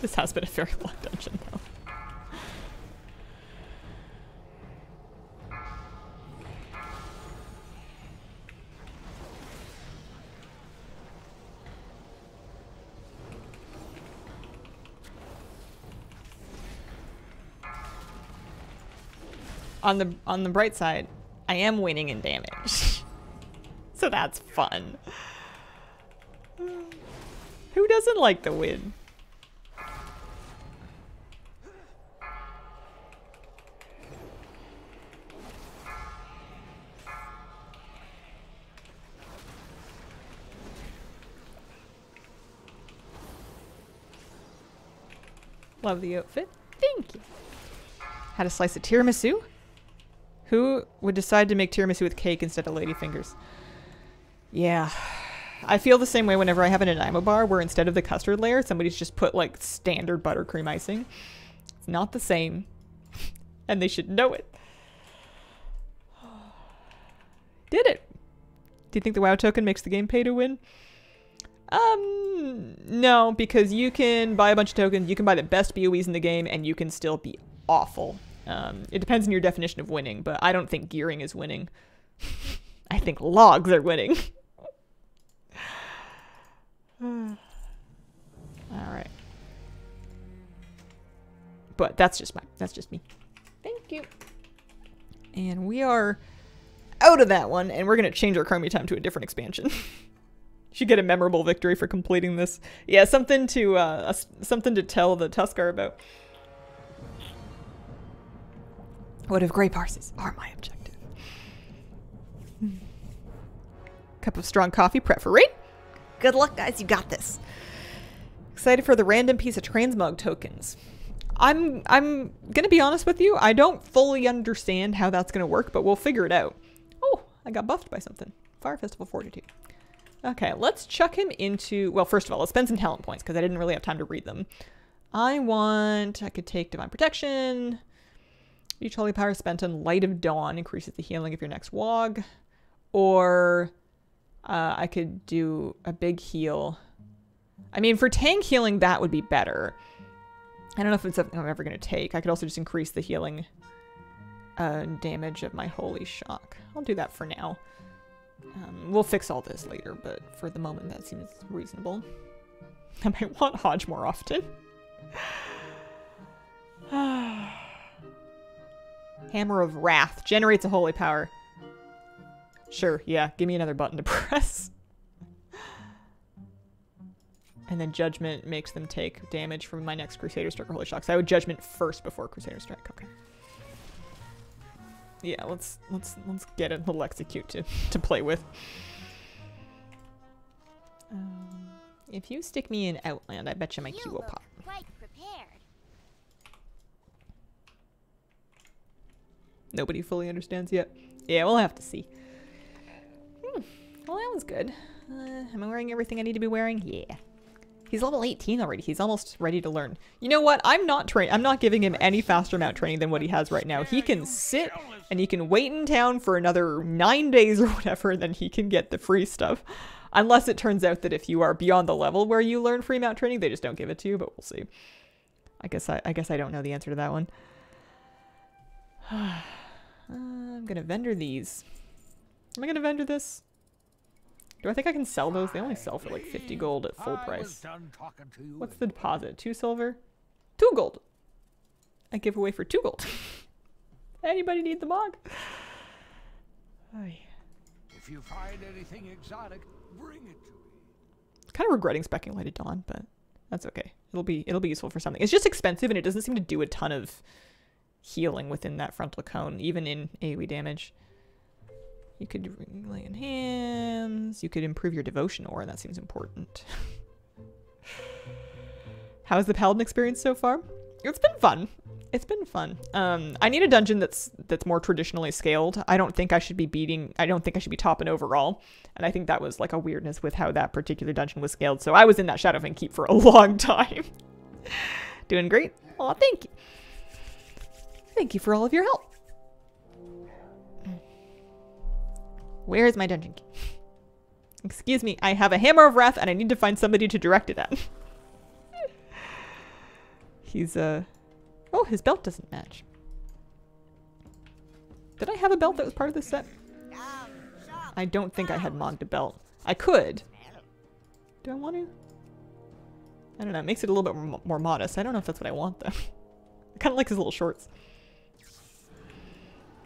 This has been a very long dungeon, though. On the bright side, I am winning in damage. So that's fun. Who doesn't like the win? Love the outfit. Thank you. Had a slice of tiramisu? Who would decide to make tiramisu with cake instead of ladyfingers? Yeah. I feel the same way whenever I have an Nanaimo bar where instead of the custard layer, somebody's just put like standard buttercream icing. It's not the same. And they should know it. Did it. Do you think the WoW token makes the game pay to win? No, because you can buy a bunch of tokens, you can buy the best BOEs in the game, and you can still be awful. It depends on your definition of winning, but I don't think gearing is winning. I think logs are winning. Alright. But that's just me. Thank you. And we are out of that one, and we're gonna change our Chromie time to a different expansion. Should get a memorable victory for completing this. Yeah, something to tell the Tuskar about. What if Grey Parses are my objective? Cup of strong coffee, prep for raid. Good luck, guys. You got this. Excited for the random piece of transmog tokens. I'm gonna be honest with you. I don't fully understand how that's gonna work, but we'll figure it out. Oh, I got buffed by something. Fire Festival Fortitude. Okay, let's chuck him into... Well, first of all, let's spend some talent points, because I didn't really have time to read them. I could take Divine Protection. Each holy power spent on Light of Dawn increases the healing of your next WOG. Or I could do a big heal. I mean, for tank healing, that would be better. I don't know if it's something I'm ever going to take. I could also just increase the healing damage of my Holy Shock. I'll do that for now. We'll fix all this later, but for the moment that seems reasonable. I might want Hodge more often. Hammer of Wrath generates a holy power. Sure, yeah, give me another button to press. And then Judgment makes them take damage from my next Crusader Strike or Holy Shock. So I would Judgment first before Crusader Strike. Okay. Yeah, let's get a little execute to play with. If you stick me in Outland, I bet you my Q will pop. Quite prepared. Nobody fully understands yet. Yeah, we'll have to see. Well, that was good. Am I wearing everything I need to be wearing? Yeah. He's level 18 already. He's almost ready to learn. You know what? I'm not giving him any faster mount training than what he has right now. He can sit and he can wait in town for another 9 days or whatever, and then he can get the free stuff. Unless it turns out that if you are beyond the level where you learn free mount training, they just don't give it to you, but we'll see. I guess I don't know the answer to that one. I'm gonna vendor these. Am I gonna vendor this? Do I think I can sell those? They only sell for like 50 gold at full price. What's the deposit? 2 silver? 2 gold. I give away for 2 gold. Anybody need the mog? If you find anything exotic, bring it to me. Kind of regretting specking Light of Dawn, but that's okay. It'll be useful for something. It's just expensive and it doesn't seem to do a ton of healing within that frontal cone, even in AoE damage. You could lay in hands. You could improve your devotion aura. That seems important. How's the Paladin experience so far? It's been fun. It's been fun. I need a dungeon that's more traditionally scaled. I don't think I should be topping overall. And I think that was like a weirdness with how that particular dungeon was scaled. So I was in that Shadowfang Keep for a long time. Doing great. Aw, thank you. Thank you for all of your help. Where is my dungeon key? Excuse me, I have a Hammer of Wrath and I need to find somebody to direct it at. He's, oh, his belt doesn't match. Did I have a belt that was part of this set? I don't think I had mogged a belt. I could. Do I want to? I don't know, it makes it a little bit more modest. I don't know if that's what I want though. I kind of like his little shorts.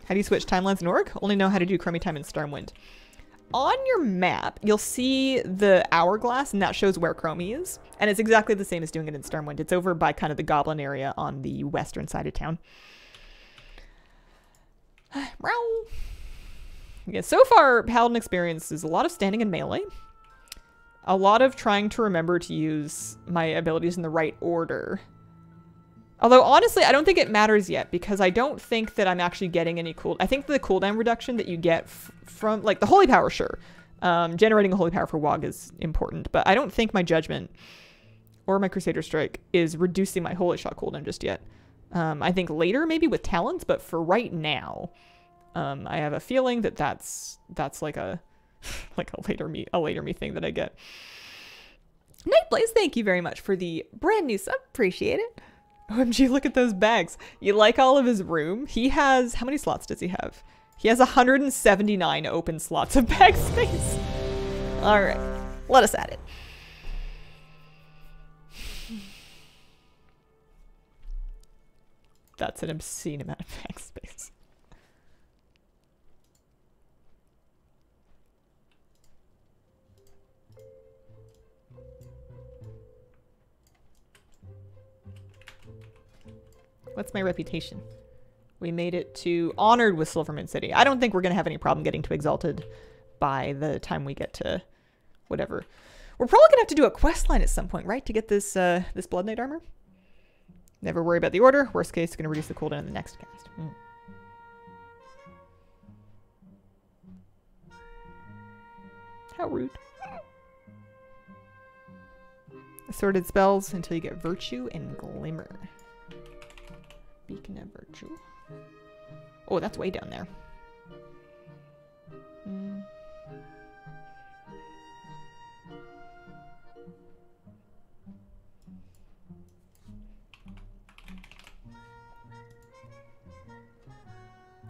How do you switch timelines in org? Only know how to do Chromie time in Stormwind. On your map, you'll see the hourglass, and that shows where Chromie is. And it's exactly the same as doing it in Stormwind. It's over by kind of the Goblin area on the western side of town. Yeah, so far, Paladin experience is a lot of standing in melee. A lot of trying to remember to use my abilities in the right order. Although, honestly, I don't think it matters yet, because I don't think that I'm actually getting any I think the cooldown reduction that you get from, like, the Holy Power, sure. Generating a Holy Power for WoG is important, but I don't think my Judgment or my Crusader Strike is reducing my Holy Shot cooldown just yet. I think later maybe with talents, but for right now, I have a feeling that that's like a like a later me thing that I get. Nightblaze, thank you very much for the brand new sub. Appreciate it. OMG, look at those bags. You like all of his room? He has, how many slots does he have? He has 179 open slots of bag space. All right, let us at it. That's an obscene amount of bag space. What's my reputation? We made it to Honored with Silvermoon City. I don't think we're going to have any problem getting to Exalted by the time we get to whatever. We're probably going to have to do a quest line at some point, right? To get this this Blood Knight armor. Never worry about the order. Worst case, it's going to reduce the cooldown in the next cast. How rude. Assorted spells until you get Virtue and Glimmer. Beacon of Virtue. Oh, that's way down there.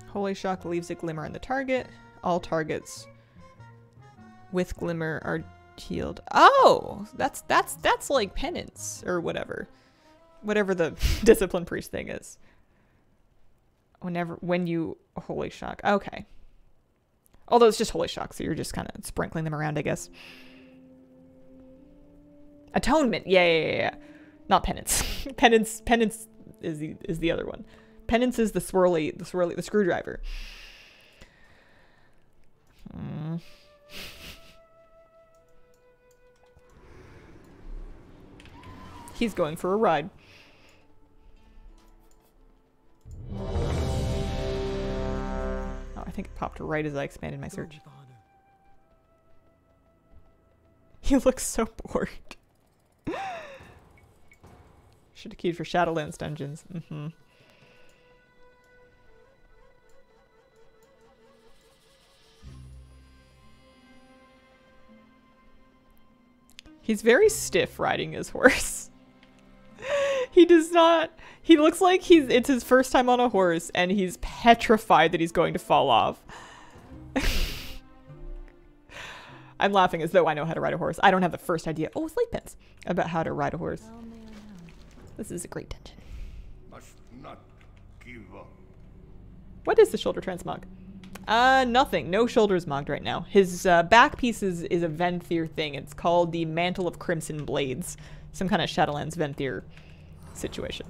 Holy Shock leaves a glimmer on the target. All targets with glimmer are healed. Oh, that's like penance or whatever. Whatever the discipline priest thing is. When you Holy Shock. Okay. Although it's just Holy Shock, so you're just kind of sprinkling them around, I guess. Atonement. Yeah. Not penance. Penance is the other one. Penance is the screwdriver. He's going for a ride. Oh, I think it popped right as I expanded my search. He looks so bored. Should have queued for Shadowlands dungeons. He's very stiff riding his horse. He does not... He looks like it's his first time on a horse, and he's petrified that he's going to fall off. I'm laughing as though I know how to ride a horse. I don't have the first idea. Oh, sleep pins. About how to ride a horse. This is a great dungeon. Must not give up. What is the shoulder transmog? Nothing. No shoulders mogged right now. His back piece is a Venthyr thing. It's called the Mantle of Crimson Blades. Some kind of Shadowlands Venthyr situation.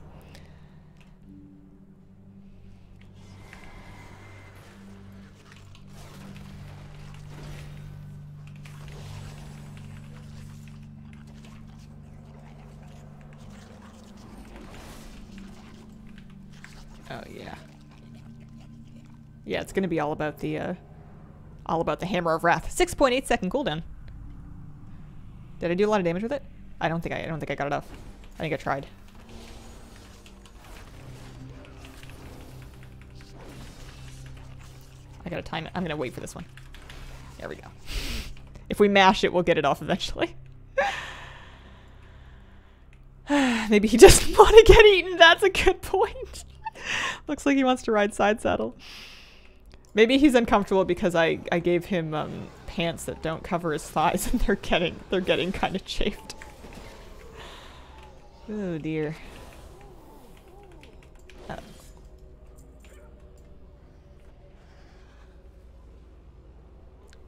Oh yeah. Yeah, it's gonna be all about the Hammer of Wrath. 6.8 second cooldown. Did I do a lot of damage with it? I don't think I got enough. I think I tried. I gotta time it. I'm gonna wait for this one. There we go. If we mash it, we'll get it off eventually. Maybe he doesn't want to get eaten. That's a good point. Looks like he wants to ride side saddle. Maybe he's uncomfortable because I gave him pants that don't cover his thighs, and they're getting kind of chafed. Oh dear.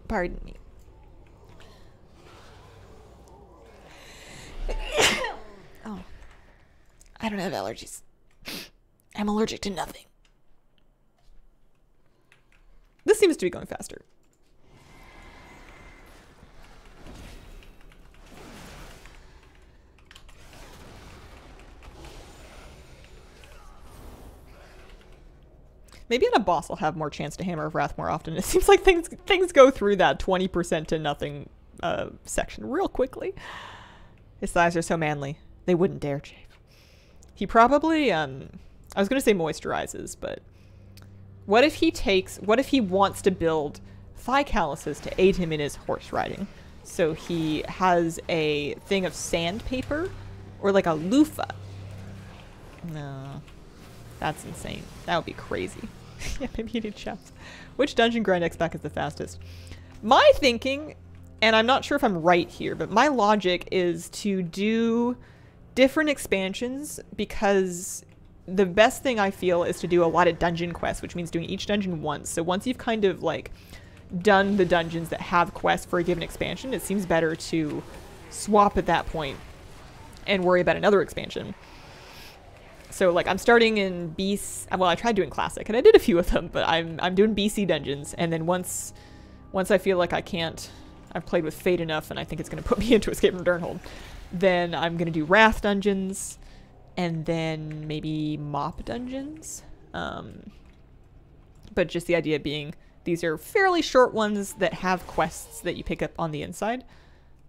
Pardon me. Oh. I don't have allergies. I'm allergic to nothing. This seems to be going faster. Maybe on a boss I'll have more chance to Hammer of Wrath more often. It seems like things go through that 20% to nothing section real quickly. His thighs are so manly. They wouldn't dare chafe. He probably, I I was going to say moisturizes, but what if he wants to build thigh calluses to aid him in his horse riding? So he has a thing of sandpaper or like a loofah. No, that's insane. That would be crazy. Yeah, maybe you need chefs. Which dungeon grind X-Pack is the fastest? My thinking, and I'm not sure if I'm right here, but my logic is to do different expansions because the best thing I feel is to do a lot of dungeon quests, which means doing each dungeon once. So once you've kind of like done the dungeons that have quests for a given expansion, it seems better to swap at that point and worry about another expansion. So like I'm starting in BC, well I tried doing classic and I did a few of them, but I'm doing BC dungeons, and then once I feel like I've played with Fate enough and I think it's going to put me into Escape from Durnhold, then I'm going to do Wrath dungeons and then maybe Mop dungeons. But just the idea being these are fairly short ones that have quests that you pick up on the inside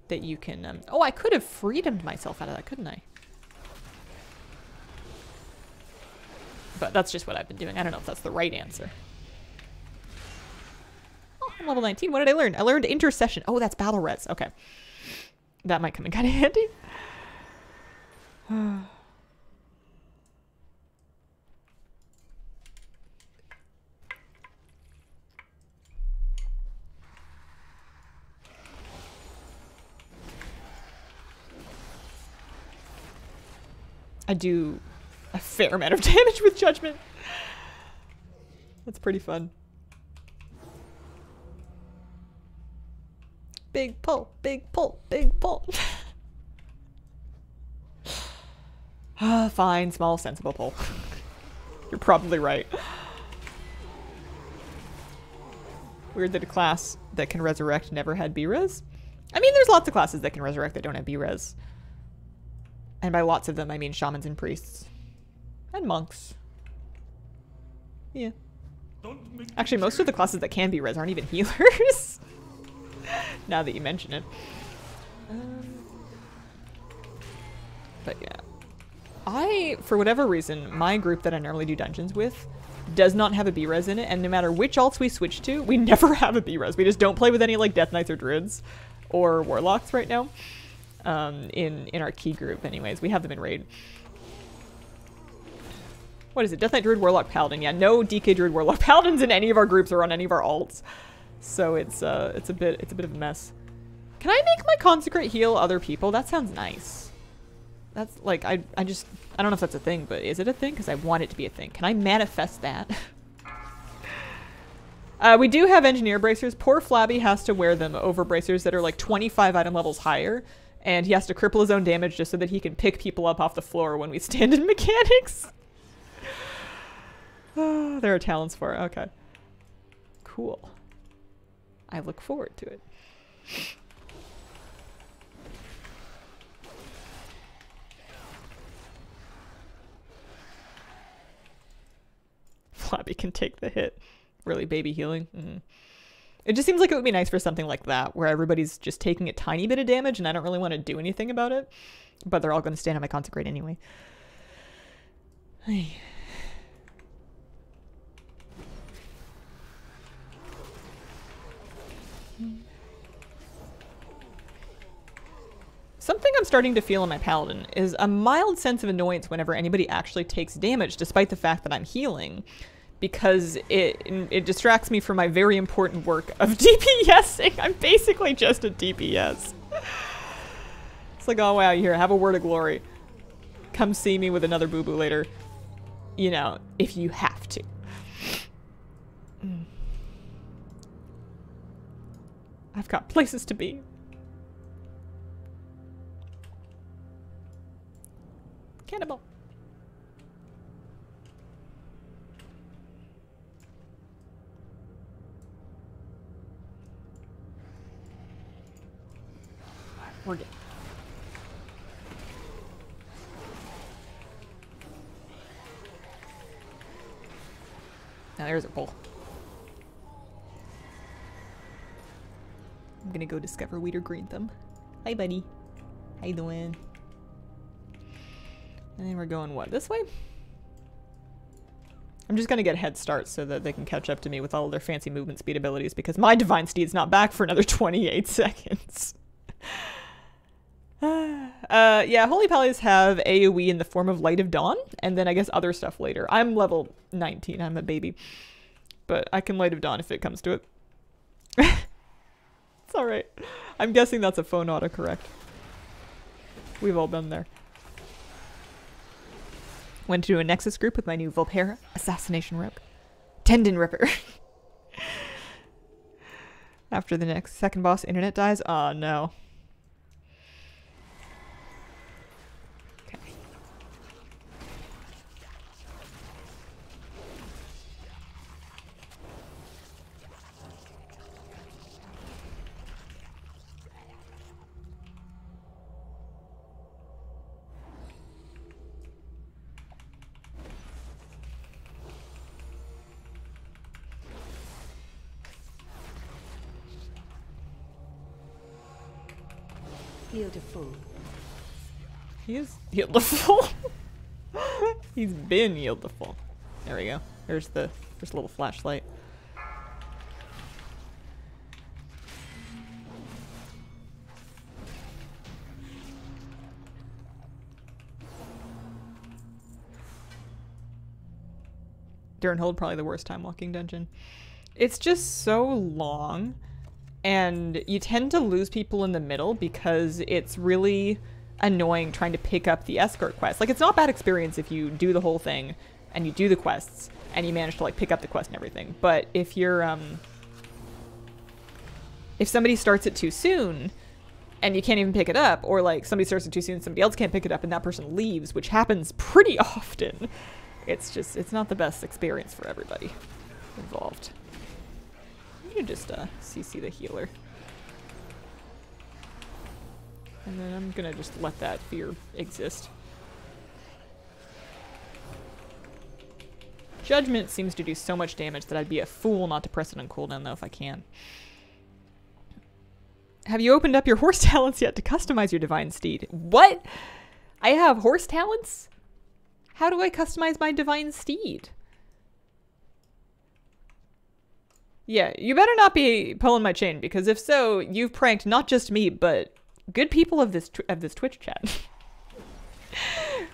that you can... oh, I could have freedomed myself out of that, couldn't I? But that's just what I've been doing. I don't know if that's the right answer. Oh, I'm level 19. What did I learn? I learned Intercession. Oh, that's Battle Res. Okay. That might come in kind of handy. I do a fair amount of damage with Judgment. That's pretty fun. Big pull, big pull, big pull. Fine, small, sensible pull. You're probably right. Weird that a class that can resurrect never had B-res. I mean, there's lots of classes that can resurrect that don't have B-res. And by lots of them, I mean shamans and priests. And monks. Yeah. Actually, most of the classes that can be res aren't even healers. Now that you mention it. But yeah. For whatever reason, my group that I normally do dungeons with does not have a B-res in it, and no matter which alts we switch to, we never have a B-res. We just don't play with any like Death Knights or Druids or Warlocks right now. In our key group anyways. We have them in raid. What is it? Death Knight, Druid, Warlock, Paladin. Yeah, no DK, Druid, Warlock, Paladins in any of our groups or on any of our alts. So it's a bit of a mess. Can I make my Consecrate heal other people? That sounds nice. That's like I don't know if that's a thing, but is it a thing? Because I want it to be a thing. Can I manifest that? We do have engineer bracers. Poor Flabby has to wear them over bracers that are like 25 item levels higher. And he has to cripple his own damage just so that he can pick people up off the floor when we stand in mechanics. Oh, there are talents for it. Okay. Cool. I look forward to it. Flabby can take the hit. Really, baby healing? Mm-hmm. It just seems like it would be nice for something like that, where everybody's just taking a tiny bit of damage and I don't really want to do anything about it. But they're all going to stand on my Consecrate anyway. Something I'm starting to feel in my Paladin is a mild sense of annoyance whenever anybody actually takes damage, despite the fact that I'm healing. Because it distracts me from my very important work of DPSing. I'm basically just a DPS. It's like, oh wow, here, have a word of glory. Come see me with another boo-boo later. You know, if you have to. I've got places to be. Cannibal. We're good. Now there's a pull. I'm gonna go discover Weeder Greenthumb. Hi, buddy. How you doing? And then we're going what? This way? I'm just gonna get a head start so that they can catch up to me with all of their fancy movement speed abilities, because my Divine Steed's not back for another 28 seconds. Yeah, Holy Pallies have AoE in the form of Light of Dawn, and then I guess other stuff later. I'm level 19, I'm a baby. But I can Light of Dawn if it comes to it. It's alright. I'm guessing that's a phone autocorrect. We've all been there. Went to a Nexus group with my new Volpera Assassination Rogue. Tendon Ripper. After the next second boss, internet dies. Oh no. Okay. Heal to full. He is healed to full. He's been healed to full. There we go. There's a little flashlight. Durnhold, probably the worst time walking dungeon. It's just so long, and you tend to lose people in the middle because it's really annoying trying to pick up the escort quest. Like, it's not bad experience if you do the whole thing and you do the quests and you manage to like pick up the quest and everything. But if you're if somebody starts it too soon and you can't even pick it up, or like somebody starts it too soon and somebody else can't pick it up and that person leaves, which happens pretty often, it's not the best experience for everybody involved. You can just CC the healer. And then I'm gonna just let that fear exist. Judgment seems to do so much damage that I'd be a fool not to press it on cooldown though if I can. Have you opened up your horse talents yet to customize your Divine Steed? What? I have horse talents? How do I customize my Divine Steed? Yeah, you better not be pulling my chain, because if so, you've pranked not just me, but good people of this Twitch chat.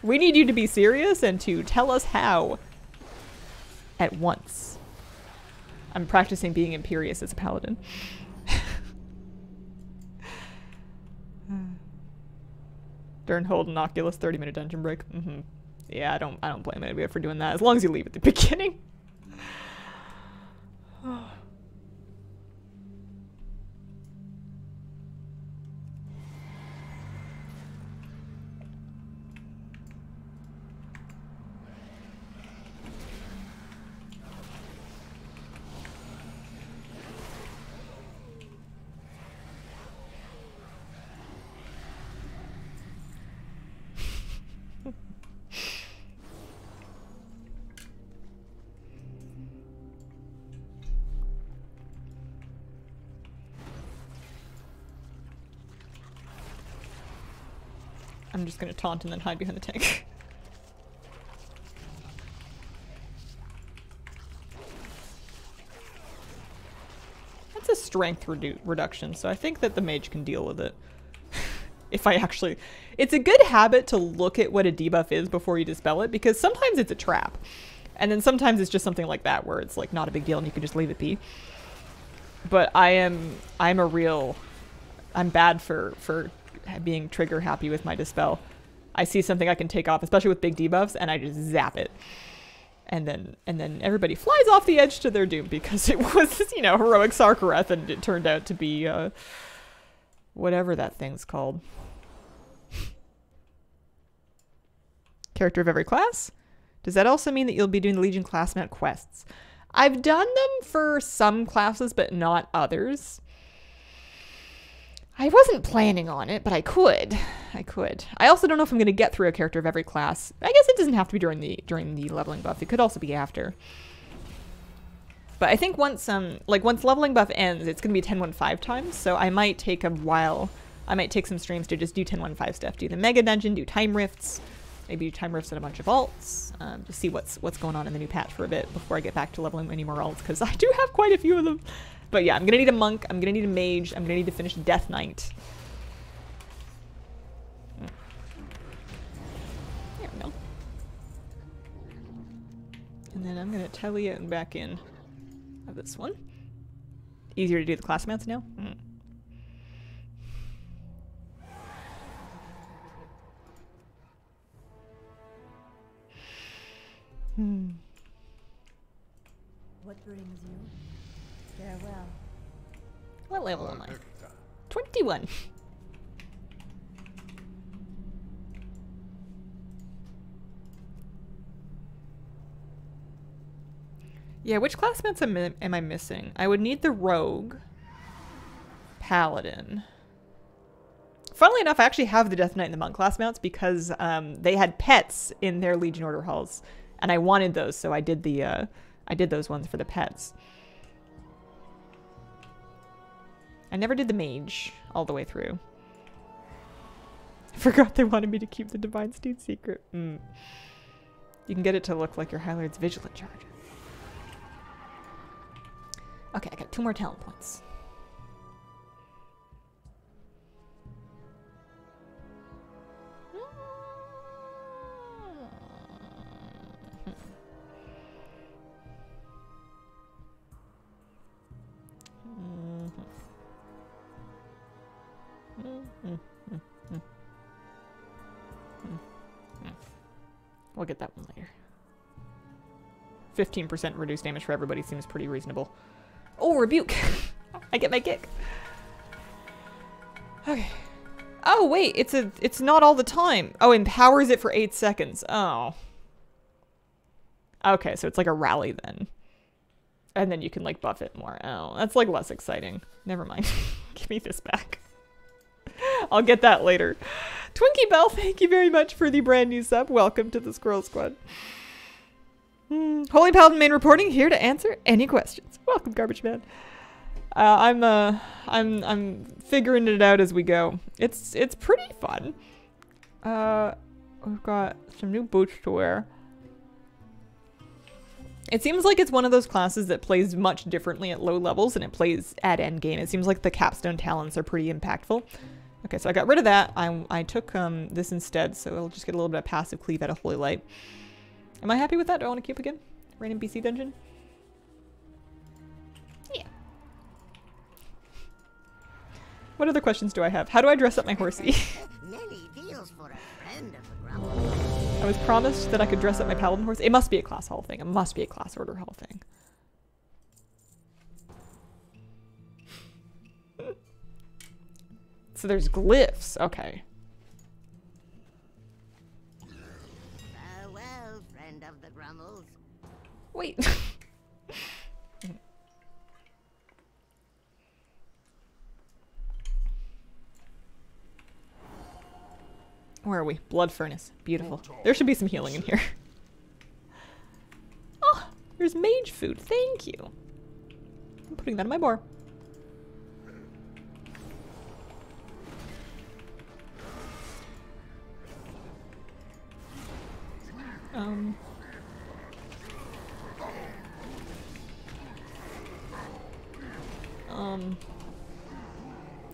We need you to be serious and to tell us how at once. I'm practicing being imperious as a paladin. Durnhold and Oculus 30-minute dungeon break. Yeah, I don't blame anybody for doing that as long as you leave at the beginning. I'm just gonna taunt and then hide behind the tank. That's a strength reduction, so I think that the mage can deal with it. If I actually... It's a good habit to look at what a debuff is before you dispel it, because sometimes it's a trap. And then sometimes it's just something like that, where it's like not a big deal and you can just leave it be. But I'm bad for being trigger happy with my dispel. I see something I can take off, especially with big debuffs, and I just zap it. And then everybody flies off the edge to their doom because it was, you know, heroic Sarkareth, and it turned out to be whatever that thing's called. Character of every class? Does that also mean that you'll be doing the Legion class mount quests? I've done them for some classes, but not others. I wasn't planning on it, but I could. I also don't know if I'm going to get through a character of every class. I guess it doesn't have to be during the leveling buff. It could also be after. But I think once leveling buff ends, it's going to be 10-1-5 times, so I might take a while. I might take some streams to just do 10-1-5 stuff. Do the Mega Dungeon, do Time Rifts, Maybe time rifts at a bunch of alts to see what's going on in the new patch for a bit before I get back to leveling any more alts, because I do have quite a few of them. But yeah, I'm gonna need a monk, I'm gonna need a mage, I'm gonna need to finish Death Knight. There we go. And then I'm gonna tally it back in of this one. Easier to do the class amounts now? What brings you? Farewell. What level am I? 21. Yeah, which class mounts am I missing? I would need the rogue, paladin. Funnily enough, I actually have the Death Knight and the monk class mounts because they had pets in their Legion Order halls, and I wanted those, so I did those ones for the pets. I never did the mage all the way through. I forgot they wanted me to keep the Divine Steed secret. You can get it to look like your Highlord's Vigilant Charge. Okay, I got 2 more talent points. We'll get that one later. 15% reduced damage for everybody seems pretty reasonable. Oh, rebuke! I get my kick. Okay. Oh wait, it's not all the time. Oh, empowers it for 8 seconds. Oh. Okay, so it's like a rally then. And then you can like buff it more. Oh, that's like less exciting. Never mind. Give me this back. I'll get that later. Twinkie Bell, thank you very much for the brand new sub. Welcome to the Squirrel Squad. Holy Paladin main reporting, here to answer any questions. Welcome, Garbage Man. I'm figuring it out as we go. It's pretty fun. We've got some new boots to wear. It seems like it's one of those classes that plays much differently at low levels than it plays at endgame. It seems like the capstone talents are pretty impactful. Okay, so I got rid of that. I took this instead, so I'll just get a little bit of passive cleave out of Holy Light. Am I happy with that? Do I want to keep again? Random BC dungeon? Yeah. What other questions do I have? How do I dress up my horsey? Many deals for a friend of the grumble. I was promised that I could dress up my paladin horse. It must be a class hall thing. It must be a class order hall thing. So there's glyphs. Okay. Farewell, friend of the Grummles. Wait. Where are we? Blood Furnace. Beautiful. There should be some healing in here. Oh, there's mage food. Thank you. I'm putting that in my bar.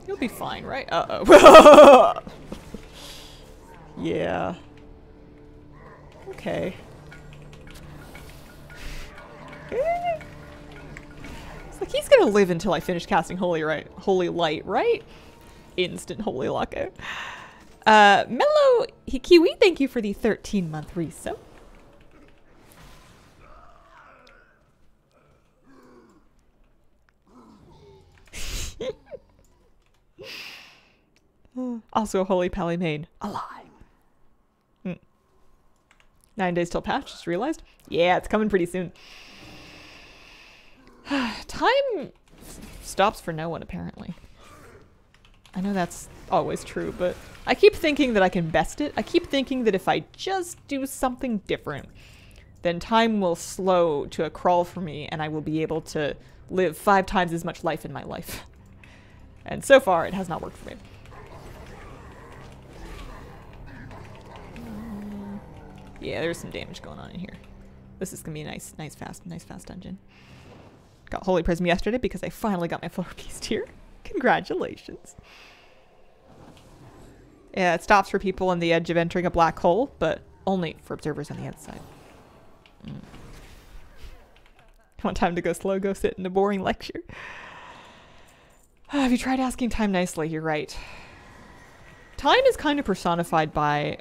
You'll be fine, right? Uh-oh. Yeah. Okay. It's like he's gonna live until I finish casting Holy Light, right? Instant Holy Lockout. Mellow Kiwi, thank you for the 13-month resub. Also, Holy Pally main. Alive. 9 days till patch, just realized. Yeah, it's coming pretty soon. Time stops for no one, apparently. I know that's always true, but I keep thinking that I can best it. I keep thinking that if I just do something different, then time will slow to a crawl for me and I will be able to live 5 times as much life in my life. And so far, it has not worked for me. Yeah, there's some damage going on in here. This is gonna be a nice fast dungeon. Got Holy Prism yesterday because I finally got my Flower Beast here. Congratulations. Yeah, it stops for people on the edge of entering a black hole, but only for observers on the outside. Want time to go slow? Go sit in a boring lecture. Have you tried asking time nicely? You're right. Time is kind of personified by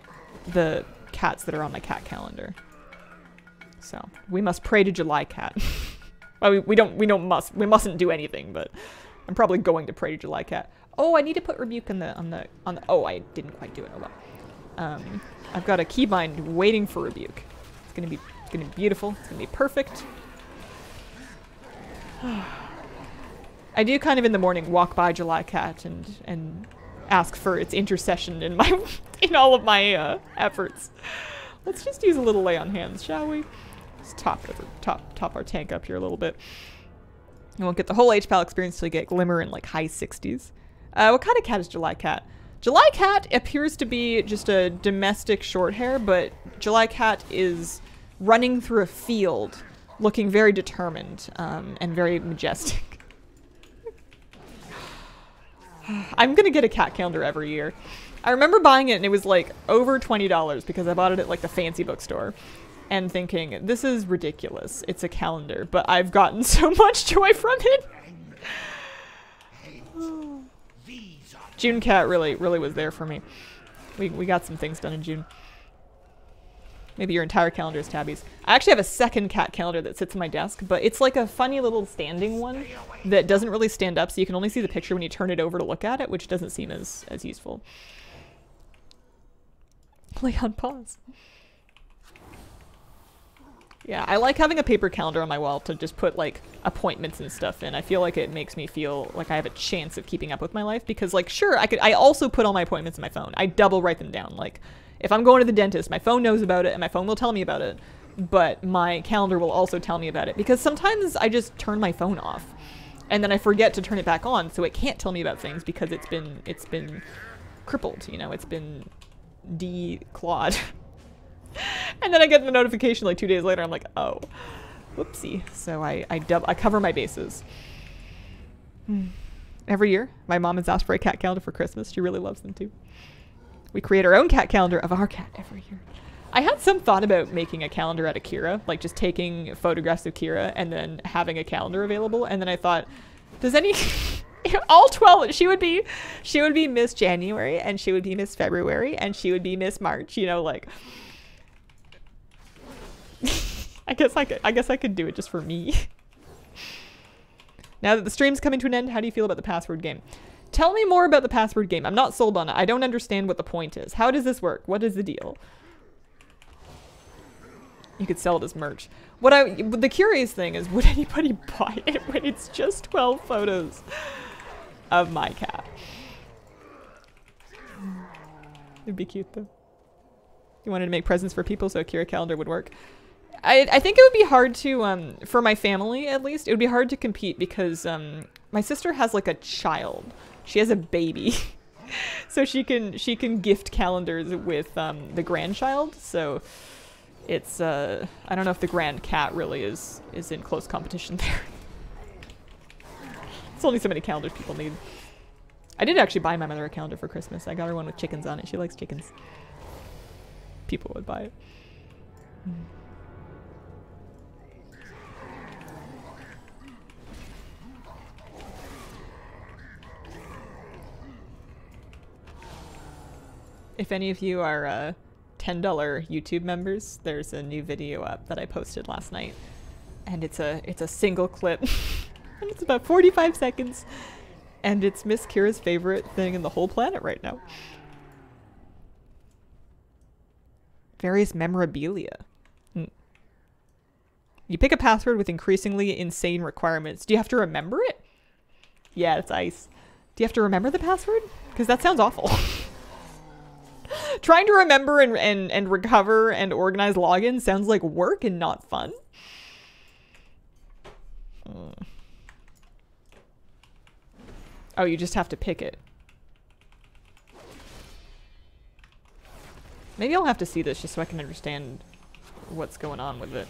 the cats that are on my cat calendar. So we must pray to July Cat. Well, we mustn't do anything, but I'm probably going to pray to July Cat. Oh, I need to put rebuke on the oh, I didn't quite do it. Oh well. I've got a keybind waiting for rebuke. It's gonna be beautiful. It's gonna be perfect. I do kind of in the morning walk by July Cat and ask for its intercession in my in all of my efforts. Let's just use a little lay on hands, shall we? Let's top our tank up here a little bit. You won't get the whole HPAL experience till you get Glimmer in like high 60s. What kind of cat is July Cat? July Cat appears to be just a domestic short hair, but July Cat is running through a field looking very determined and very majestic. I'm gonna get a cat calendar every year. I remember buying it and it was like over $20 because I bought it at like the fancy bookstore and thinking, this is ridiculous. It's a calendar, but I've gotten so much joy from it. June Cat really was there for me. We got some things done in June. Maybe your entire calendar is Tabby's. I actually have a second cat calendar that sits on my desk, but it's like a funny little standing one that doesn't really stand up, so you can only see the picture when you turn it over to look at it, which doesn't seem as useful. Play on pause. Yeah, I like having a paper calendar on my wall to just put like appointments and stuff in. I feel like it makes me feel like I have a chance of keeping up with my life because like, sure, I also put all my appointments in my phone. I double write them down. Like if I'm going to the dentist, my phone knows about it and my phone will tell me about it, but my calendar will also tell me about it because sometimes I just turn my phone off and then I forget to turn it back on. So it can't tell me about things because it's been crippled, you know, it's been declawed. And then I get the notification like 2 days later. I'm like, oh, whoopsie. So I cover my bases. Every year, my mom has asked for a cat calendar for Christmas. She really loves them too. We create our own cat calendar of our cat every year. I had some thought about making a calendar out of Kira, like just taking photographs of Kira and then having a calendar available. And then I thought, does any... all 12, she would be Miss January and she would be Miss February and she would be Miss March, you know, like... I guess I could do it just for me. Now that the stream's coming to an end, how do you feel about the password game? Tell me more about the password game. I'm not sold on it. I don't understand what the point is. How does this work? What is the deal? You could sell it as merch. The curious thing is, would anybody buy it when it's just 12 photos of my cat? It'd be cute though. You wanted to make presents for people so a Kira calendar would work. I think it would be hard to, for my family at least, it would be hard to compete because my sister has like a child. She has a baby. So she can gift calendars with the grandchild. So it's, I don't know if the grand cat really is in close competition there. It's only so many calendars people need. I did actually buy my mother a calendar for Christmas. I got her one with chickens on it. She likes chickens. People would buy it. If any of you are $10 YouTube members, there's a new video up that I posted last night. And it's a single clip. And it's about 45 seconds. And it's Miss Kira's favorite thing in the whole planet right now. Various memorabilia. You pick a password with increasingly insane requirements. Do you have to remember it? Yeah, it's ice. Do you have to remember the password? Because that sounds awful. Trying to remember and recover and organize logins sounds like work and not fun. Oh, you just have to pick it. Maybe I'll have to see this just so I can understand what's going on with it.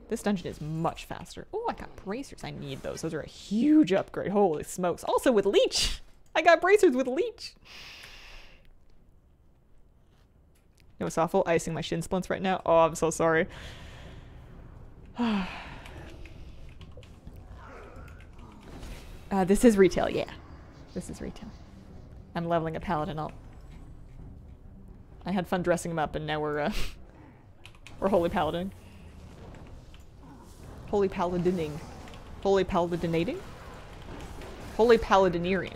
This dungeon is much faster. Oh, I got bracers. I need those. Those are a huge upgrade. Holy smokes. Also with leech. I got bracers with leech. No, it's awful. Icing my shin splints right now. Oh, I'm so sorry. This is retail, yeah. This is retail. I'm leveling a paladin up. I had fun dressing him up, and now we're holy paladin. Holy paladining. Holy paladinating? Holy paladineering.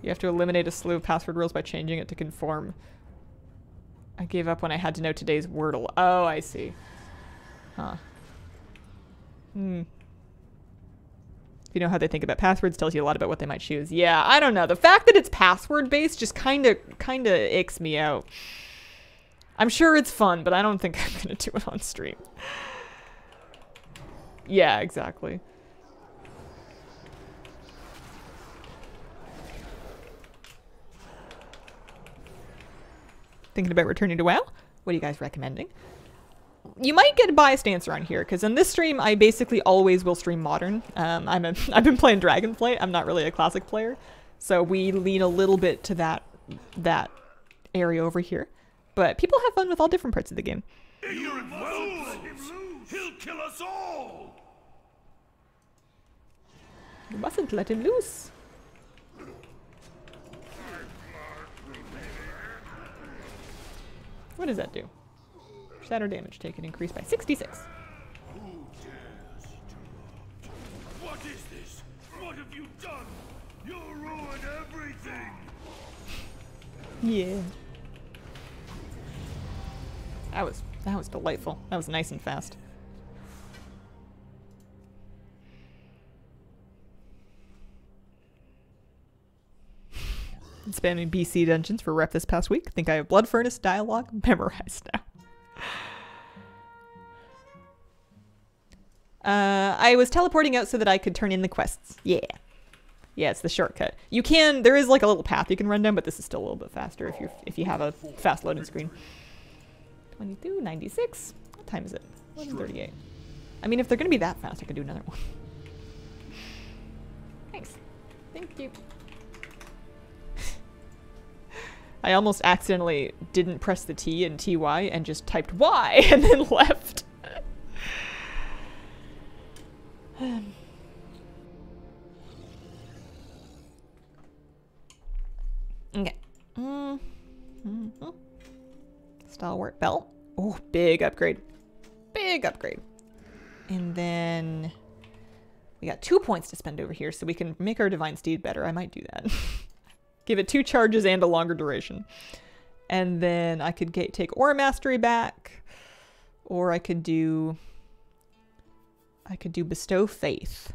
You have to eliminate a slew of password rules by changing it to conform. I gave up when I had to know today's Wordle. Oh, I see. Huh. If you know how they think about passwords, tells you a lot about what they might choose. Yeah, I don't know. The fact that it's password based just kind of icks me out. I'm sure it's fun, but I don't think I'm gonna do it on stream. Yeah, exactly. Thinking about returning to WoW? What are you guys recommending? You might get a biased answer on here, because on this stream, I basically always will stream Modern. I've been playing Dragonflight. I'm not really a Classic player, so we lean a little bit to that area over here. But people have fun with all different parts of the game. You mustn't let him lose! He'll kill us all! You mustn't let him loose. What does that do? Shatter damage taken increased by 66. Who dares interrupt? What is this? What have you done? You'll ruin everything! Yeah. That was delightful. That was nice and fast. Been spamming BC dungeons for rep this past week. Think I have Blood Furnace dialogue memorized now. I was teleporting out so that I could turn in the quests. Yeah. Yeah, it's the shortcut. You can, there is like a little path you can run down, but this is still a little bit faster if you have a fast loading screen. 22:96. What time is it? 11:38. I mean, if they're gonna be that fast, I could do another one. Thanks. Thank you. I almost accidentally didn't press the T in TY and just typed Y and then left. Okay. Stalwart belt. Oh, big upgrade. Big upgrade. And then we got 2 points to spend over here so we can make our Divine Steed better. I might do that. Give it 2 charges and a longer duration. And then I could take Aura Mastery back. Or I could do Bestow Faith.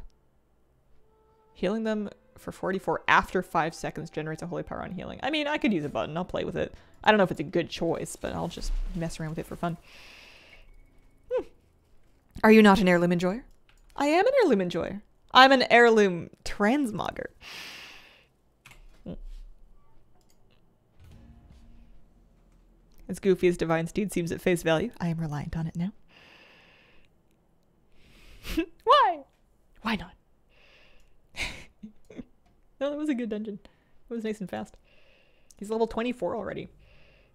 Healing them for 44 after 5 seconds generates a holy power on healing. I mean, I could use a button. I'll play with it. I don't know if it's a good choice, but I'll just mess around with it for fun. Are you not an heirloom enjoyer? I am an heirloom enjoyer. I'm an heirloom transmogger. As goofy as Divine Steed seems at face value, I am reliant on it now. Why? Why not? No, that was a good dungeon. It was nice and fast. He's level 24 already.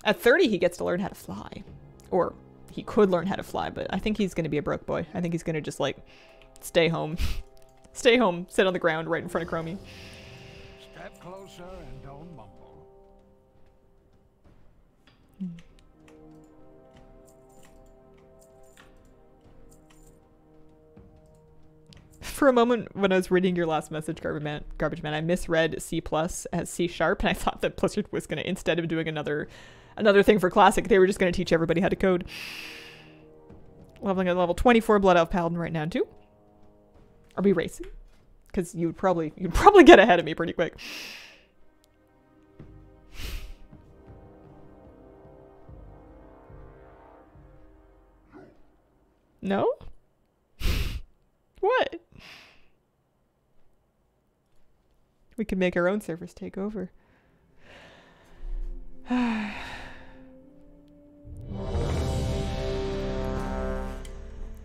At 30, he gets to learn how to fly. Or he could learn how to fly, but I think he's going to be a broke boy. I think he's going to just, like, stay home. Stay home, sit on the ground right in front of Chromie. Step closer and don't mumble. For a moment, when I was reading your last message, Garbage Man, I misread C+ as C#, and I thought that Blizzard was going to, instead of doing another thing for Classic, they were just going to teach everybody how to code. Leveling at level 24 Blood Elf Paladin right now, too. Are we racing? Because you'd probably get ahead of me pretty quick. No? What? We could make our own servers take over.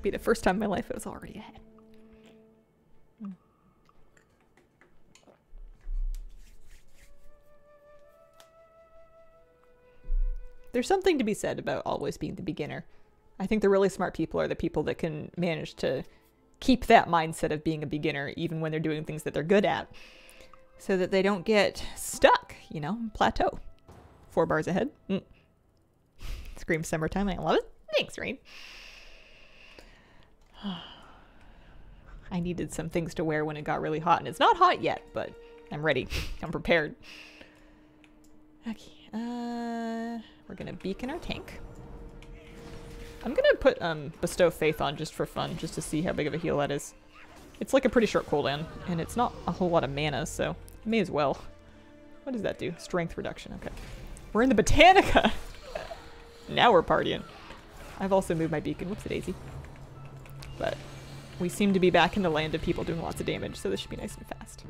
Be the first time in my life it was already ahead. There's something to be said about always being the beginner. I think the really smart people are the people that can manage to keep that mindset of being a beginner even when they're doing things that they're good at, so that they don't get stuck, you know, plateau. 4 bars ahead. Scream summertime. I love it. Thanks, Rain. I needed some things to wear when it got really hot, and it's not hot yet, but I'm ready. I'm prepared. Okay. We're gonna beacon our tank. I'm gonna put Bestow Faith on just for fun, just to see how big of a heal that is. It's like a pretty short cooldown, and it's not a whole lot of mana, so may as well. What does that do? Strength reduction. Okay. We're in the Botanica! Now we're partying. I've also moved my beacon. Whoopsie daisy. But we seem to be back in the land of people doing lots of damage, so this should be nice and fast.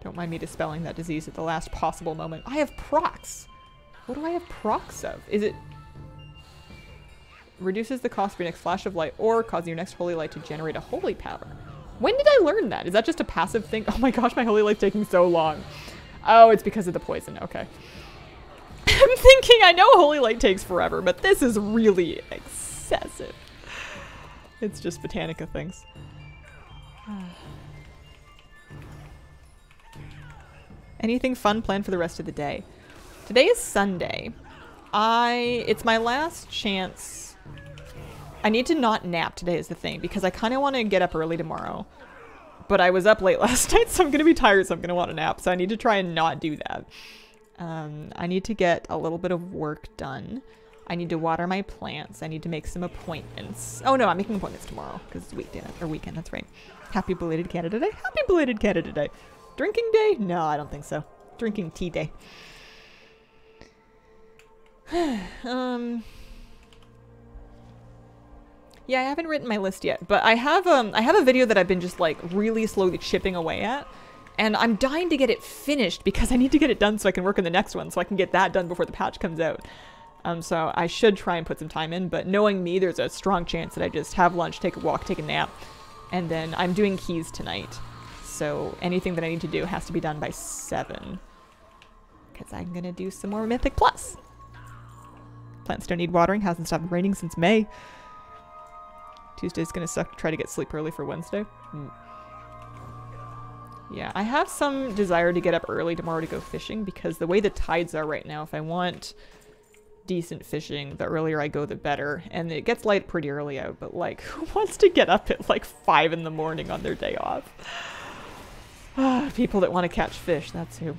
Don't mind me dispelling that disease at the last possible moment. I have procs! What do I have procs of? Is it... Reduces the cost of your next flash of light or causing your next holy light to generate a holy power. When did I learn that? Is that just a passive thing? Oh my gosh, my holy light's taking so long. Oh, it's because of the poison. Okay. I'm thinking, I know holy light takes forever, but this is really excessive. It's just Botanica things. Anything fun planned for the rest of the day? Today is Sunday. It's my last chance. I need to not nap today is the thing, because I kind of want to get up early tomorrow. But I was up late last night, so I'm going to be tired, so I'm going to want to nap. So I need to try and not do that. I need to get a little bit of work done. I need to water my plants. I need to make some appointments. Oh no, I'm making appointments tomorrow, because it's weekend, that's right. Happy belated Canada Day. Happy belated Canada Day. Drinking day? No, I don't think so. Drinking tea day. Yeah, I haven't written my list yet, but I have a video that I've been just like really slowly chipping away at, and I'm dying to get it finished because I need to get it done so I can work on the next one, so I can get that done before the patch comes out. So I should try and put some time in, but knowing me, there's a strong chance that I just have lunch, take a walk, take a nap, and then I'm doing keys tonight. So anything that I need to do has to be done by 7, because I'm gonna do some more Mythic Plus. Plants don't need watering, hasn't stopped raining since May. Tuesday's gonna suck to try to get sleep early for Wednesday. Yeah, I have some desire to get up early tomorrow to go fishing, because the way the tides are right now, if I want decent fishing, the earlier I go the better. And it gets light pretty early out, but like, who wants to get up at like 5 in the morning on their day off? People that want to catch fish, that's who.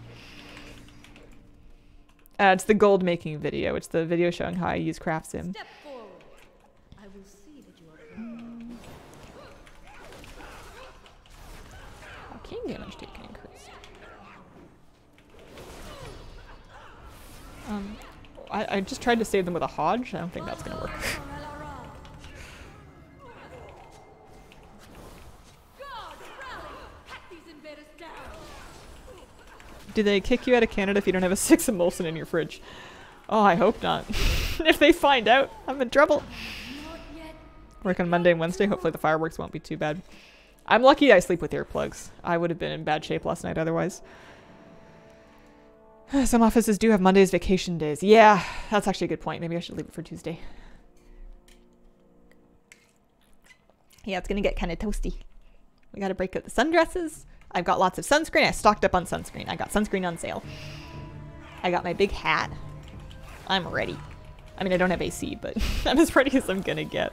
It's the gold making video. It's the video showing how I use Craft Sim. Step forward. I will see that you are Arcane damage taken increased. I just tried to save them with a Hodge. I don't think that's gonna work. Do they kick you out of Canada if you don't have a 6 emulsion in your fridge? Oh, I hope not. If they find out, I'm in trouble. Work on Monday and Wednesday. Hopefully the fireworks won't be too bad. I'm lucky I sleep with earplugs. I would have been in bad shape last night otherwise. Some offices do have Mondays vacation days. Yeah, that's actually a good point. Maybe I should leave it for Tuesday. Yeah, it's gonna get kind of toasty. We gotta break out the sundresses. I've got lots of sunscreen. I stocked up on sunscreen. I got sunscreen on sale. I got my big hat. I'm ready. I mean, I don't have AC, but I'm as ready as I'm gonna get.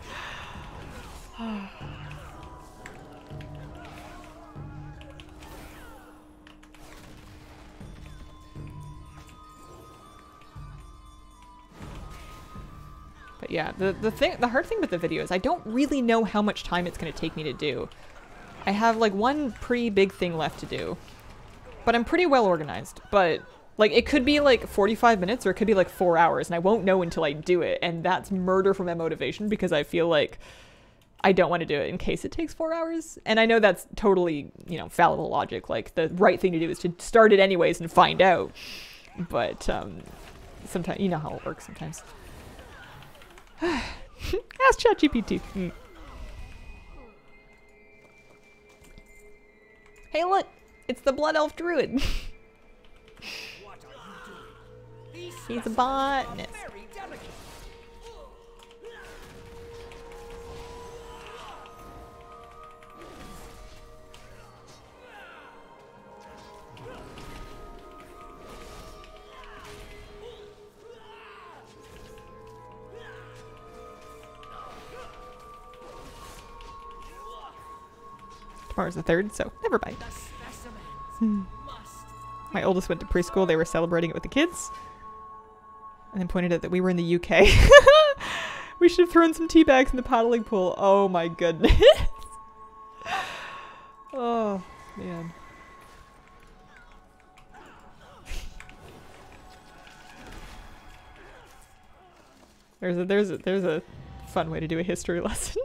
But yeah, the hard thing with the video is I don't really know how much time it's gonna take me to do. I have like one pretty big thing left to do, but I'm pretty well organized. But like, it could be like 45 minutes or it could be like 4 hours, and I won't know until I do it. And that's murder for my motivation, because I feel like I don't want to do it in case it takes 4 hours. And I know that's totally, you know, fallible logic. Like, the right thing to do is to start it anyways and find out. But sometimes, you know how it works sometimes. Ask ChatGPT. Hey, look! It's the Blood Elf Druid. He's a botanist. Tomorrow's the 3rd, so never mind. My oldest went to preschool. They were celebrating it with the kids. And then pointed out that we were in the UK. We should have thrown some tea bags in the paddling pool. Oh my goodness. Oh, man. There's a fun way to do a history lesson.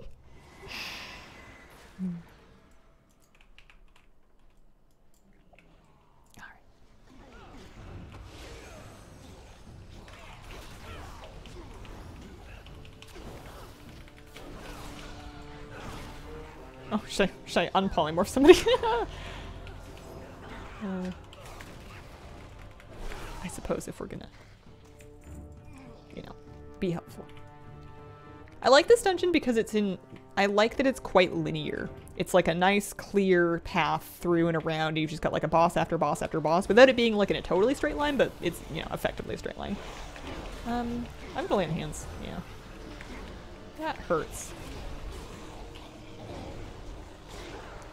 Oh, should I unpolymorph somebody? I suppose if we're gonna, you know, be helpful. I like this dungeon because I like that it's quite linear. It's like a nice, clear path through and around. You've just got like a boss after boss after boss without it being like in a totally straight line, but it's, you know, effectively a straight line. I'm gonna lay on hands, yeah. That hurts.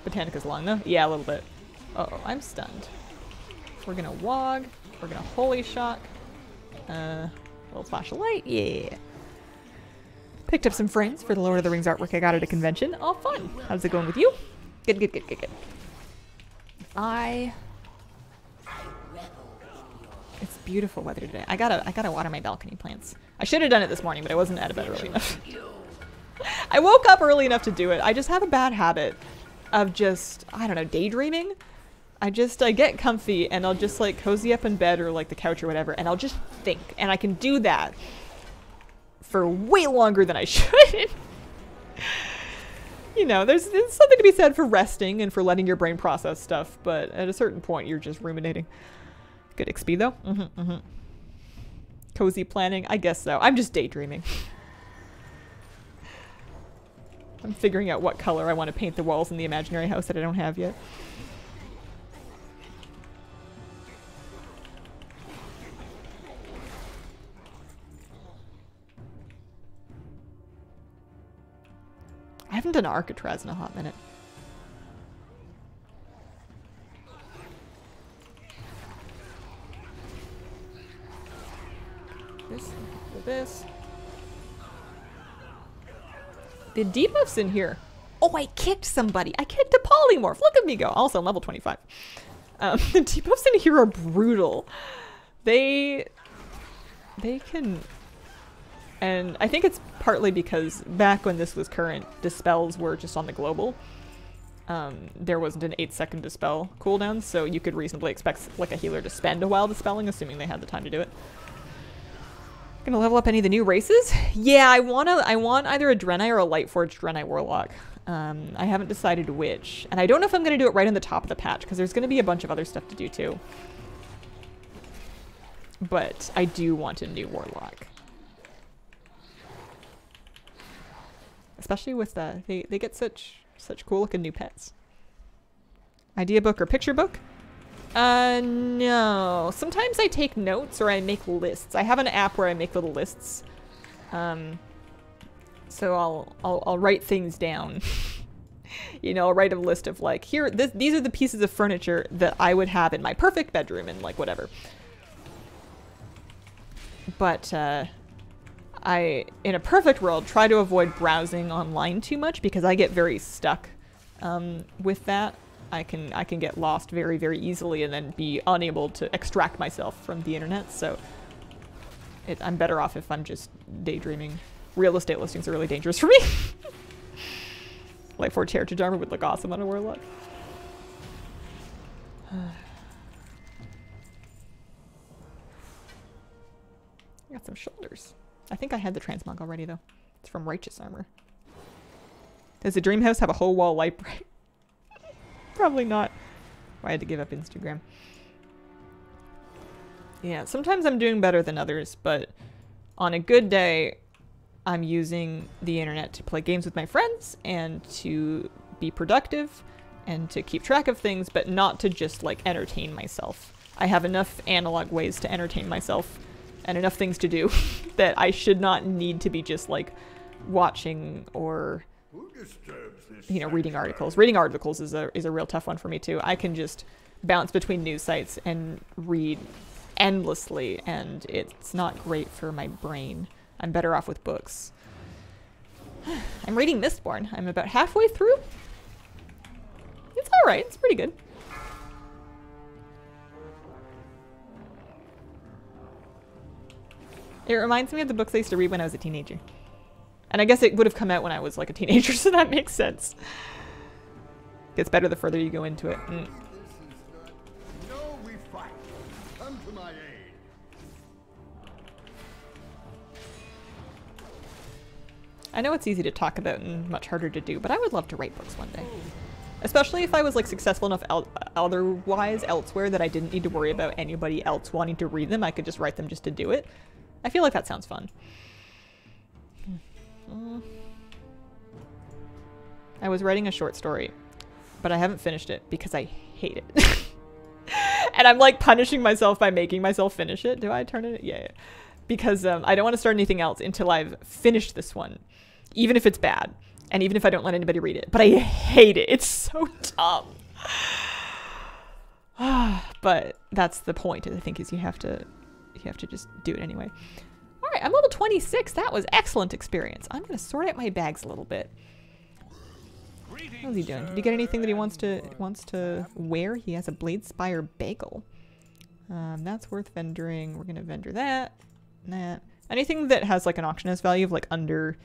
Botanica's long though? Yeah, a little bit. Uh-oh, I'm stunned. We're gonna wog. We're gonna holy shock. Little flash of light, yeah. Picked up some frames for the Lord of the Rings artwork I got at a convention. Oh, fun. How's it going with you? Good, good, good, good, good. It's beautiful weather today. I gotta water my balcony plants. I should have done it this morning, but I wasn't out of bed early enough. I woke up early enough to do it. I just have a bad habit of just, I don't know, daydreaming. I get comfy and I'll just like cozy up in bed or like the couch or whatever, and I'll just think. And I can do that for way longer than I should. You know, there's something to be said for resting and for letting your brain process stuff, but at a certain point you're just ruminating. Good XP though. Cozy planning, I guess so. I'm just daydreaming. I'm figuring out what color I want to paint the walls in the imaginary house that I don't have yet. I haven't done Arcatraz in a hot minute. This. The debuffs in here. Oh, I kicked somebody. I kicked a polymorph. Look at me go. Also, I'm level 25. The debuffs in here are brutal. They can... And I think it's partly because back when this was current, dispels were just on the global. There wasn't an 8-second dispel cooldown, so you could reasonably expect like a healer to spend a while dispelling, assuming they had the time to do it. Gonna level up any of the new races? Yeah, I want either a Draenei or a Lightforged Draenei Warlock. I haven't decided which. And I don't know if I'm gonna do it right on the top of the patch, because there's gonna be a bunch of other stuff to do too. But I do want a new Warlock. Especially with they get such cool looking new pets. Idea book or picture book? No. Sometimes I take notes or I make lists. I have an app where I make little lists. So I'll write things down. You know, I'll write a list of like, these are the pieces of furniture that I would have in my perfect bedroom and like whatever. But I, in a perfect world, try to avoid browsing online too much because I get very stuck with that. I can get lost very, very easily and then be unable to extract myself from the internet, so I'm better off if I'm just daydreaming. Real estate listings are really dangerous for me. Life Forge Heritage Armor would look awesome on a Warlock. I got some shoulders. I think I had the transmog already, though. It's from Righteous Armor. Does the Dream House have a whole wall light bright? Probably not. I had to give up Instagram. Yeah, sometimes I'm doing better than others, but on a good day, I'm using the internet to play games with my friends and to be productive and to keep track of things, but not to just, like, entertain myself. I have enough analog ways to entertain myself and enough things to do that I should not need to be just, like, watching or, you know, reading articles. Reading articles is a real tough one for me, too. I can just bounce between news sites and read endlessly, and it's not great for my brain. I'm better off with books. I'm reading Mistborn. I'm about halfway through. It's alright. It's pretty good. It reminds me of the books I used to read when I was a teenager. And I guess it would have come out when I was like a teenager, so that makes sense. Gets better the further you go into it. Mm. No, we fight. Come to my aid. I know it's easy to talk about and much harder to do, but I would love to write books one day. Especially if I was like successful enough otherwise elsewhere that I didn't need to worry about anybody else wanting to read them. I could just write them just to do it. I feel like that sounds fun. I was writing a short story, but I haven't finished it because I hate it. And I'm like punishing myself by making myself finish it. Do I turn it? Yeah. Because I don't want to start anything else until I've finished this one, even if it's bad. And even if I don't let anybody read it. But I hate it. It's so dumb. But that's the point, I think, is you have to just do it anyway. All right, I'm level 26. That was excellent experience. I'm going to sort out my bags a little bit. How's he doing? Did he get anything that he wants to wear? He has a Blade Spire bagel. That's worth vendoring. We're going to vendor that. That. Anything that has like an auctionist value of like under,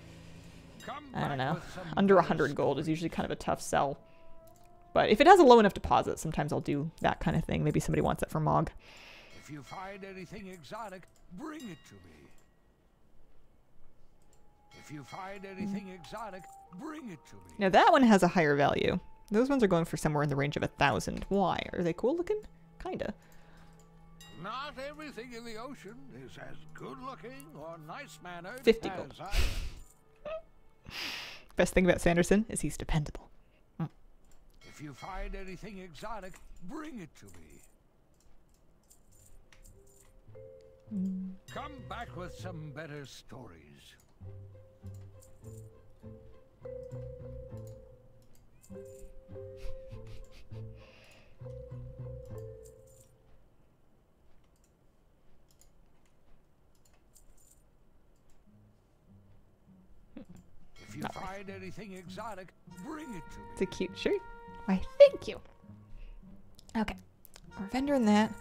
I don't know, under 100 gold is usually kind of a tough sell. But if it has a low enough deposit, sometimes I'll do that kind of thing. Maybe somebody wants it for Mog. If you find anything exotic, bring it to me. If you find anything exotic, bring it to me. Now that one has a higher value. Those ones are going for somewhere in the range of 1,000. Why? Are they cool looking? Kinda. Not everything in the ocean is as good looking or nice mannered 50 as gold. I am. Best thing about Sanderson is he's dependable. If you find anything exotic, bring it to me. Come back with some better stories. If you find anything exotic, bring it to me. It's a cute shirt. Why, thank you. Okay. We're vendoring that.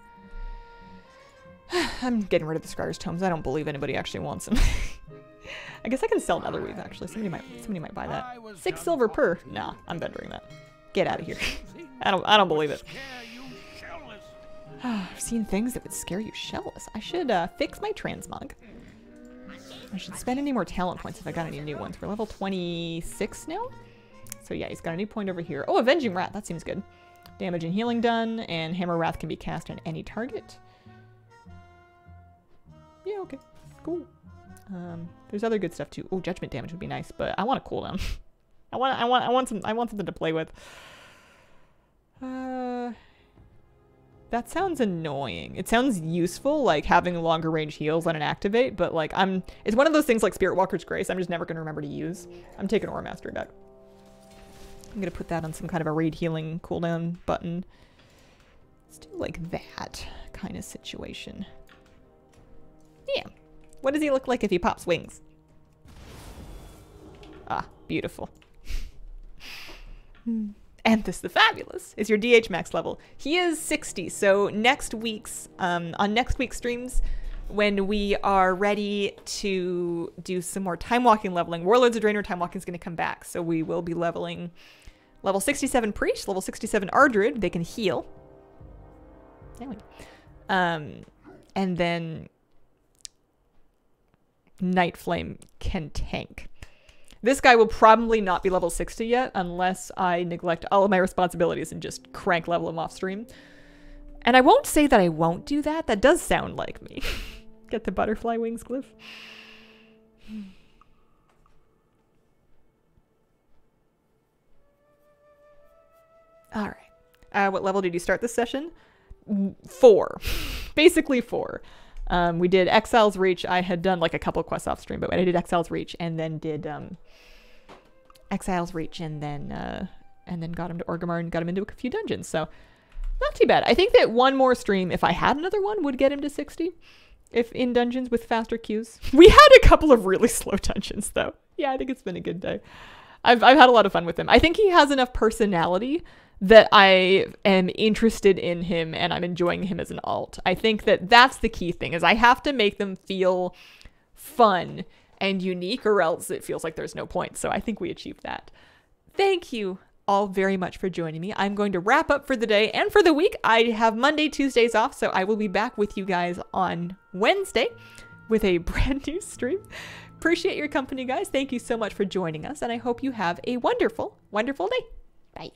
I'm getting rid of the Scars Tomes. I don't believe anybody actually wants them. I guess I can sell another weave, actually. Somebody might buy that. 6 silver per. Nah, I'm vendoring that. Get out of here. I don't believe it. I've seen things that would scare you shellless. I should fix my transmog. I should spend any more talent points if I got any new ones. We're level 26 now. So yeah, he's got a new point over here. Oh, Avenging Wrath. That seems good. Damage and healing done, and Hammer Wrath can be cast on any target. Yeah, okay. Cool. There's other good stuff too. Oh, Judgment damage would be nice, but I want a cooldown. I want something to play with. That sounds annoying. It sounds useful, like having longer range heals on an activate, but like it's one of those things like Spirit Walker's Grace I'm just never going to remember to use. I'm taking Aura Mastery back. I'm going to put that on some kind of a raid healing cooldown button. Let's do like that kind of situation. Yeah. What does he look like if he pops wings? Ah, beautiful. Anthus the Fabulous is your DH max level. He is 60, so next week's on next week's streams, when we are ready to do some more time walking leveling. Warlords of Draenor time walking is going to come back. So we will be leveling level 67 Priest, level 67 Ardruid. They can heal. And then Night Flame can tank. This guy will probably not be level 60 yet unless I neglect all of my responsibilities and just crank level him off stream. And I won't say that I won't do that. That does sound like me. Get the butterfly wings glyph. All right. What level did you start this session? 4. Basically 4. We did Exile's Reach. I had done like a couple quests off stream, but I did Exile's Reach and then did Exile's Reach and then got him to Orgrimmar and got him into a few dungeons. So not too bad. I think that one more stream, if I had another one, would get him to 60. If in dungeons with faster queues. We had a couple of really slow dungeons though. Yeah, I think it's been a good day. I've had a lot of fun with him. I think he has enough personality that I am interested in him and I'm enjoying him as an alt. I think that that's the key thing, is I have to make them feel fun and unique or else it feels like there's no point. So I think we achieved that. Thank you all very much for joining me. I'm going to wrap up for the day and for the week. I have Monday, Tuesdays off, so I will be back with you guys on Wednesday with a brand new stream. Appreciate your company, guys. Thank you so much for joining us, and I hope you have a wonderful, wonderful day. Bye.